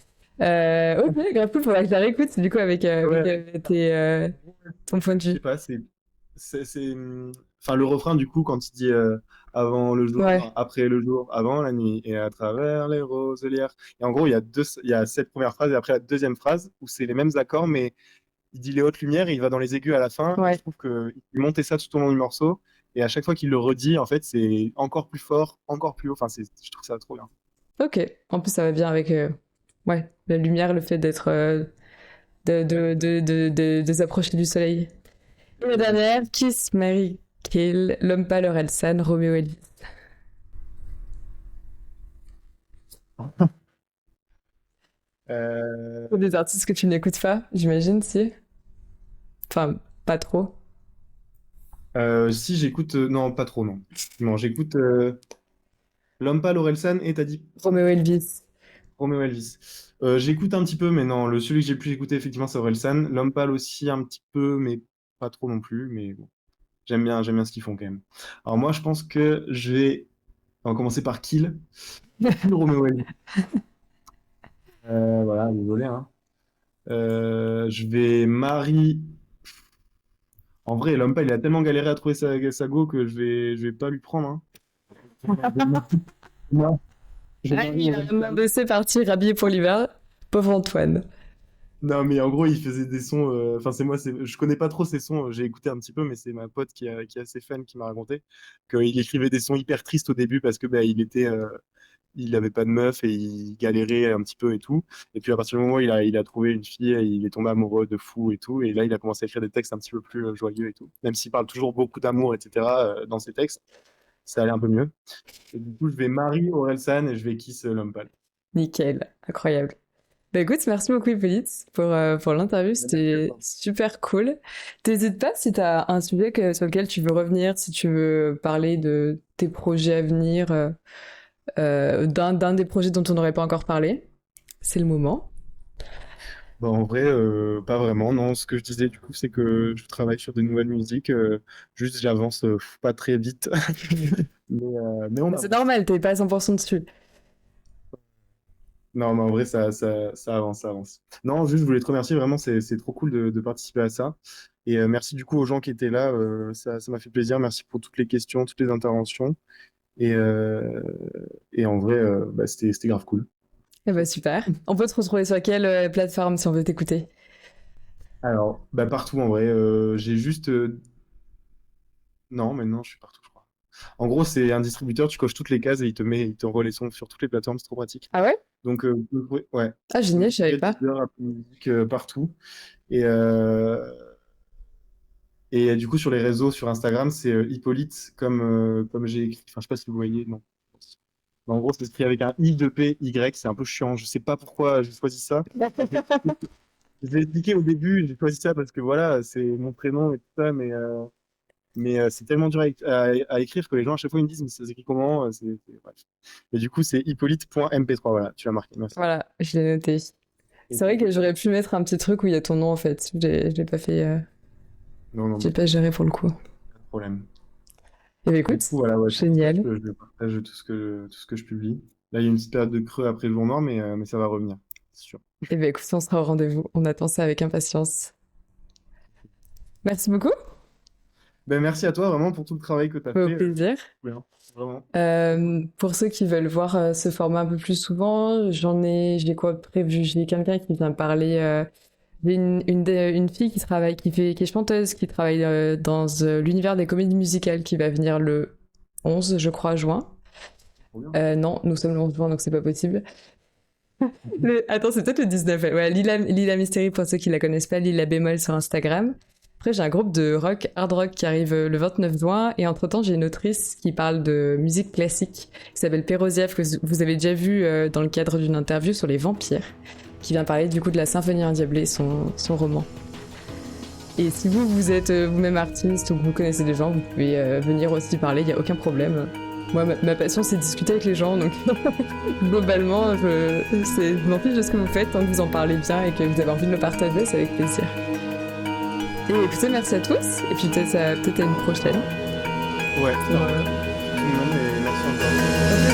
[SPEAKER 1] Ok, grave cool, faudra que je la réécoute du coup avec
[SPEAKER 2] Ouais,
[SPEAKER 1] ton point de
[SPEAKER 2] je
[SPEAKER 1] vue.
[SPEAKER 2] sais pas, enfin, le refrain, du coup, quand il dit avant le jour,
[SPEAKER 1] Ouais,
[SPEAKER 2] après le jour, avant la nuit, et à travers les roselières. Et en gros, il y a cette première phrase et après la deuxième phrase où c'est les mêmes accords, mais il dit les hautes lumières et il va dans les aigus à la fin. Et je
[SPEAKER 1] ouais.
[SPEAKER 2] trouve qu'il montait ça tout au long du morceau. Et à chaque fois qu'il le redit, en fait, c'est encore plus fort, encore plus haut. Enfin, je trouve ça trop bien.
[SPEAKER 1] Ok. En plus, ça va bien avec ouais, la lumière, le fait d'être de s'approcher du soleil. Et la dernière, Kiss, Mary, Kill, L'homme pâle, Orelsan, Roméo Elvis.
[SPEAKER 2] Euh,
[SPEAKER 1] Ou des artistes que tu n'écoutes pas, j'imagine, si. Enfin, pas trop.
[SPEAKER 2] Si j'écoute, non, pas trop, non. Non, j'écoute Lompa, Lorelsan et t'as dit
[SPEAKER 1] Roméo Elvis.
[SPEAKER 2] Romeo Elvis. J'écoute un petit peu, mais non, celui que j'ai le plus écouté, effectivement, c'est Orelsan. L'homme pâle aussi, un petit peu, mais pas trop non plus. Mais bon, j'aime bien ce qu'ils font quand même. Alors moi, je pense que on va commencer par Kill. Kill Romeo Elvis. Voilà, désolé, hein. Je vais Marie. En vrai, l'homme pas, il a tellement galéré à trouver sa go que je vais pas lui prendre, hein. Non, je vais
[SPEAKER 1] Ah,
[SPEAKER 2] Marie
[SPEAKER 1] il a
[SPEAKER 2] Orelsan.
[SPEAKER 1] laissé partir habillé pour l'hiver. Pauvre Antoine.
[SPEAKER 2] Non, mais en gros, il faisait des sons. Enfin, c'est moi, je connais pas trop ses sons. J'ai écouté un petit peu, mais c'est ma pote qui est assez fan qui m'a raconté qu'il écrivait des sons hyper tristes au début parce que bah, il avait pas de meuf et il galérait un petit peu et tout. Et puis à partir du moment où il a trouvé une fille, il est tombé amoureux de fou et tout. Et là, il a commencé à écrire des textes un petit peu plus joyeux et tout. Même s'il parle toujours beaucoup d'amour, etc. Dans ses textes, ça allait un peu mieux. Et du coup, je vais Marie Orelsan et je vais Kiss l'homme pâle.
[SPEAKER 1] Nickel, incroyable. Bah écoute, merci beaucoup Hippolyte pour l'interview,
[SPEAKER 2] Merci à
[SPEAKER 1] c'était
[SPEAKER 2] toi.
[SPEAKER 1] super cool. T'hésites pas si t'as un sujet sur lequel tu veux revenir, si tu veux parler de tes projets à venir, d'un des projets dont on n'aurait pas encore parlé. C'est le moment.
[SPEAKER 2] Bah, en vrai, pas vraiment. Non, ce que je disais du coup, c'est que je travaille sur des nouvelles musiques. Juste, j'avance pas très vite. Mais on
[SPEAKER 1] Mais c'est
[SPEAKER 2] avance.
[SPEAKER 1] normal, t'es pas à 100% dessus.
[SPEAKER 2] Non, mais en vrai, ça avance, ça avance. Non, juste, je voulais te remercier. Vraiment, c'est trop cool de participer à ça. Et merci du coup aux gens qui étaient là. Ça m'a fait plaisir. Merci pour toutes les questions, toutes les interventions. Et, euh, et en vrai, bah, c'était grave cool.
[SPEAKER 1] Eh bah super. On peut te retrouver sur quelle plateforme si on veut t'écouter?
[SPEAKER 2] Alors, bah, partout en vrai. J'ai juste. Non, mais non, je suis partout, je crois. En gros, c'est un distributeur, tu coches toutes les cases et il t'envoie les sons sur toutes les plateformes, c'est trop pratique.
[SPEAKER 1] Ah ouais?
[SPEAKER 2] Donc, ouais,
[SPEAKER 1] Ah génial, je savais
[SPEAKER 2] Spotify,
[SPEAKER 1] pas.
[SPEAKER 2] Deezer, Apple Music, partout. Et, euh, et du coup, sur les réseaux, sur Instagram, c'est Hippolyte, comme j'ai écrit. Enfin, je sais pas si vous voyez, non. En gros, c'est écrit avec un I, 2 P, Y, c'est un peu chiant. Je sais pas pourquoi j'ai choisi ça. Je vais expliquer au début, j'ai choisi ça parce que voilà, c'est mon prénom et tout ça, mais c'est tellement dur à écrire que les gens à chaque fois ils me disent mais ça s'écrit comment? Bref. Et du coup c'est hippolyte.mp3, voilà, tu as marqué, merci.
[SPEAKER 1] Voilà, je l'ai noté.
[SPEAKER 2] Et
[SPEAKER 1] C'est
[SPEAKER 2] du
[SPEAKER 1] vrai
[SPEAKER 2] coup,
[SPEAKER 1] que j'aurais pu mettre un petit truc où il y a ton nom en fait. Je l'ai pas fait,
[SPEAKER 2] non, non,
[SPEAKER 1] j'ai
[SPEAKER 2] bah,
[SPEAKER 1] pas géré pour le coup.
[SPEAKER 2] pas de problème.
[SPEAKER 1] Eh bien
[SPEAKER 2] Et
[SPEAKER 1] écoute,
[SPEAKER 2] du coup, voilà, ouais, c'est pour ça
[SPEAKER 1] génial.
[SPEAKER 2] que je partage tout ce que je publie. Là, il y a une petite période de creux après le jour noir, mais ça va revenir, c'est sûr.
[SPEAKER 1] Eh bien écoute, on sera au rendez-vous. On attend ça avec impatience. Merci beaucoup.
[SPEAKER 2] Ben, merci à toi vraiment pour tout le travail que tu as
[SPEAKER 1] Au
[SPEAKER 2] fait.
[SPEAKER 1] plaisir.
[SPEAKER 2] Bien, vraiment.
[SPEAKER 1] Pour ceux qui veulent voir ce format un peu plus souvent, j'ai quoi prévu? J'ai quelqu'un qui vient parler. J'ai une fille qui est chanteuse, qui travaille dans l'univers des comédies musicales, qui va venir le 11, je crois, juin.
[SPEAKER 2] Trop bien.
[SPEAKER 1] Non, nous sommes le 11 juin, donc c'est pas possible. Attends, c'est peut-être le 19. Ouais, Lila Mystery, pour ceux qui la connaissent pas, Lila Bémol sur Instagram. Après, j'ai un groupe de rock, hard rock qui arrive le 29 juin. Et entre-temps, j'ai une autrice qui parle de musique classique, qui s'appelle Peroziev, que vous avez déjà vu dans le cadre d'une interview sur les vampires, qui vient parler du coup de la Symphonie Indiablée, son roman. Et si vous êtes vous-même artiste ou que vous connaissez des gens, vous pouvez venir aussi parler, il n'y a aucun problème. Moi, ma passion, c'est de discuter avec les gens, donc globalement, je m'en fiche de ce que vous faites, tant que vous en parlez bien et que vous avez envie de le partager, c'est avec plaisir. Et écoutez, merci à tous, et puis peut-être à une prochaine.
[SPEAKER 2] Ouais,
[SPEAKER 1] Pour,
[SPEAKER 2] non, mais merci encore.